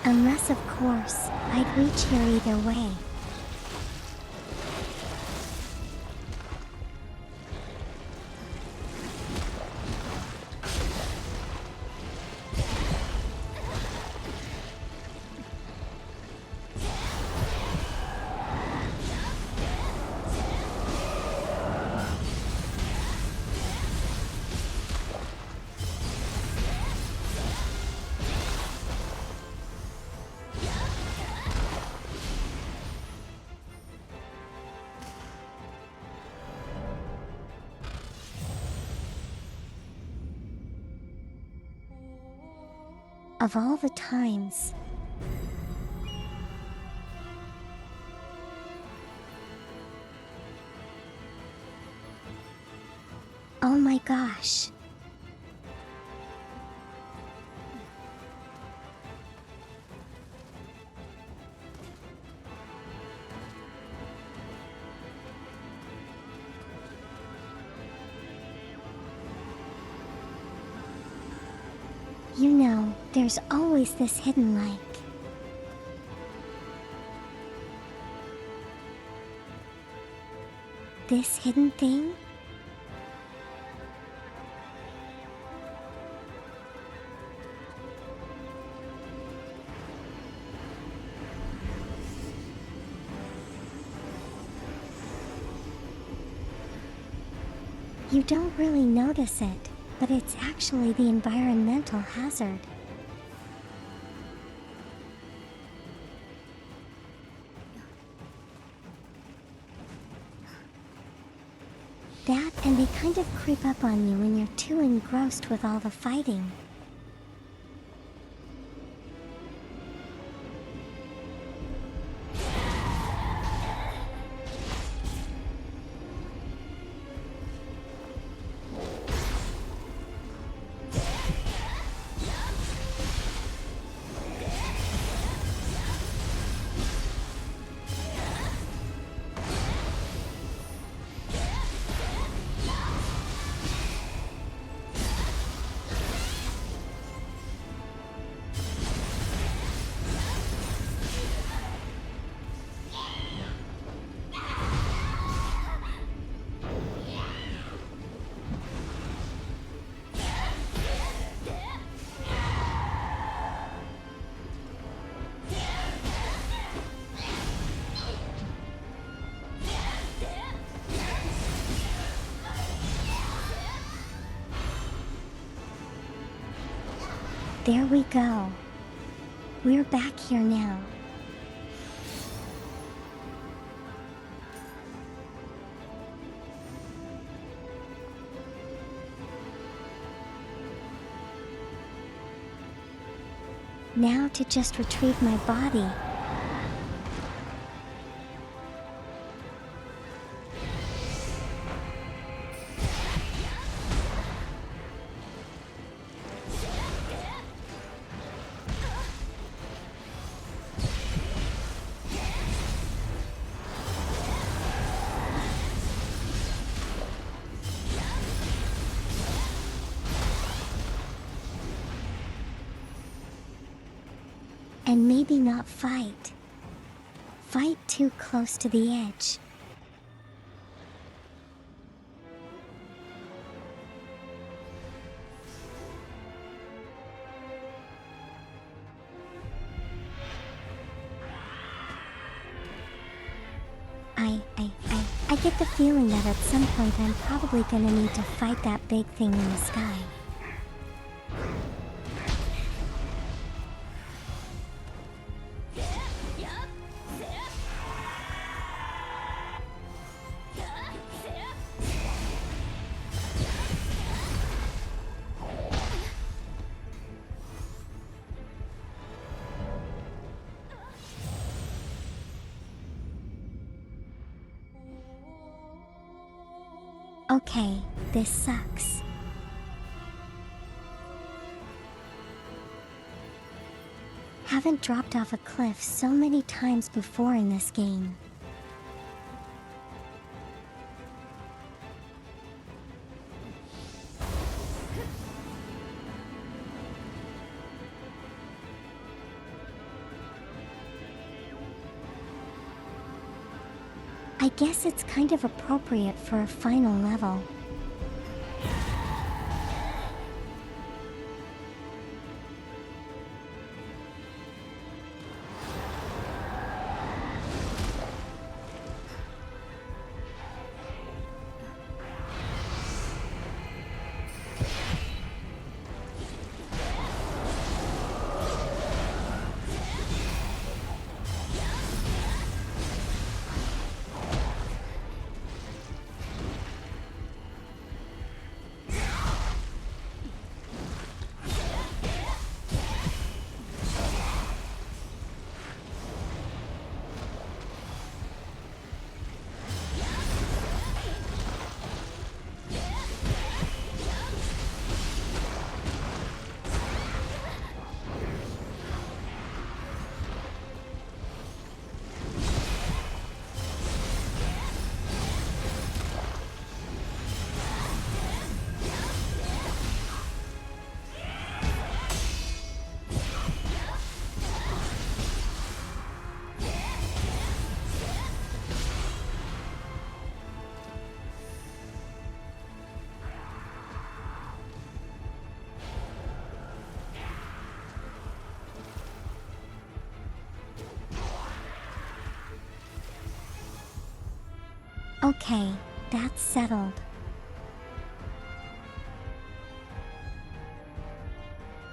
Unless, of course, I'd reach here either way. Of all the times. Oh my gosh. You know, there's always this hidden like. This hidden thing? You don't really notice it, but it's actually the environmental hazard. That, and they kind of creep up on you when you're too engrossed with all the fighting. There we go. We're back here now. Now to just retrieve my body. And maybe not fight. Fight too close to the edge. I get the feeling that at some point I'm probably gonna need to fight that big thing in the sky. Okay, this sucks. Haven't dropped off a cliff so many times before in this game. I guess it's kind of appropriate for a final level. Okay, that's settled.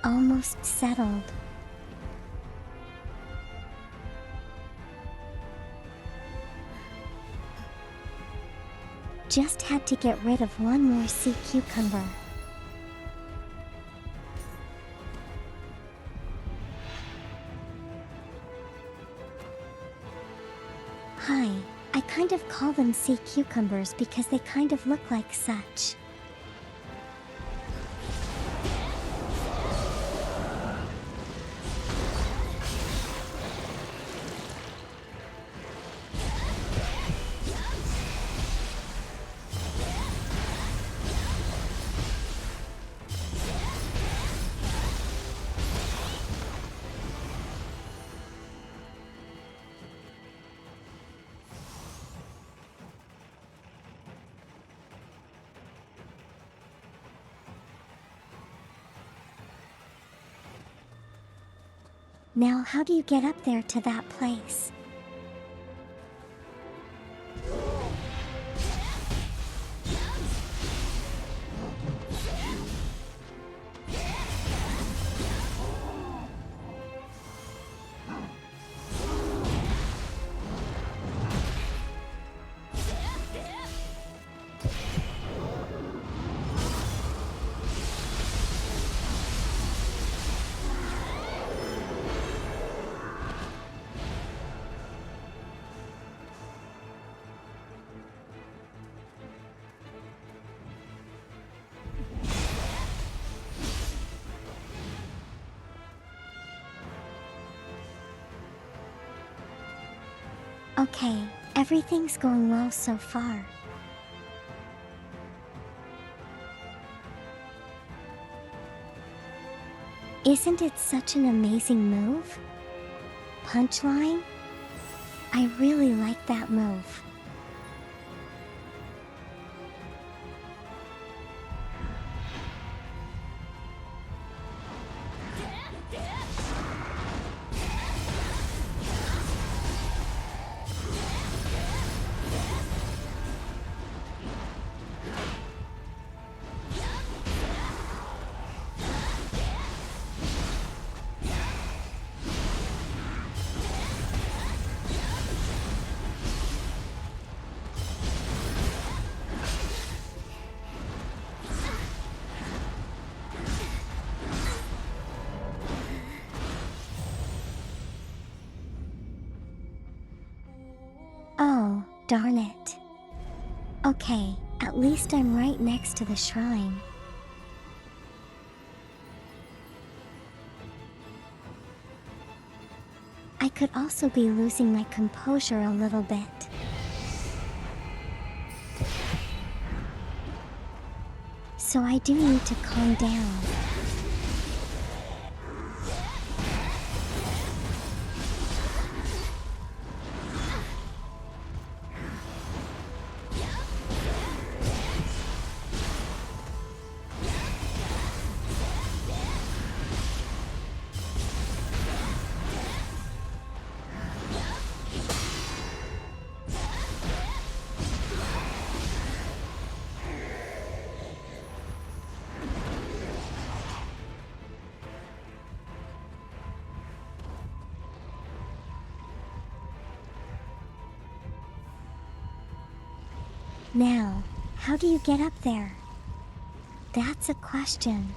Almost settled. Just had to get rid of one more sea cucumber. Hi, I kind of call them sea cucumbers because they kind of look like such. Now, how do you get up there to that place? Okay, everything's going well so far. Isn't it such an amazing move? Punchline? I really like that move. Oh, darn it. Okay, at least I'm right next to the shrine. I could also be losing my composure a little bit. So I do need to calm down. Now, how do you get up there? That's a question.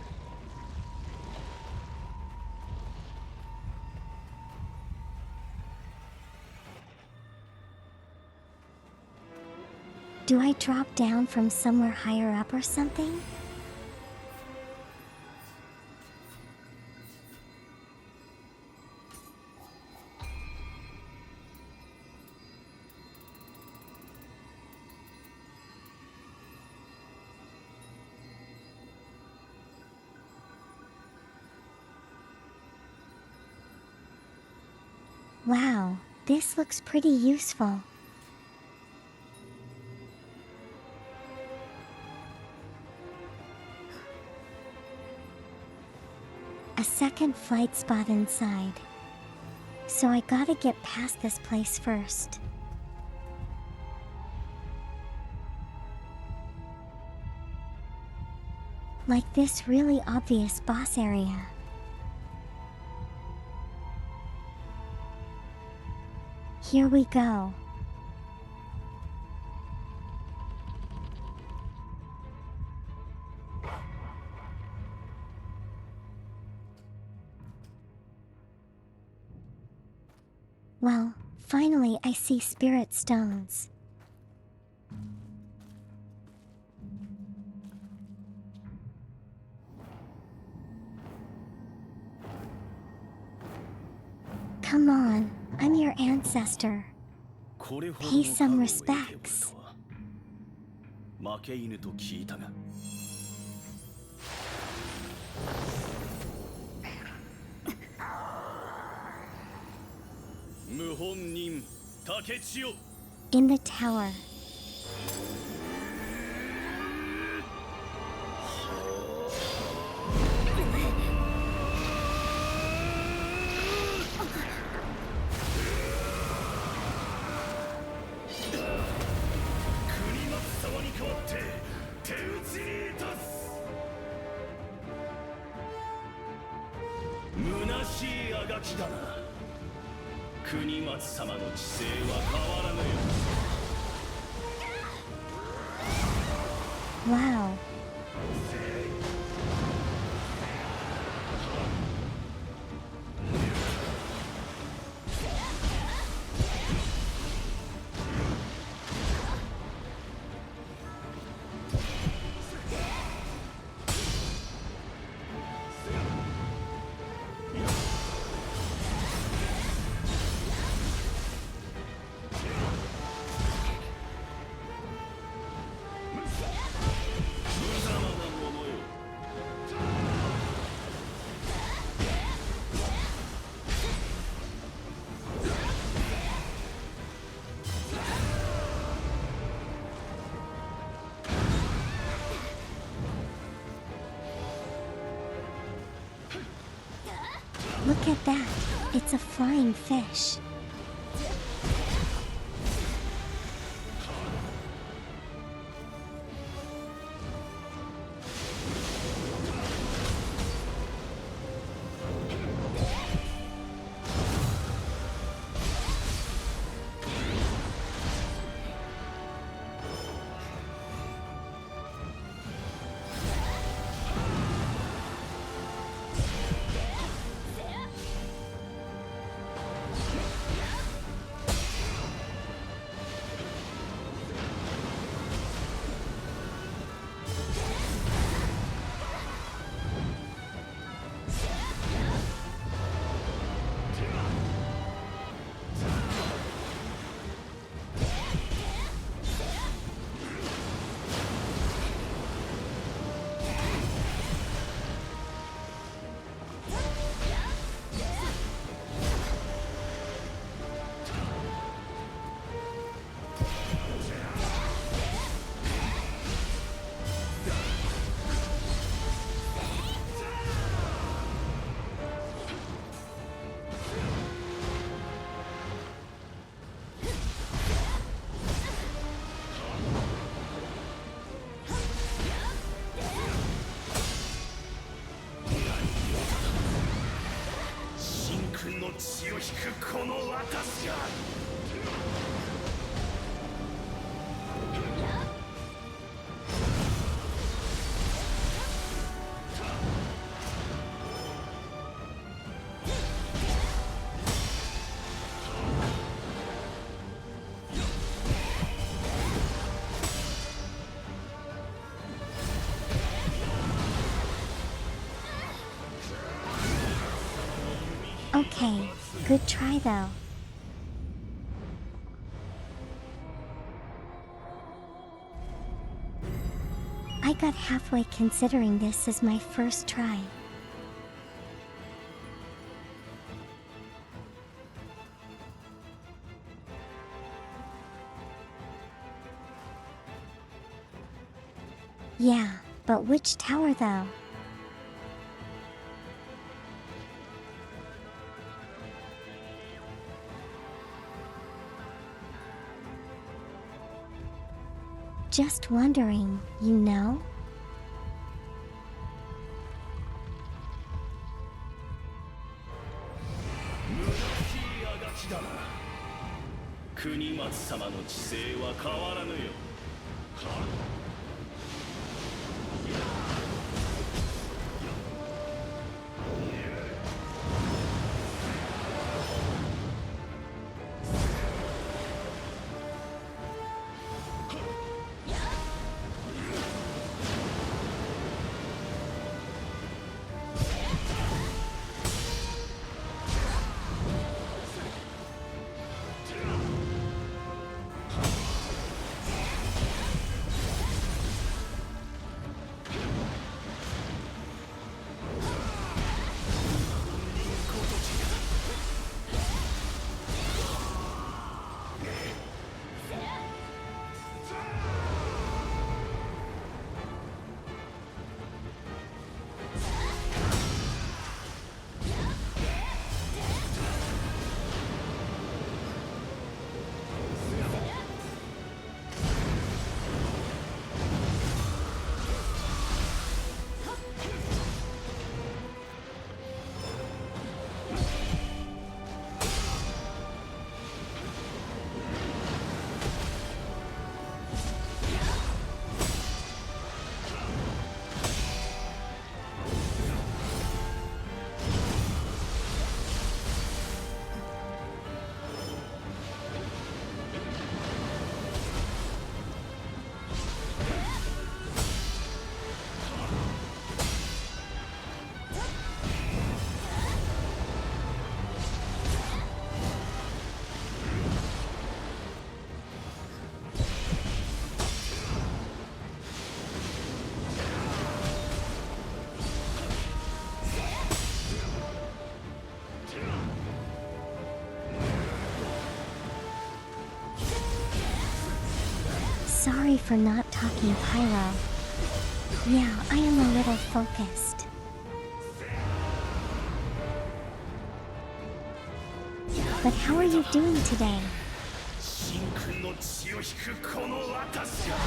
Do I drop down from somewhere higher up or something? Wow, this looks pretty useful. A second flight spot inside. So I gotta get past this place first. Like this really obvious boss area. Here we go. Well, finally I see spirit stones. Come on, I'm your ancestor. これほど Pay の some 覚悟を respects. 得ておいたは負け犬と聞いたが謀反人竹千代 In the tower. Wow. Look at that. It's a flying fish. Okay, good try though. I got halfway considering this as my first try. Yeah, but which tower though? Just wondering, you know? 国松様の知性は変わらぬよ。Sorry for not talking Pyro. Yeah, I am a little focused. but how are you doing today? 神君の血を引くこの私が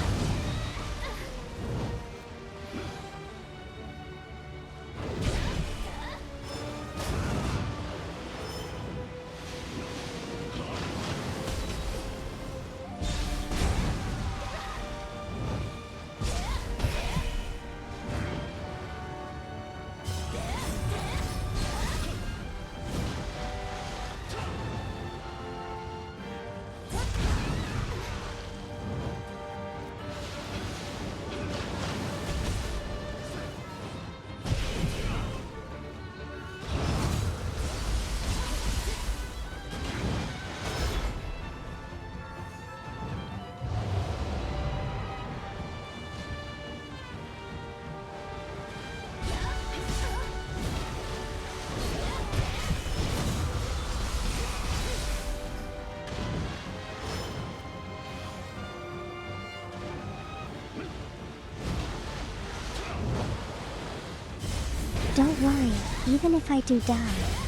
Don't worry, even if I do die,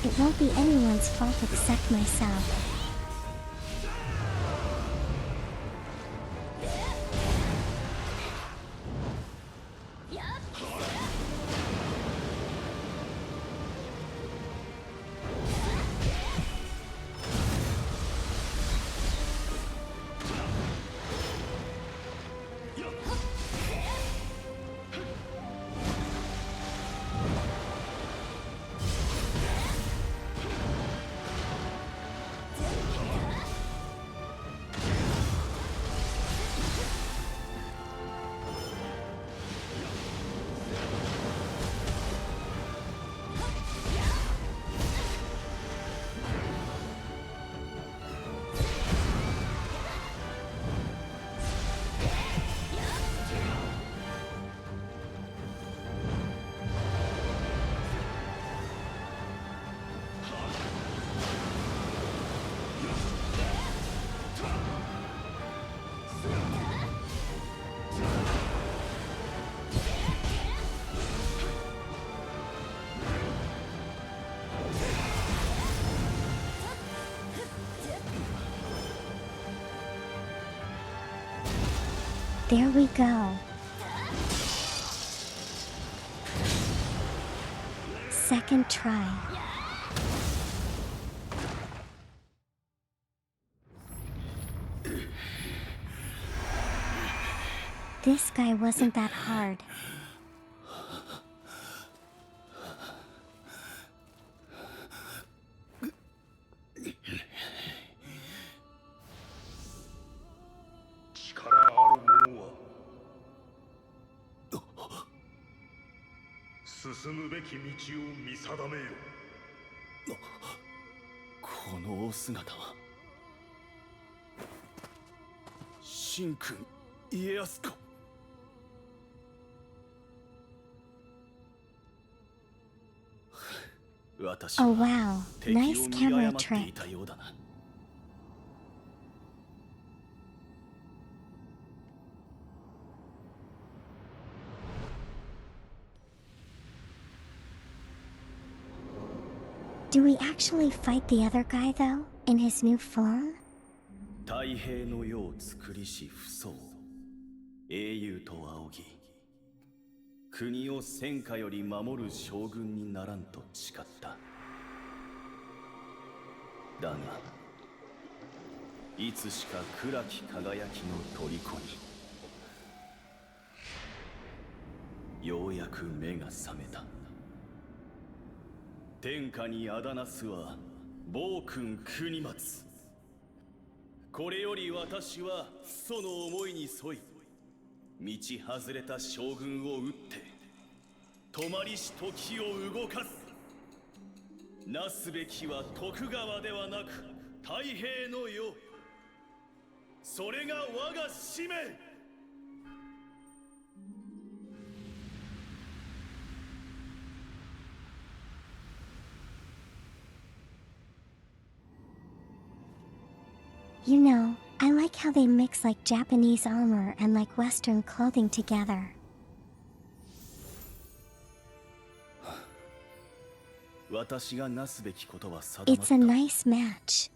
it won't be anyone's fault except myself. There we go. Second try. This guy wasn't that hard. 力ある者は進むべき道を見定めよ。このお姿は神君家康か。私 Oh は wow, 敵を nice 見 camera 誤ってい trick. たようだな。Do we actually fight the other guy though, in his new form? 太平の世を作りし不相英雄と仰ぎ国を戦火より守る将軍にならんと誓った。だがいつしか暗き輝きの虜にようやく目が覚めた。天下にあだなすは暴君国松。これより私はその思いに沿い道外れた将軍を討って止まりし時を動かす。なすべきは徳川ではなく太平の世。それが我が使命。You know, I like how they mix like Japanese armor and like Western clothing together. 私がなすべきことは定まっ It's た。 a nice match.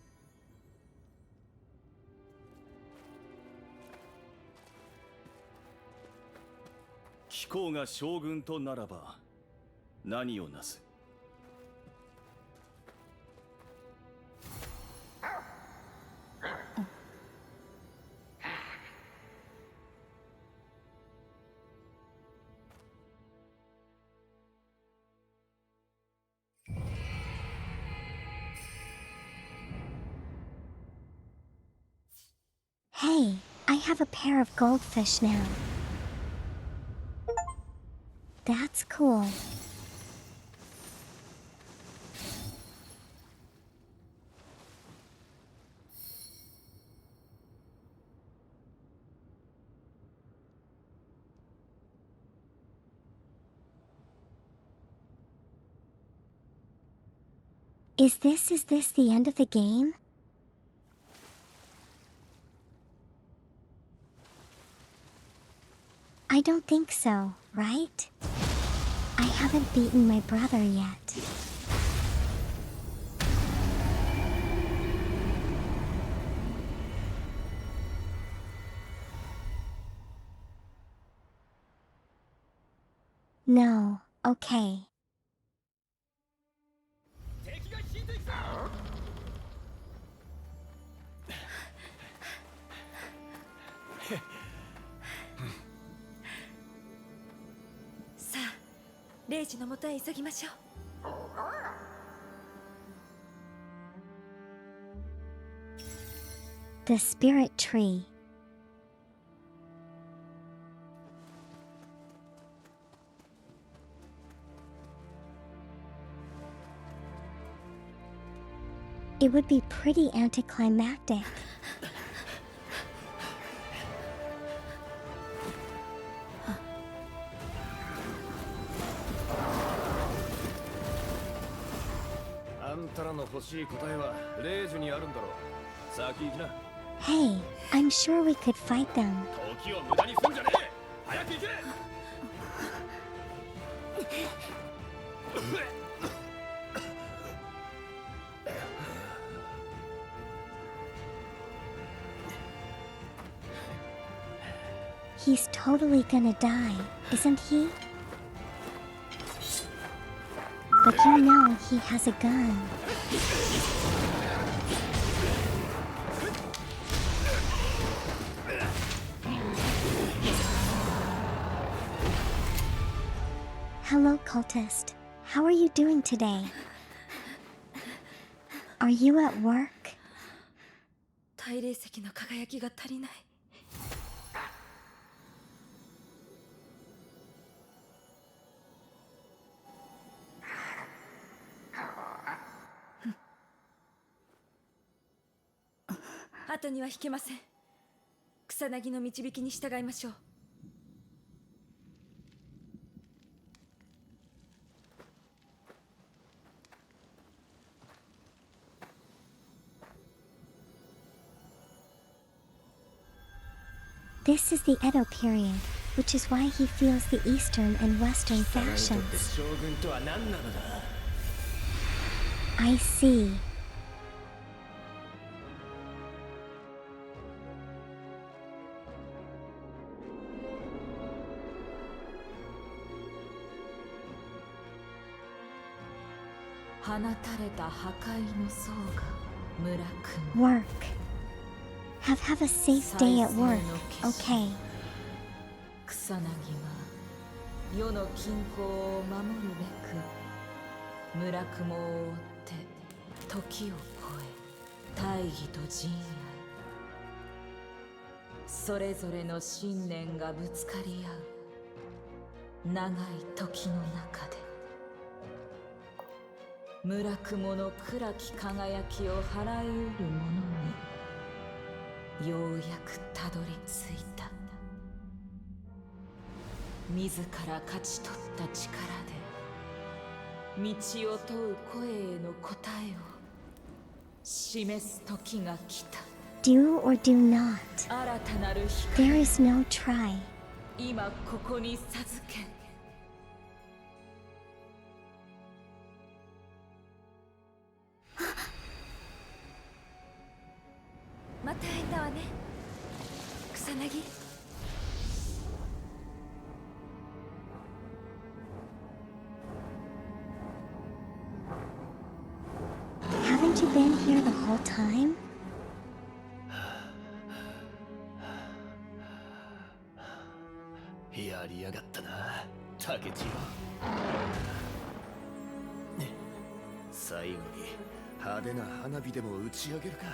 貴公が将軍とならば何をなす？Hey, I have a pair of goldfish now. That's cool. Is this the end of the game? I don't think so, right? I haven't beaten my brother yet. No, okay. 敵が引いていくぞ。さあレイジのもとへ急ぎましょう。The Spirit Tree. It would be pretty anticlimactic. Hey, I'm sure we could fight them. 時を無駄にすんじゃねえ。早く行け。He's totally gonna die, isn't he? But you know he has a gun. Hello, cultist. How are you doing today? Are you at work? 大霊石の輝きが足りない。後には引けません。草薙の導きに従いましょう。This is the Edo period, which is why he feels the Eastern and Western factions. 将軍とは何なのだ。 I see. Work. Have a safe day at work, okay? 草薙は世の均衡を守るべく村雲を追って時を超え大義と仁愛それぞれの信念がぶつかり合う長い時の中で村雲の暗き輝きを払い得る者にようやくたどり着いた。自ら勝ち取った力で道を問う声への答えを示す時が来た。 Do or do not. 新たなる There 光 is no try. 今ここに授けん。また会えたわね草薙。Haven't you been here the whole time?「やりやがったな竹千代」最後に派手な花火でも打ち上げるか。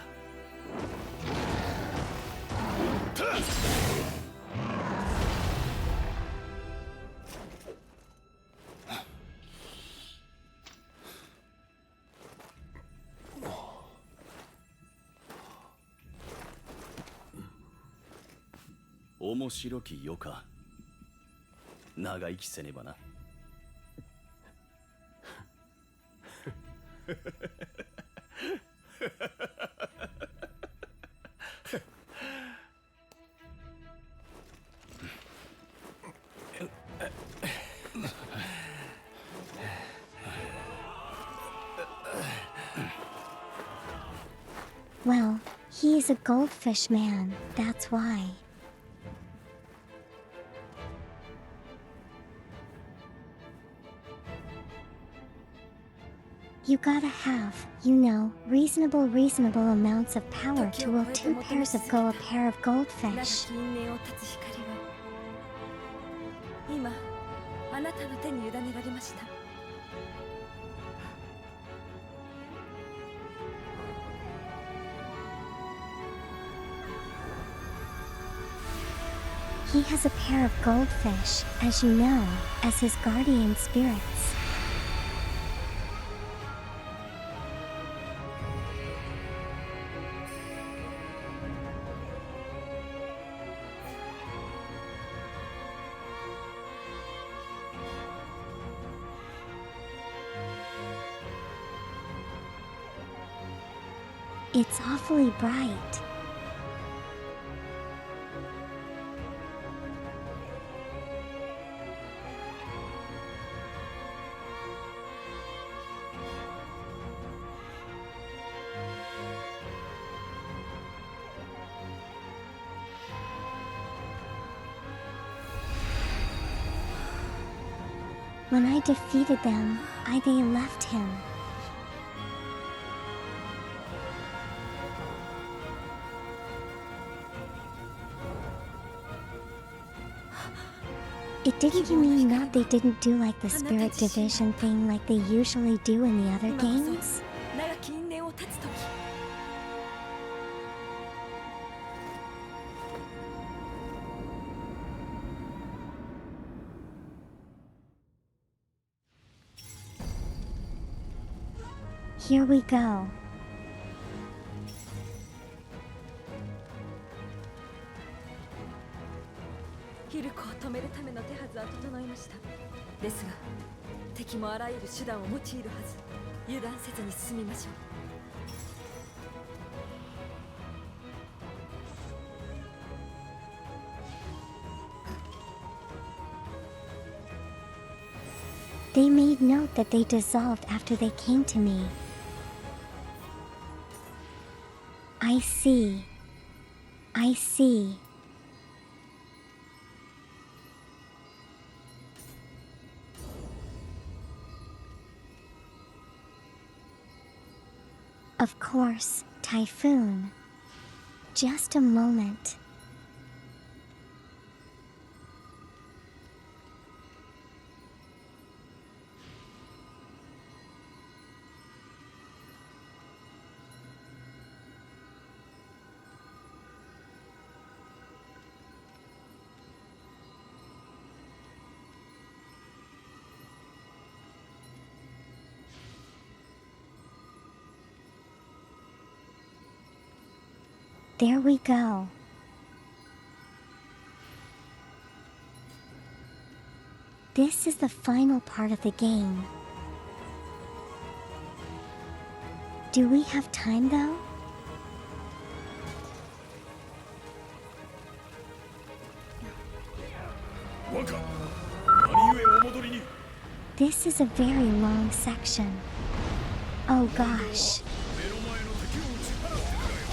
面白きよか。長生きせねばな。Well, he's a goldfish man, that's why. You gotta have, reasonable amounts of power to will 2 pairs of a pair of 長 goldfish. き因縁を断つ光は今あなたの手に委ねられました。 He has a pair of goldfish, as you know, as his guardian spirits. It's awfully bright. When I defeated them, they left him. It didn't you mean that they didn't do like the spirit division thing like they usually do in the other games? 長き因縁を断つ時 Here we go. ヒルコを止めるための手はずは整いました。ですが敵もあらゆる手段を用いるはず。油断せずに進みましょう。 They made note that they dissolved after they came to me. I see. I see. Of course, Typhoon. Just a moment. There we go. This is the final part of the game. Do we have time though? Waka, 何故お戻りに? This is a very long section. Oh gosh. 目の前の敵を打ち払ってくれよ。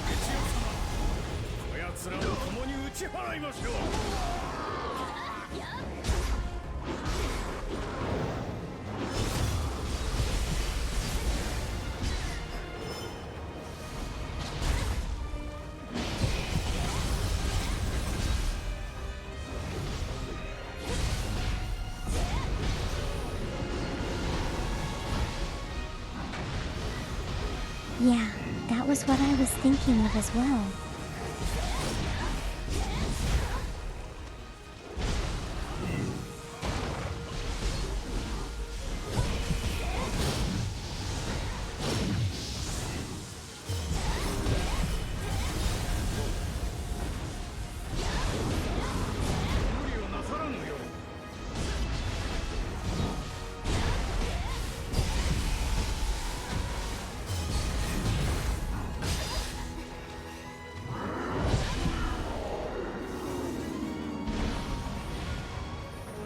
竹千代様、こやつらを共に打ち払いましょう。Yeah, that was what I was thinking of as well.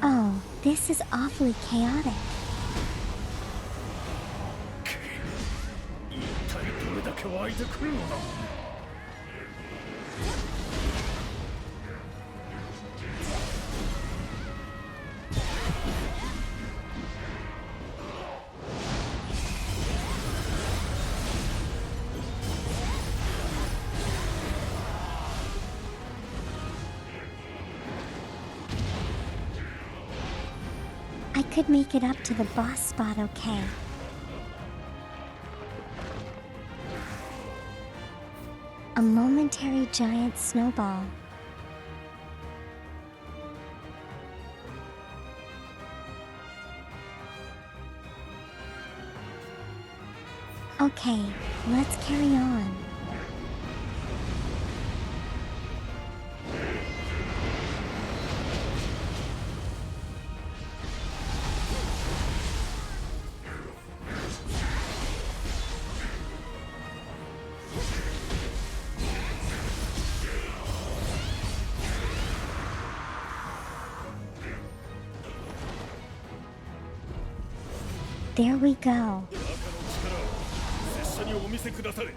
Oh, this is awfully chaotic. 一体どれだけ湧いてくるのだ。 I could make it up to the boss spot, okay? A momentary giant snowball. Okay, let's carry on. There we go. 拙者にお見せくだされ。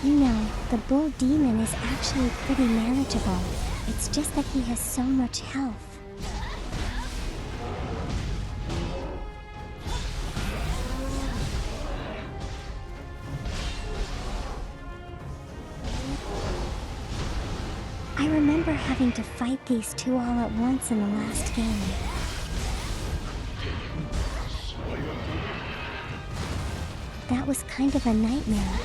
You know, the bull demon is actually pretty manageable. It's just that he has so much health. I remember having to fight these two all at once in the last game. That was kind of a nightmare.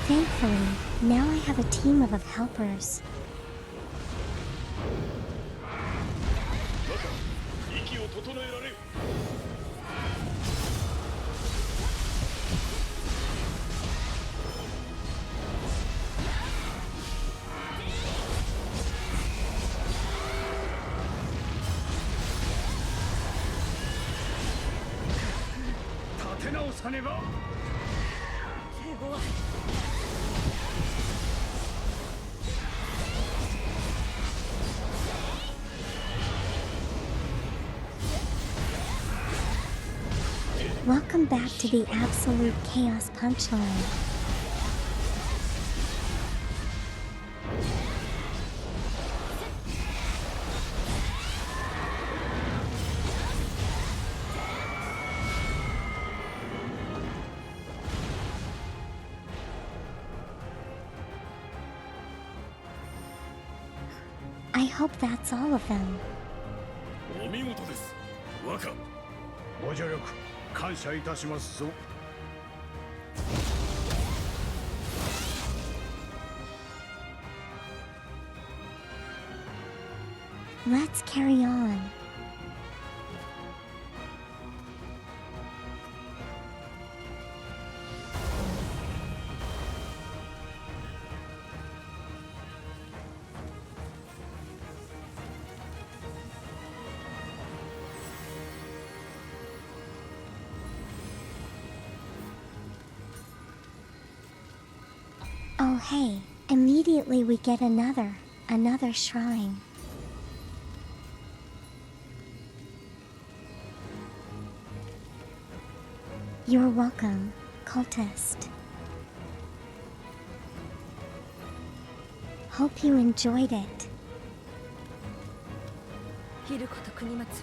Thankfully, now I have a team of helpers. 息を整えられる。 立て直さねば。 手強い。 Welcome back to the Absolute Chaos Punchline. I hope that's all of them. お見事です。若。ご助力感謝いたしますぞ。 Let's carry on. Oh hey, immediately we get another shrine. You're welcome, cultist. Hope you enjoyed it. ヒルコと国松は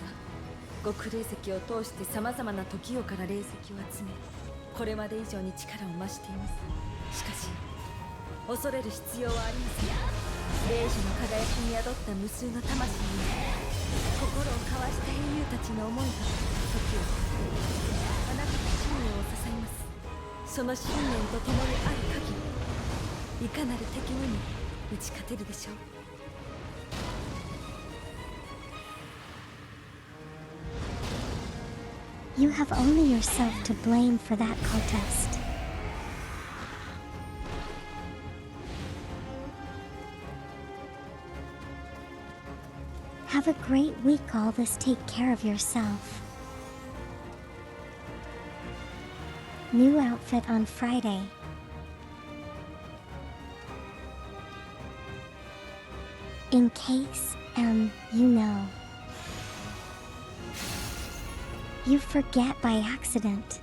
極霊石を通してさまざまな時代から霊石を集め、これまで以上に力を増しています。しかし恐れる必要はありません。霊樹の輝きに宿った無数の魂に心を交わした英雄たちの思いが時を超えてあなたの信念を支えます。その信念と共にある限り、いかなる敵にも打ち勝てるでしょう。You have only yourself to blame for that cultist. Have a great week, all this. Take care of yourself. New outfit on Friday. In case, you know. You forget by accident.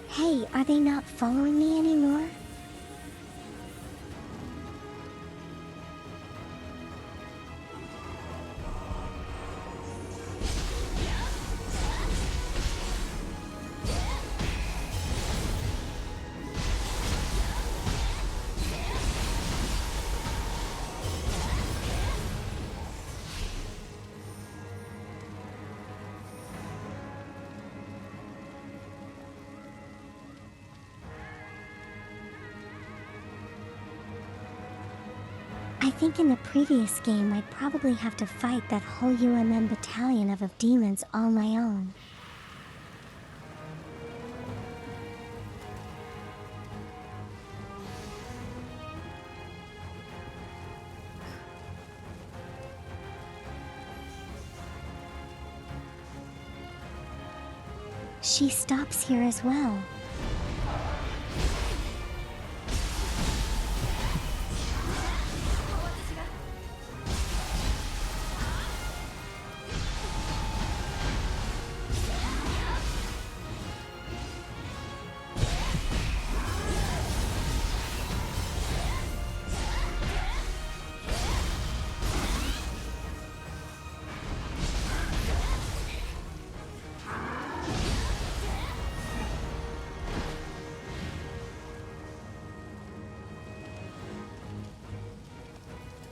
Hey, are they not following me anymore? I think in the previous game I'd probably have to fight that whole UMM battalion of demons all my own. She stops here as well.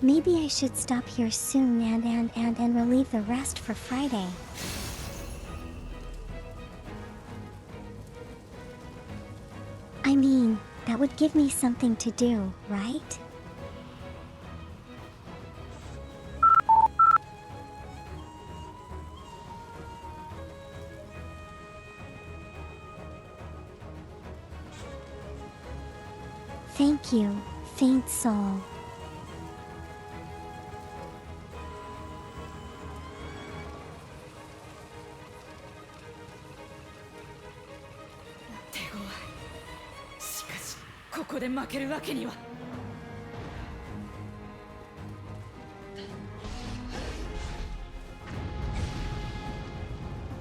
Maybe I should stop here soon and relieve the rest for Friday. I mean, that would give me something to do, right? Thank you, faint soul. Tego. しかし、ここで負けるわけには。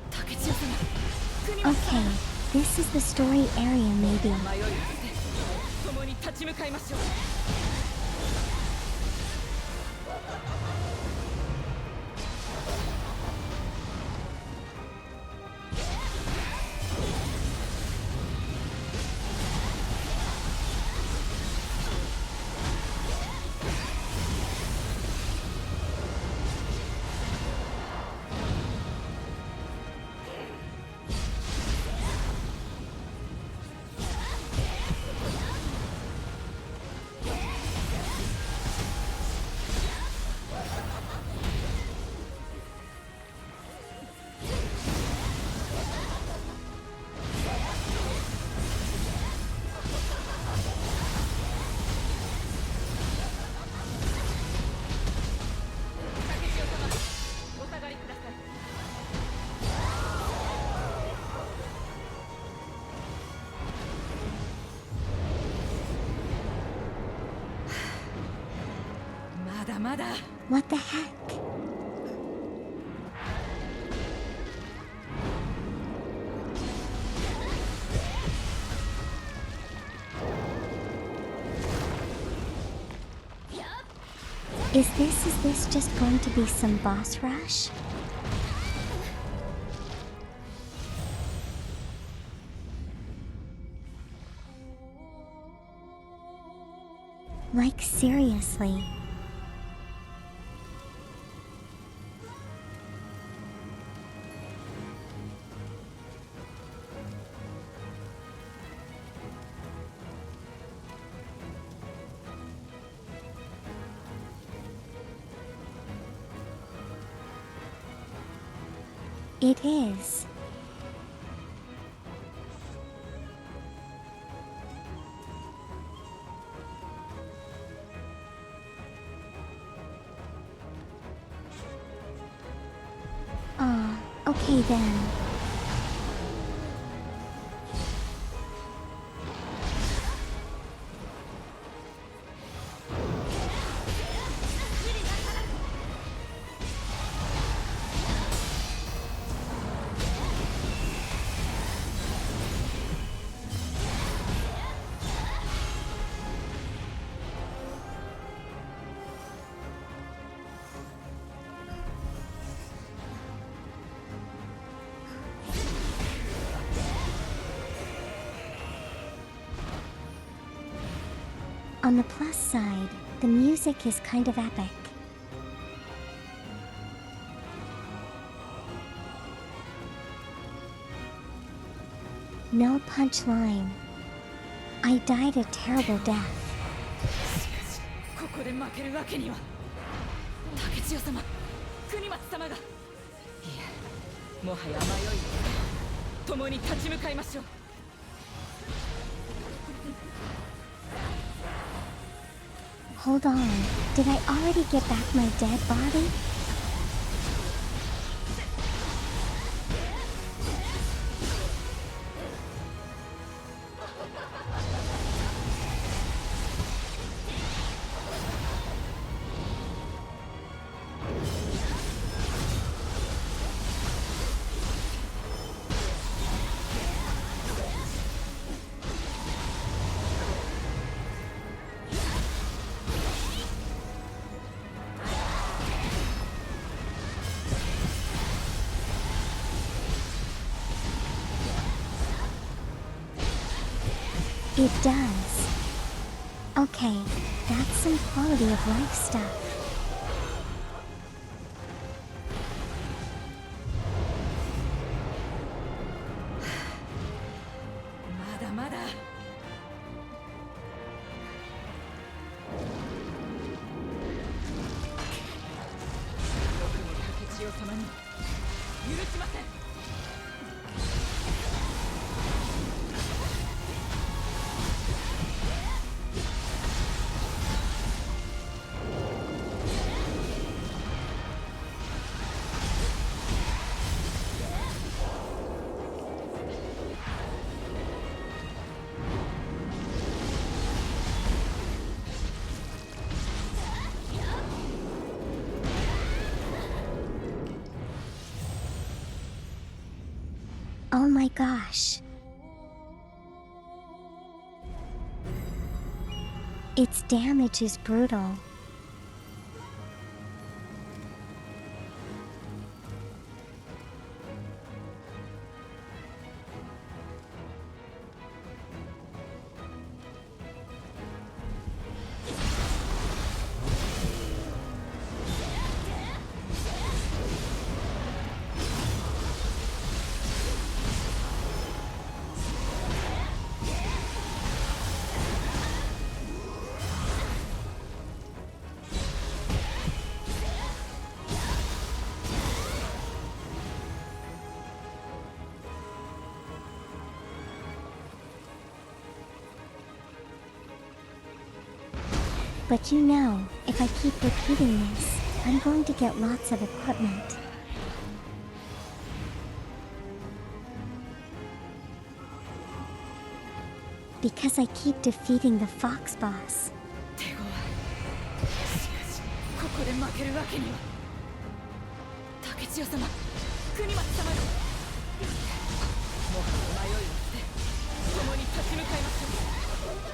竹千代様、国松様。 Okay, this is the story area maybe. 迷いを捨て、共に立ち向かいましょう。まだ What the heck? Is this just going to be some boss rush? Like, seriously? It is. Okay then. On the plus side, the music is kind of epic. No punchline. I died a terrible death. ここで負けるわけには竹千代様国松様がいえもはや迷い共に立ち向かいましょう Hold on, did I already get back my dead body? It does. Okay, that's some quality of life stuff. Oh my gosh. Its damage is brutal. But you know, if I keep repeating this, I'm going to get lots of equipment. Because I keep defeating the fox boss. 手強こここで負けるわけには。竹千代様、国松様よ、もはや迷いを捨て共に立ち向かいましょう。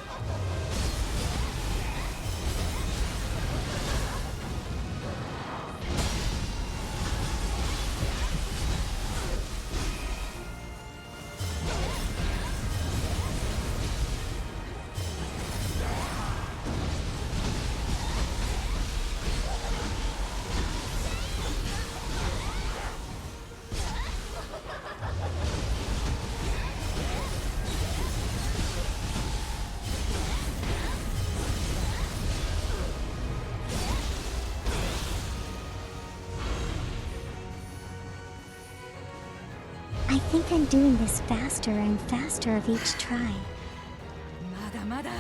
I think I'm doing this faster and faster of each try. まだまだ。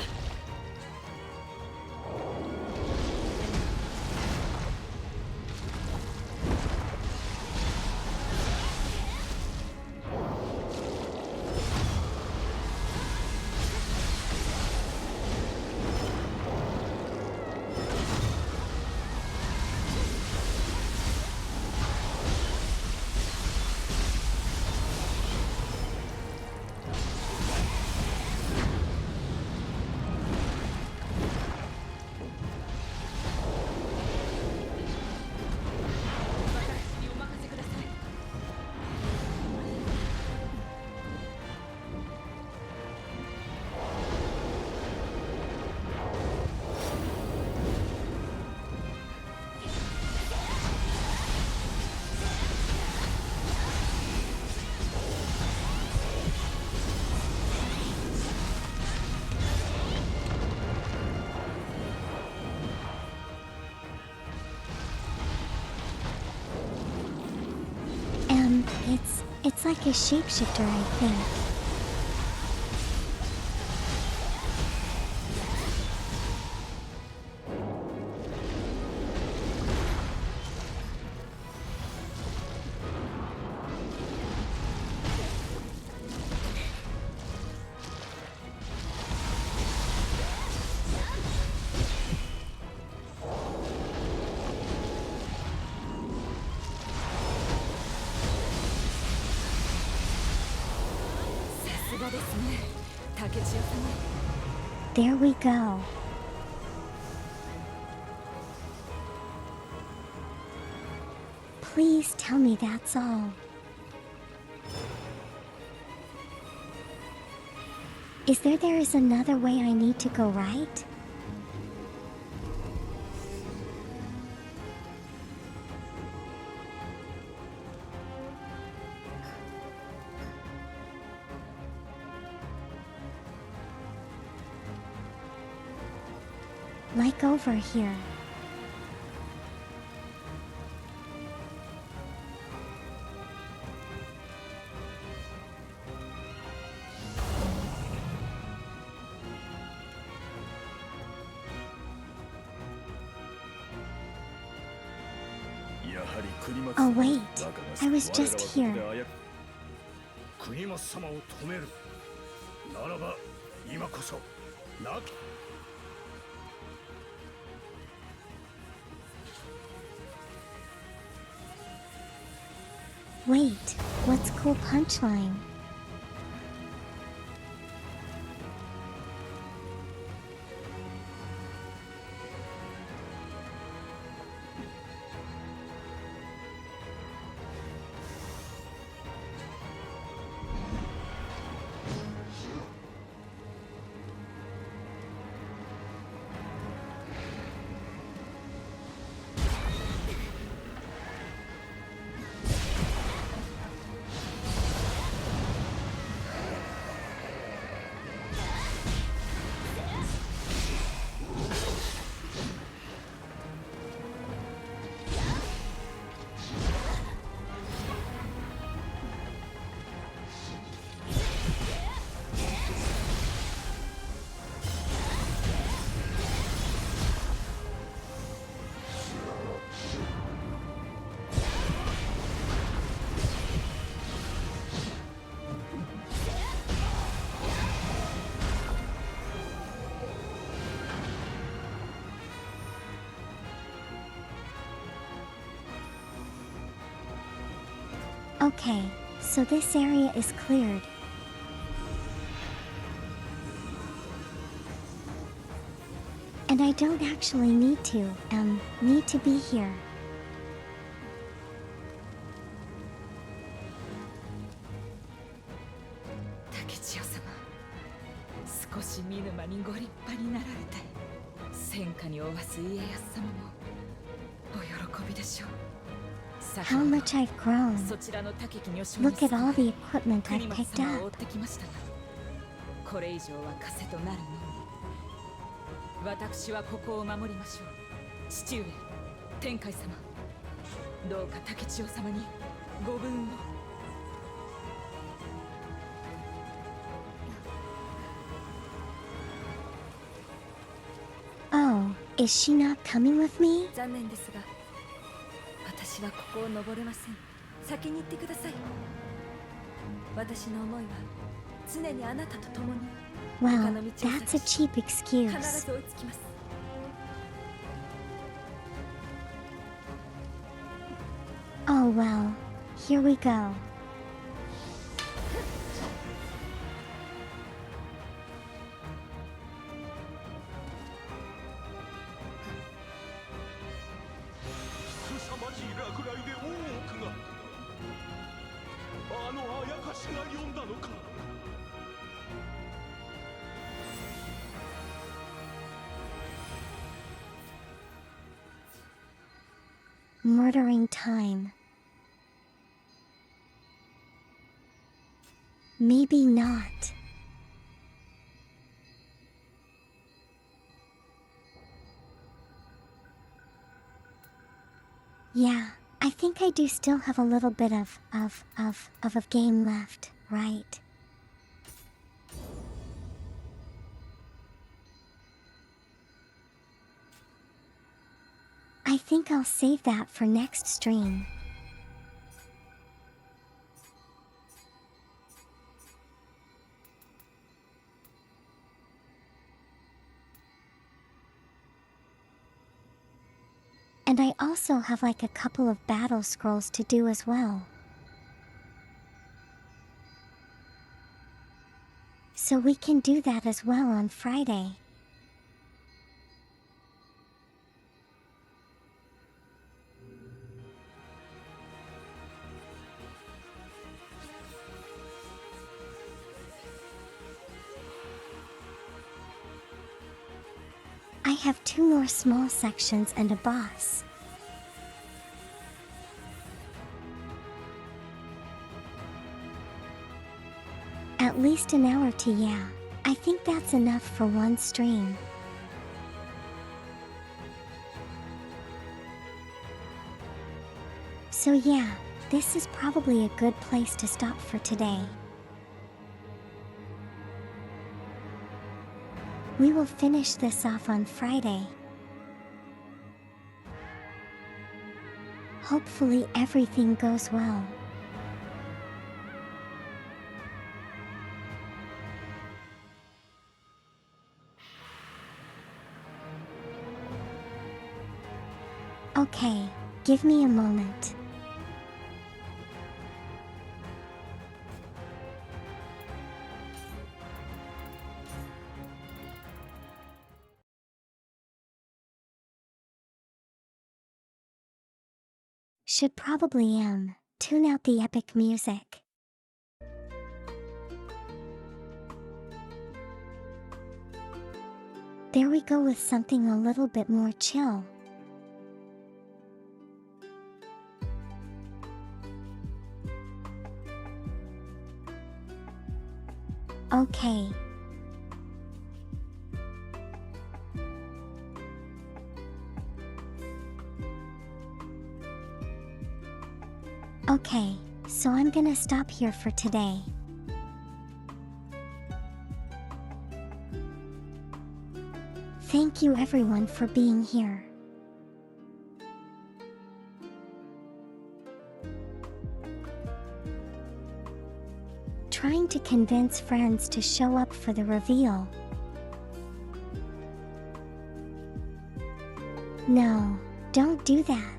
It's like a shapeshifter, I think. There we go. Please tell me that's all. Is there is another way I need to go, right? Like over here. Oh wait, I was just here. 国松様を止めるならば今こそなき Wait, what's cool punchline? Okay, so this area is cleared. And I don't actually need to be here. 竹千代様、少し見沼にご立派になられて、戦火に負わす家康様もお喜びでしょう。 How much I've grown. そちらの竹木女将 Look at all the equipment 国 I've 松 picked 様を追 up. ってきましたが、これ以上は枷となるのみ。私はここを守りましょう。父上、天海様、どうか竹千代様にご分を。 Oh, is she not coming with me? 残念ですが、私はここを登れません。先に行ってください。私の思いは常にあなたと共に。 Well, that's a cheap 必 excuse. ず追いつきます。 Oh well, here we go.凄まじい落雷で大奥が。あのあやかしが呼んだのか。 Murdering time. Maybe not. Yeah, I think I do still have a little bit of game left, right? I think I'll save that for next stream. And I also have like a couple of battle scrolls to do as well. So we can do that as well on Friday. I have 2 more small sections and a boss. At least an hour to yeah. I think that's enough for one stream. So yeah, this is probably a good place to stop for today. We will finish this off on Friday. Hopefully everything goes well. Okay, give me a moment. Should probably tune out the epic music. There we go with something a little bit more chill. Okay. Okay, so I'm gonna stop here for today. Thank you everyone for being here. Trying to convince friends to show up for the reveal. No, don't do that.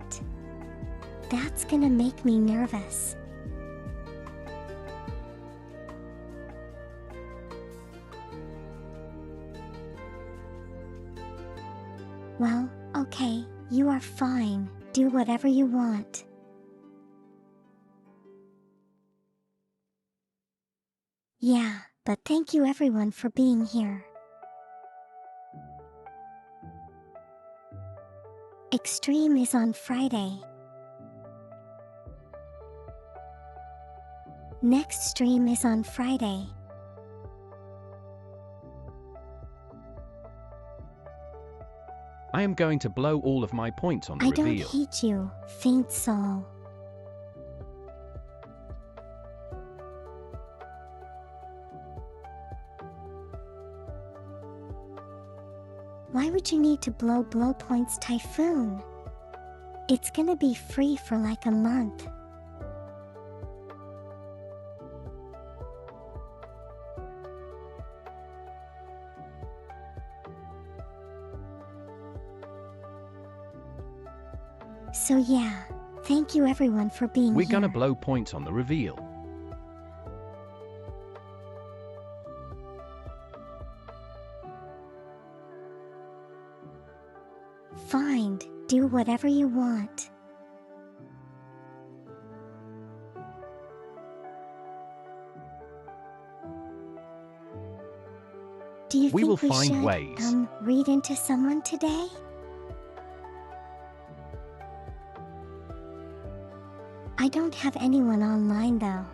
That's gonna make me nervous. okay, you are fine. Do whatever you want. Yeah, but thank you everyone for being here. Extreme is on Friday. Next stream is on Friday. I am going to blow all of my points on the I reveal. don't hate you, faint soul. Why would you need to blow points, Typhoon? It's gonna be free for like a month. So yeah, thank you everyone for being We're here. gonna blow points on the reveal. Fine, do whatever you want. Do you We think will we find should, ways. read into someone today? I don't have anyone online though.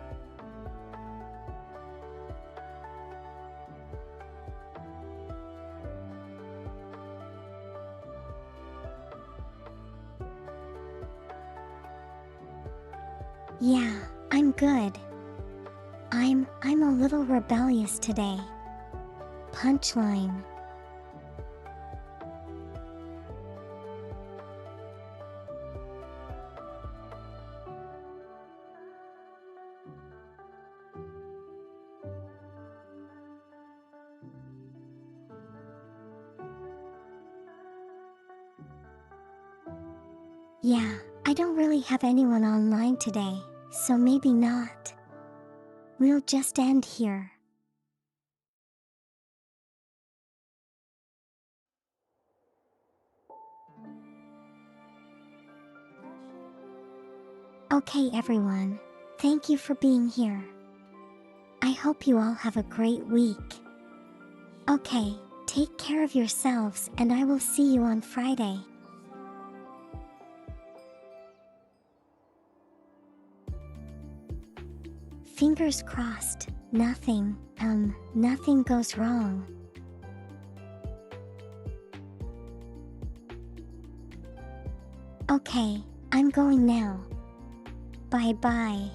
Yeah, I'm good. I'm a little rebellious today. Punchline. Yeah, I don't really have anyone online today, so maybe not. We'll just end here. Okay everyone, thank you for being here. I hope you all have a great week. Okay, take care of yourselves and I will see you on Friday. Fingers crossed, nothing goes wrong. Okay, I'm going now. Bye bye.